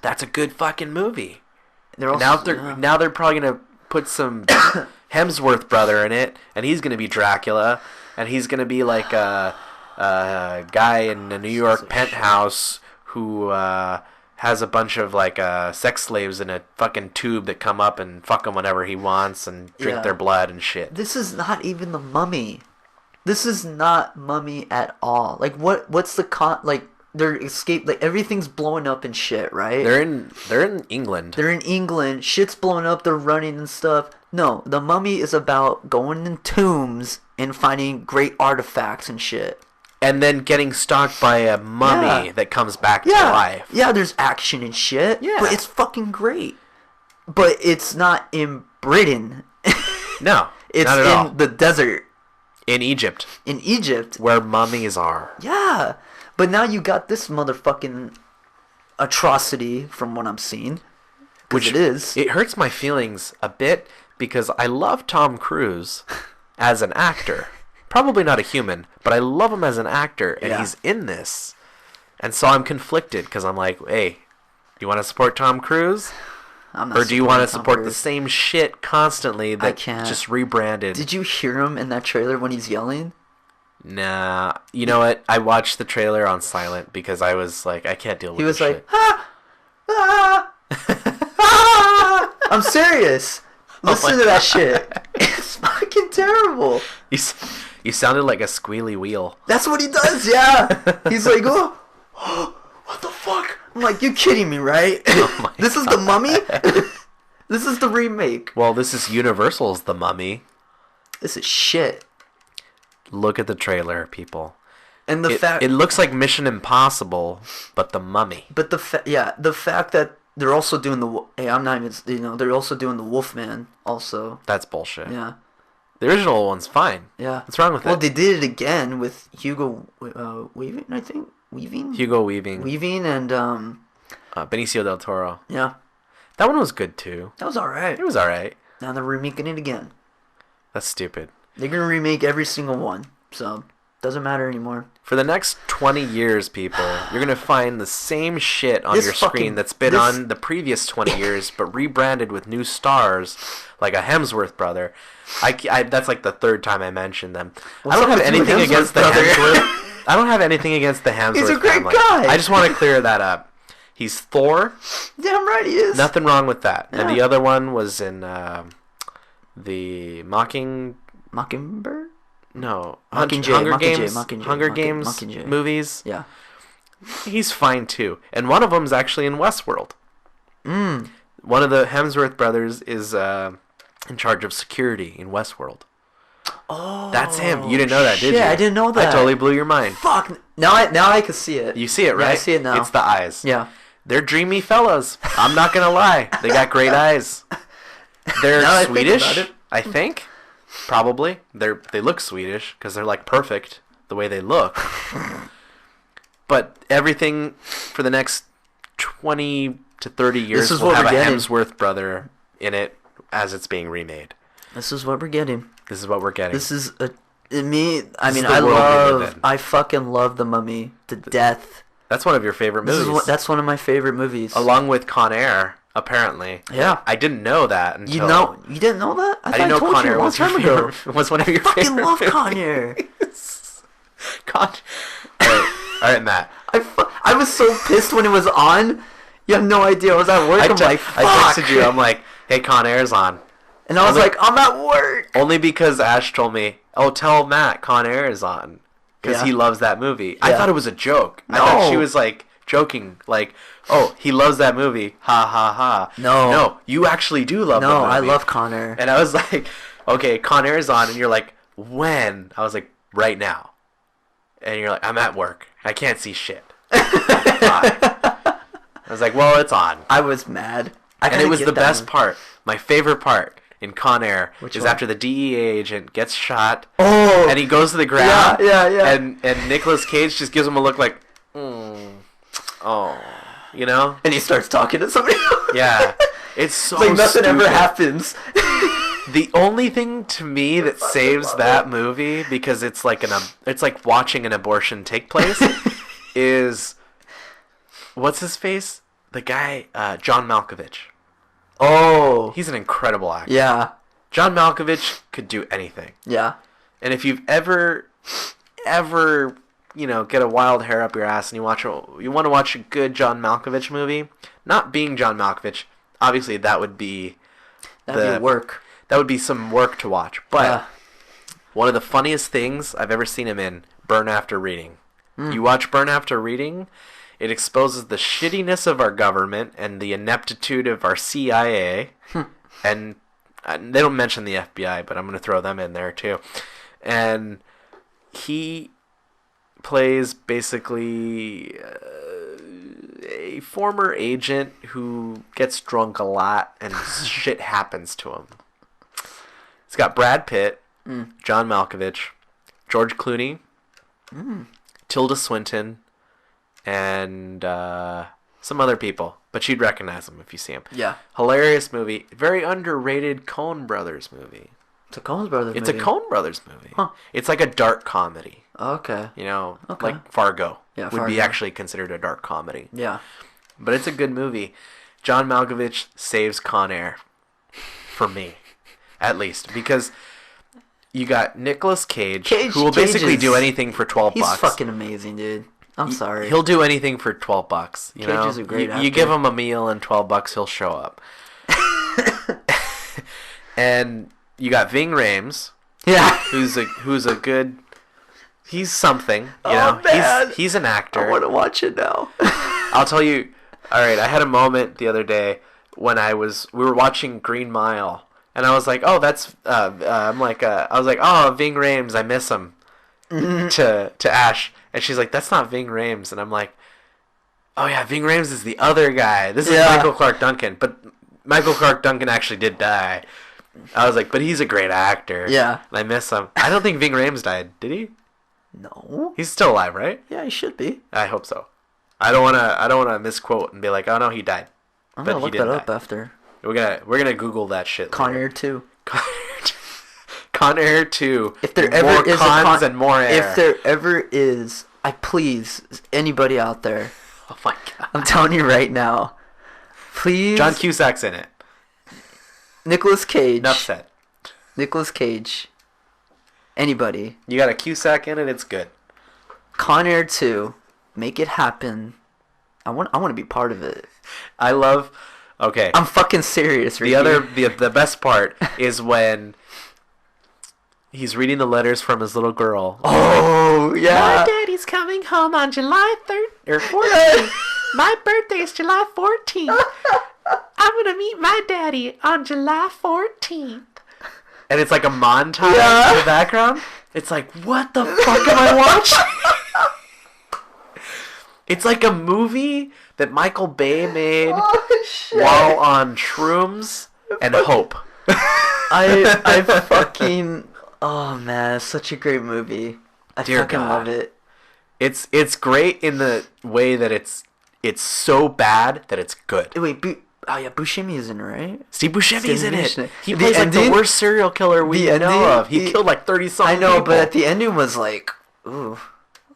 Speaker 1: That's a good fucking movie.
Speaker 2: They're also,
Speaker 1: now they're probably gonna put some Hemsworth brother in it, and he's gonna be Dracula, and he's gonna be like a guy in a New York penthouse who has a bunch of like sex slaves in a fucking tube that come up and fuck him whenever he wants and drink their blood and shit.
Speaker 2: This is not even the Mummy. This is not Mummy at all. Like what's the like they're escape like everything's blowing up and shit, right?
Speaker 1: They're in England.
Speaker 2: They're in England. Shit's blowing up. They're running and stuff. No, the Mummy is about going in tombs and finding great artifacts and shit.
Speaker 1: And then getting stalked by a mummy that comes back to life.
Speaker 2: Yeah, there's action and shit.
Speaker 1: Yeah.
Speaker 2: But it's fucking great. But it's not in Britain.
Speaker 1: No,
Speaker 2: it's
Speaker 1: not at all.
Speaker 2: in the desert.
Speaker 1: In Egypt.
Speaker 2: In Egypt.
Speaker 1: Where mummies are.
Speaker 2: Yeah. But now you got this motherfucking atrocity from what I'm seeing. Which it is.
Speaker 1: It hurts my feelings a bit because I love Tom Cruise as an actor. Probably not a human, but I love him as an actor, and he's in this. And so I'm conflicted because I'm like, hey, do you want to support Tom Cruise? Or do you want to support the same shit constantly that just rebranded?
Speaker 2: Did you hear him in that trailer when he's yelling?
Speaker 1: Nah. You know what? I watched the trailer on silent because I was like, I can't deal with this shit.
Speaker 2: He was like, ah! I'm serious. Listen to that shit. It's fucking terrible.
Speaker 1: You sounded like a squealy wheel.
Speaker 2: That's what he does, yeah. He's like, oh, what the fuck? I'm like, you kidding me, right? Oh this is the Mummy? This is the remake.
Speaker 1: Well, this is Universal's The Mummy.
Speaker 2: This is shit.
Speaker 1: Look at the trailer, people.
Speaker 2: And
Speaker 1: it looks like Mission Impossible, but The Mummy.
Speaker 2: But the fact that they're also doing they're also doing the Wolfman also.
Speaker 1: That's bullshit.
Speaker 2: Yeah.
Speaker 1: The original one's fine.
Speaker 2: Yeah.
Speaker 1: What's wrong with it?
Speaker 2: Well, they did it again with Hugo Weaving, I think.
Speaker 1: Hugo Weaving.
Speaker 2: Weaving and
Speaker 1: Benicio del Toro.
Speaker 2: Yeah.
Speaker 1: That one was good too.
Speaker 2: That was alright.
Speaker 1: It was alright.
Speaker 2: Now they're remaking it again.
Speaker 1: That's stupid.
Speaker 2: They're gonna remake every single one, so doesn't matter anymore.
Speaker 1: For the next 20 years, people, you're gonna find the same shit on your screen that's been on the previous 20 years, but rebranded with new stars, like a Hemsworth brother. That's like the third time I mentioned them. I don't have anything against the Hemsworth. I don't have anything agast the Hemsworth.
Speaker 2: He's a great
Speaker 1: family.
Speaker 2: guy.
Speaker 1: I just want to clear that up. He's Thor.
Speaker 2: Damn right he is.
Speaker 1: Nothing wrong with that.
Speaker 2: Yeah.
Speaker 1: And the other one was in the
Speaker 2: Mockingbird?
Speaker 1: No.
Speaker 2: Mockingjay.
Speaker 1: Hunger Games movies.
Speaker 2: Yeah.
Speaker 1: He's fine too. And one of them's actually in Westworld. One of the Hemsworth brothers is in charge of security in Westworld.
Speaker 2: Oh,
Speaker 1: that's him. You didn't know that, did you?
Speaker 2: Yeah, I didn't know that.
Speaker 1: I totally blew your mind.
Speaker 2: Fuck. Now I can see it.
Speaker 1: You see it, right?
Speaker 2: Yeah, I see it now.
Speaker 1: It's the eyes.
Speaker 2: Yeah.
Speaker 1: They're dreamy fellows. I'm not gonna lie. They got great eyes. They're Swedish, I think. Probably. They look Swedish because they're like perfect the way they look. But everything for the next 20 to 30 years,
Speaker 2: is
Speaker 1: we'll
Speaker 2: what
Speaker 1: have
Speaker 2: we're
Speaker 1: a
Speaker 2: getting.
Speaker 1: Hemsworth brother in it as it's being remade.
Speaker 2: This is what we're getting.
Speaker 1: This is what we're getting.
Speaker 2: This is I mean,
Speaker 1: I
Speaker 2: I fucking love The Mummy to death.
Speaker 1: That's one of your favorite movies.
Speaker 2: That's one of my favorite movies.
Speaker 1: Along with Con Air, apparently.
Speaker 2: Yeah.
Speaker 1: I didn't know that until...
Speaker 2: You didn't know that?
Speaker 1: I didn't know Con Air was one of your favorite
Speaker 2: I fucking love
Speaker 1: movies.
Speaker 2: Con Air.
Speaker 1: All right, Matt.
Speaker 2: I was so pissed when it was on. You have no idea. I was at work. I'm like, fuck.
Speaker 1: I texted you. I'm like, hey, Con Air's on.
Speaker 2: And I was like, I'm at work.
Speaker 1: Only because Ash told me, oh, tell Matt Con Air is on. Because he loves that movie. I thought it was a joke.
Speaker 2: No.
Speaker 1: I thought she was like joking. Like, oh, he loves that movie. Ha, ha, ha. No, you actually do love the movie.
Speaker 2: No, I love Con Air.
Speaker 1: And I was like, okay, Con Air's on. And you're like, when? I was like, right now. And you're like, I'm at work. I can't see shit. I was like, well, it's on.
Speaker 2: I was mad.
Speaker 1: And it was the best part. My favorite part in Con Air
Speaker 2: Which
Speaker 1: is
Speaker 2: one?
Speaker 1: after the DEA agent gets shot.
Speaker 2: Oh.
Speaker 1: And he goes to the ground.
Speaker 2: Yeah.
Speaker 1: And Nicolas Cage just gives him a look like, oh, you know?
Speaker 2: And he starts talking to somebody else.
Speaker 1: Yeah. It's so
Speaker 2: like nothing
Speaker 1: stupid.
Speaker 2: ever happens.
Speaker 1: The only thing to me that saves that movie, because it's like watching an abortion take place, is what's his face? The guy, John Malkovich.
Speaker 2: Oh.
Speaker 1: He's an incredible actor.
Speaker 2: Yeah.
Speaker 1: John Malkovich could do anything.
Speaker 2: Yeah.
Speaker 1: And if you've ever, get a wild hair up your ass and you want to watch a good John Malkovich movie, not being John Malkovich, obviously that would be
Speaker 2: work.
Speaker 1: That would be some work to watch. But one of the funniest things I've ever seen him in, Burn After Reading. You watch Burn After Reading, it exposes the shittiness of our government and the ineptitude of our CIA. And they don't mention the FBI, but I'm going to throw them in there too. And he plays basically a former agent who gets drunk a lot and shit happens to him. It's got Brad Pitt, John Malkovich, George Clooney, Tilda Swinton, and some other people. But you'd recognize them if you see them.
Speaker 2: Yeah.
Speaker 1: Hilarious movie. Very underrated Coen Brothers movie.
Speaker 2: It's a Coen Brothers
Speaker 1: It's
Speaker 2: movie.
Speaker 1: a Coen Brothers movie.
Speaker 2: Huh.
Speaker 1: It's like a dark comedy.
Speaker 2: Okay.
Speaker 1: Like Fargo.
Speaker 2: Yeah,
Speaker 1: would be
Speaker 2: Fargo.
Speaker 1: actually considered a dark comedy.
Speaker 2: Yeah.
Speaker 1: But it's a good movie. John Malkovich saves Con Air. For me. At least. Because you got Nicolas Cage, who will basically do anything for $12.
Speaker 2: He's fucking amazing, dude. I'm sorry.
Speaker 1: He'll do anything for $12.
Speaker 2: Cage is a great actor.
Speaker 1: You give him a meal and $12, he'll show up. And you got Ving Rhames.
Speaker 2: Yeah.
Speaker 1: Who's a good... He's something, you know.
Speaker 2: Man.
Speaker 1: He's an actor.
Speaker 2: I want to watch it now.
Speaker 1: I'll tell you. All right, I had a moment the other day when we were watching Green Mile, and I was like, "Oh, that's." I was like, "Oh, Ving Rhames, I miss him." To Ash, and she's like, "That's not Ving Rhames," and I'm like, "Oh yeah, Ving Rhames is the other guy. This is Michael Clark Duncan." But Michael Clark Duncan actually did die. I was like, "But he's a great actor."
Speaker 2: Yeah,
Speaker 1: and I miss him. I don't think Ving Rhames died. Did he?
Speaker 2: No.
Speaker 1: He's still alive, right?
Speaker 2: Yeah, he should be.
Speaker 1: I hope so. I don't wanna misquote and be like, oh no, he died.
Speaker 2: I'm gonna look that up after.
Speaker 1: We're gonna Google that shit.
Speaker 2: Con Air 2.
Speaker 1: Con Air 2.
Speaker 2: If there
Speaker 1: more
Speaker 2: ever is
Speaker 1: cons and more air.
Speaker 2: If there ever is, anybody out there.
Speaker 1: Oh my god.
Speaker 2: I'm telling you right now. Please.
Speaker 1: John Cusack's in it.
Speaker 2: Nicolas Cage.
Speaker 1: Enough said.
Speaker 2: Nicolas Cage. Anybody.
Speaker 1: You got a Cusack in it, it's good.
Speaker 2: Con Air 2. Make it happen. I want to be part of it.
Speaker 1: I love. Okay.
Speaker 2: I'm fucking serious.
Speaker 1: The best part is when he's reading the letters from his little girl.
Speaker 2: Oh yeah.
Speaker 1: My daddy's coming home on July 3rd or 14th. My birthday's July 14th. I'm gonna meet my daddy on July 14th. And it's like a montage in the background. It's like, what the fuck am I watching? It's like a movie that Michael Bay made while on shrooms and hope.
Speaker 2: I fucking... Oh, man. It's such a great movie. I
Speaker 1: Dear
Speaker 2: fucking
Speaker 1: God.
Speaker 2: love it.
Speaker 1: It's great in the way that it's It's so bad that it's good.
Speaker 2: Wait, Buscemi's in it, right?
Speaker 1: Steve Buscemi's in it. He
Speaker 2: The
Speaker 1: plays like
Speaker 2: ending-
Speaker 1: the worst serial killer we
Speaker 2: the ending-
Speaker 1: know of. He killed like 30-something
Speaker 2: I know,
Speaker 1: people.
Speaker 2: but at the ending was like, ooh,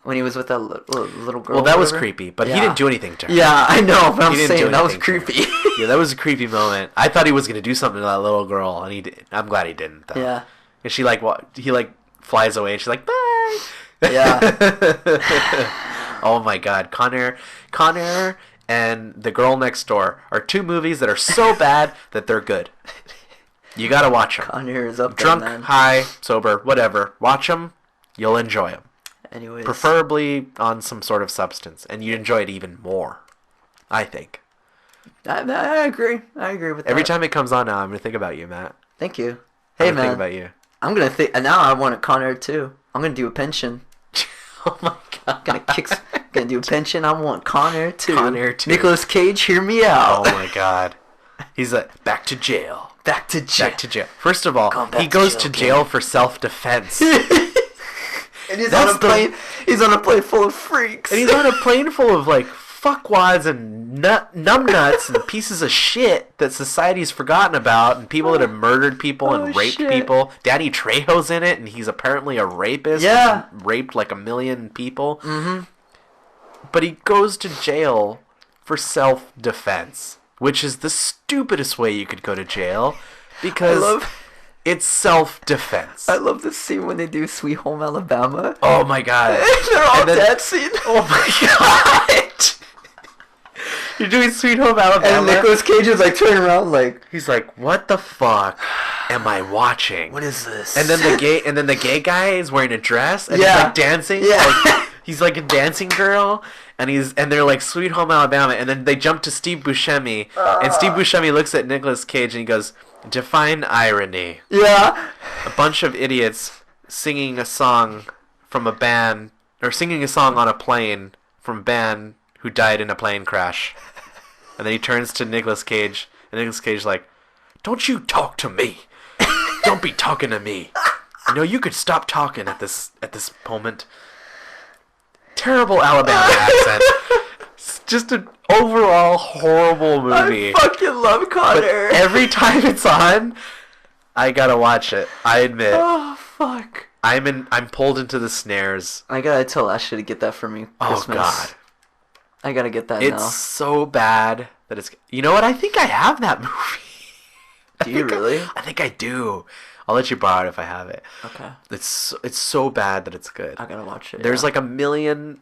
Speaker 2: when he was with that little girl.
Speaker 1: Well, that
Speaker 2: or
Speaker 1: was
Speaker 2: whatever.
Speaker 1: creepy, but he
Speaker 2: Yeah.
Speaker 1: didn't do anything to her.
Speaker 2: Yeah, I know, but I'm
Speaker 1: He didn't do
Speaker 2: saying that was
Speaker 1: anything to her.
Speaker 2: creepy.
Speaker 1: Yeah, that was a creepy moment. I thought he was gonna do something to that little girl, and he did. I'm glad he didn't, though.
Speaker 2: Yeah.
Speaker 1: And she he flies away, and she's like, bye.
Speaker 2: Yeah.
Speaker 1: Oh my God, Con Air, and The Girl Next Door are two movies that are so bad that they're good. You gotta watch them.
Speaker 2: Con Air is up
Speaker 1: Drunk,
Speaker 2: there, man.
Speaker 1: high, sober, whatever. Watch them. You'll enjoy them.
Speaker 2: Anyways.
Speaker 1: Preferably on some sort of substance, and you'd enjoy it even more. I think.
Speaker 2: I agree. I agree with that.
Speaker 1: Every time it comes on now, I'm gonna think about you, Matt.
Speaker 2: Thank you.
Speaker 1: I'm
Speaker 2: Hey,
Speaker 1: gonna think
Speaker 2: man.
Speaker 1: about you.
Speaker 2: I'm gonna think. And now I want a Con Air too. I'm gonna do a pension.
Speaker 1: Oh my God.
Speaker 2: Gonna do a pension. I want Con Air too.
Speaker 1: Con Air 2.
Speaker 2: Nicolas Cage, hear me out.
Speaker 1: Oh my God. He's like, back to jail.
Speaker 2: Back to jail.
Speaker 1: Back to jail. First of all,
Speaker 2: Going back
Speaker 1: he
Speaker 2: to
Speaker 1: goes
Speaker 2: jail
Speaker 1: to
Speaker 2: again.
Speaker 1: jail for self-defense.
Speaker 2: And he's
Speaker 1: That's
Speaker 2: on a plane. He's on a plane full of freaks.
Speaker 1: And he's on a plane full of like fuckwads and numbnuts and pieces of shit that society's forgotten about, and people that have murdered people and raped
Speaker 2: shit.
Speaker 1: people. Danny Trejo's in it, and he's apparently a rapist.
Speaker 2: Yeah.
Speaker 1: And raped like 1 million people.
Speaker 2: Mm-hmm.
Speaker 1: But he goes to jail for self-defense, which is the stupidest way you could go to jail, because it's self-defense.
Speaker 2: I love the scene when they do Sweet Home Alabama.
Speaker 1: Oh my God.
Speaker 2: They're all
Speaker 1: And then-
Speaker 2: dancing.
Speaker 1: Oh my God. You're doing Sweet Home Alabama.
Speaker 2: And Nicolas Cage is like turning around like,
Speaker 1: He's like, what the fuck am I watching?
Speaker 2: what is this?
Speaker 1: And then the gay guy is wearing a dress and
Speaker 2: Yeah.
Speaker 1: he's like dancing.
Speaker 2: Yeah.
Speaker 1: Like, he's like a dancing girl, and they're like Sweet Home Alabama, and then they jump to Steve Buscemi, and Steve Buscemi looks at Nicolas Cage and he goes, define irony.
Speaker 2: Yeah.
Speaker 1: A bunch of idiots singing a song from a band, or singing a song on a plane from a band who died in a plane crash. And then he turns to Nicolas Cage, and Nicolas Cage's like, don't you talk to me. Don't be talking to me. You know, you could stop talking at this moment. Terrible Alabama accent. It's just an overall horrible movie.
Speaker 2: I fucking love Con
Speaker 1: But
Speaker 2: Air.
Speaker 1: every time it's on, I gotta watch it. I admit.
Speaker 2: Oh fuck.
Speaker 1: I'm pulled into the snares.
Speaker 2: I gotta tell Ashley to get that for me. Christmas.
Speaker 1: Oh God.
Speaker 2: I gotta get that
Speaker 1: It's
Speaker 2: now.
Speaker 1: so bad that it's... You know what? I think I have that movie.
Speaker 2: Do you really?
Speaker 1: I think I do. I'll let you borrow it if I have it.
Speaker 2: Okay.
Speaker 1: It's so bad that it's good.
Speaker 2: I gotta watch it.
Speaker 1: There's
Speaker 2: yeah.
Speaker 1: like a million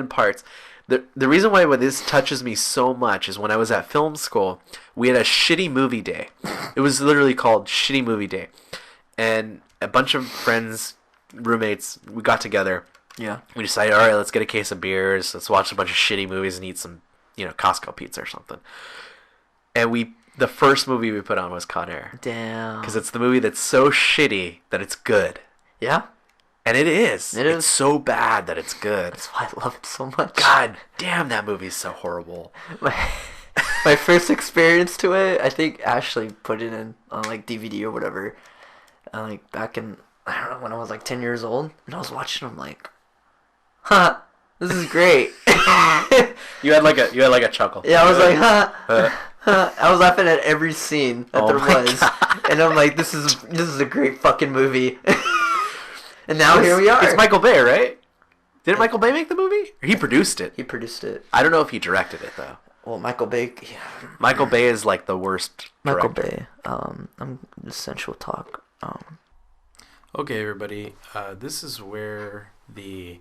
Speaker 1: parts. The reason why this touches me so much is when I was at film school, we had a shitty movie day. It was literally called Shitty Movie Day. And a bunch of friends, roommates, we got together.
Speaker 2: Yeah.
Speaker 1: We decided, all right, let's get a case of beers. Let's watch a bunch of shitty movies and eat some, Costco pizza or something. And the first movie we put on was Con Air.
Speaker 2: Damn.
Speaker 1: Because it's the movie that's so shitty that it's good.
Speaker 2: Yeah.
Speaker 1: And it is.
Speaker 2: It
Speaker 1: It's
Speaker 2: is.
Speaker 1: so bad that it's good.
Speaker 2: That's why I love it so much.
Speaker 1: God damn, that movie's so horrible.
Speaker 2: My first experience to it, I think Ashley put it in on like DVD or whatever. Like back in, I don't know, when I was like 10 years old, and I was watching them like, huh, this is great.
Speaker 1: You had like a chuckle.
Speaker 2: Yeah, I was like, huh. I was laughing at every scene that
Speaker 1: Oh
Speaker 2: there
Speaker 1: my
Speaker 2: was,
Speaker 1: God.
Speaker 2: and I'm like, this is a great fucking movie. And now here we are.
Speaker 1: It's Michael Bay, right? Didn't Michael Bay make the movie? Or he produced it.
Speaker 2: He produced it.
Speaker 1: I don't know if he directed it though.
Speaker 2: Well, Michael Bay. Yeah.
Speaker 1: Michael Bay is like the worst
Speaker 2: Michael
Speaker 1: director.
Speaker 2: Bay. I'm essential talk.
Speaker 1: Okay, everybody. This is where the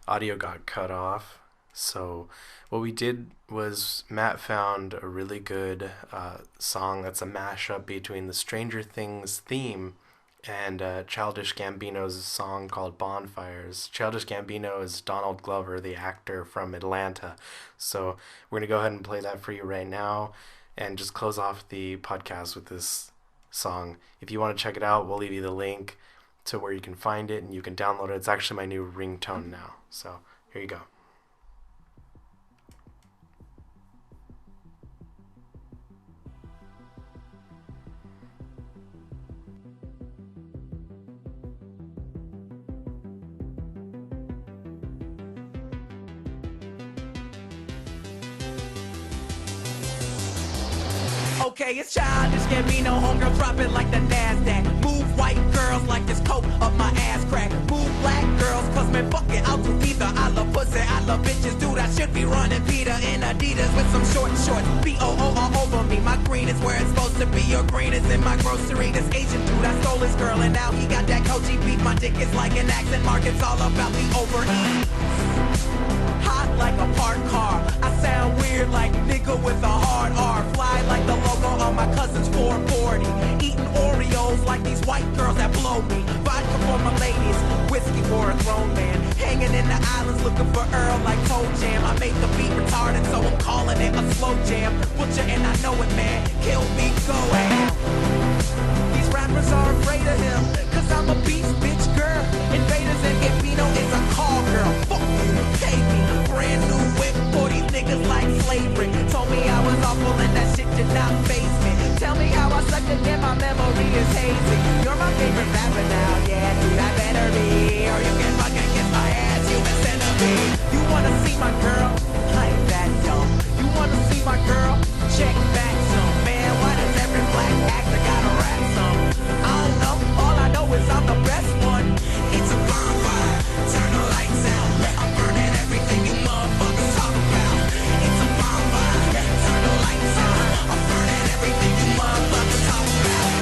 Speaker 1: audio got cut off. So what we did was Matt found a really good song that's a mashup between the Stranger Things theme and Childish Gambino's song called Bonfires. Childish Gambino is Donald Glover, the actor from Atlanta. So we're going to go ahead and play that for you right now and just close off the podcast with this song. If you want to check it out, we'll leave you the link to where you can find it and you can download it. It's actually my new ringtone now. So here you go.
Speaker 3: okay, it's Childish, Gambino, homegirl dropping like the NASDAQ. Move white girls like this coat up my ass crack. Move black girls, cause man, fuck it, I'll do either. I love pussy, I love bitches, dude, I should be running Peter in Adidas with some short shorts. B-O-O all over me, my green is where it's supposed to be. Your green is in my grocery. This Asian dude, I stole his girl, and now he got that Koji beef. My dick is like an accent mark, it's all about the overeat. Hot like a parked car, I sound weird like nigga with a hard R. Fly like the logo on my cousin's 440. Eating Oreos like these white girls that blow me. Vodka for my ladies, whiskey for a grown man. Hanging in the islands looking for Earl like Toe Jam. I made the beat retarded, so I'm calling it a slow jam. Butcher and I know it, man. Kill me, go ham. These rappers are afraid of him, cause I'm a beast, bitch, girl. Invaders and Gambino is a call girl. Fuck you, pay me. Brand new whip for these niggas like slavery. Told me I was awful and that shit did not faze me. Tell me how I sucked again, my memory is hazy. You're my favorite rapper now, yeah, dude, I better be. Or you can fucking kiss my ass, human centipede. You wanna see my girl? I ain't that dumb. You wanna see my girl? Check back some. Man, why does every black actor gotta rap some? I don't know, all I know is I'm the best one. It's a bonfire, turn the lights out. I'm burning everything you motherfuckers talk about. It's a bonfire, turn the lights out. I'm burning everything you motherfuckers talk about.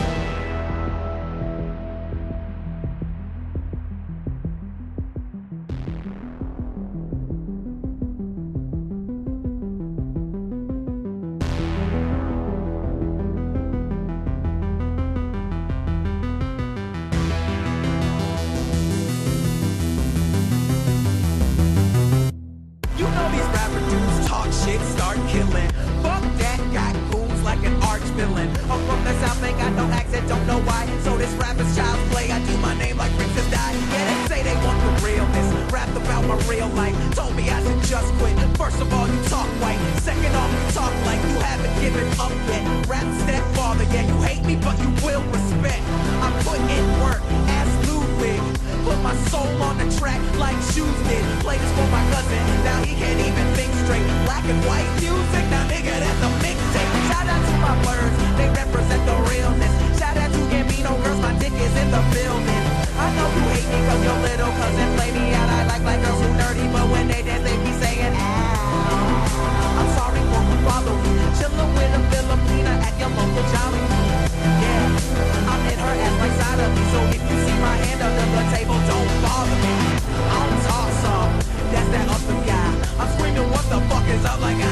Speaker 3: You know these rapper dudes talk shit, start killing. Fuck that, got goons like an arch villain. I'm from the South, ain't got no accent, don't know why. So this rap is child's play, I do my name like Princess Di. Yeah, they say they want the realness, rapped about my real life. Told me I should just quit. First of all, you talk white. Second off, you talk like you haven't given up yet. Rap stepfather, yeah, you hate me, but you will respect. I put in work, ass Ludwig. Put my soul on the track like shoes did. Play this for my cousin, now he can't even think straight. Black and white music, now nigga, that's a mixtape. Shout out to my words, they represent the realness. Shout out to Gambino, girls, my dick is in the building. I know you hate me cause your little cousin play me out. I like girls who nerdy, but when they dance they be saying ow. I'm sorry for who follow me. Chillin' with a Filipina at your local Jolly. Yeah, I'm in her ass right side of me. So if you see my hand under the table, don't bother me. I'm talk some, that's that other guy. I'm screaming what the fuck is up like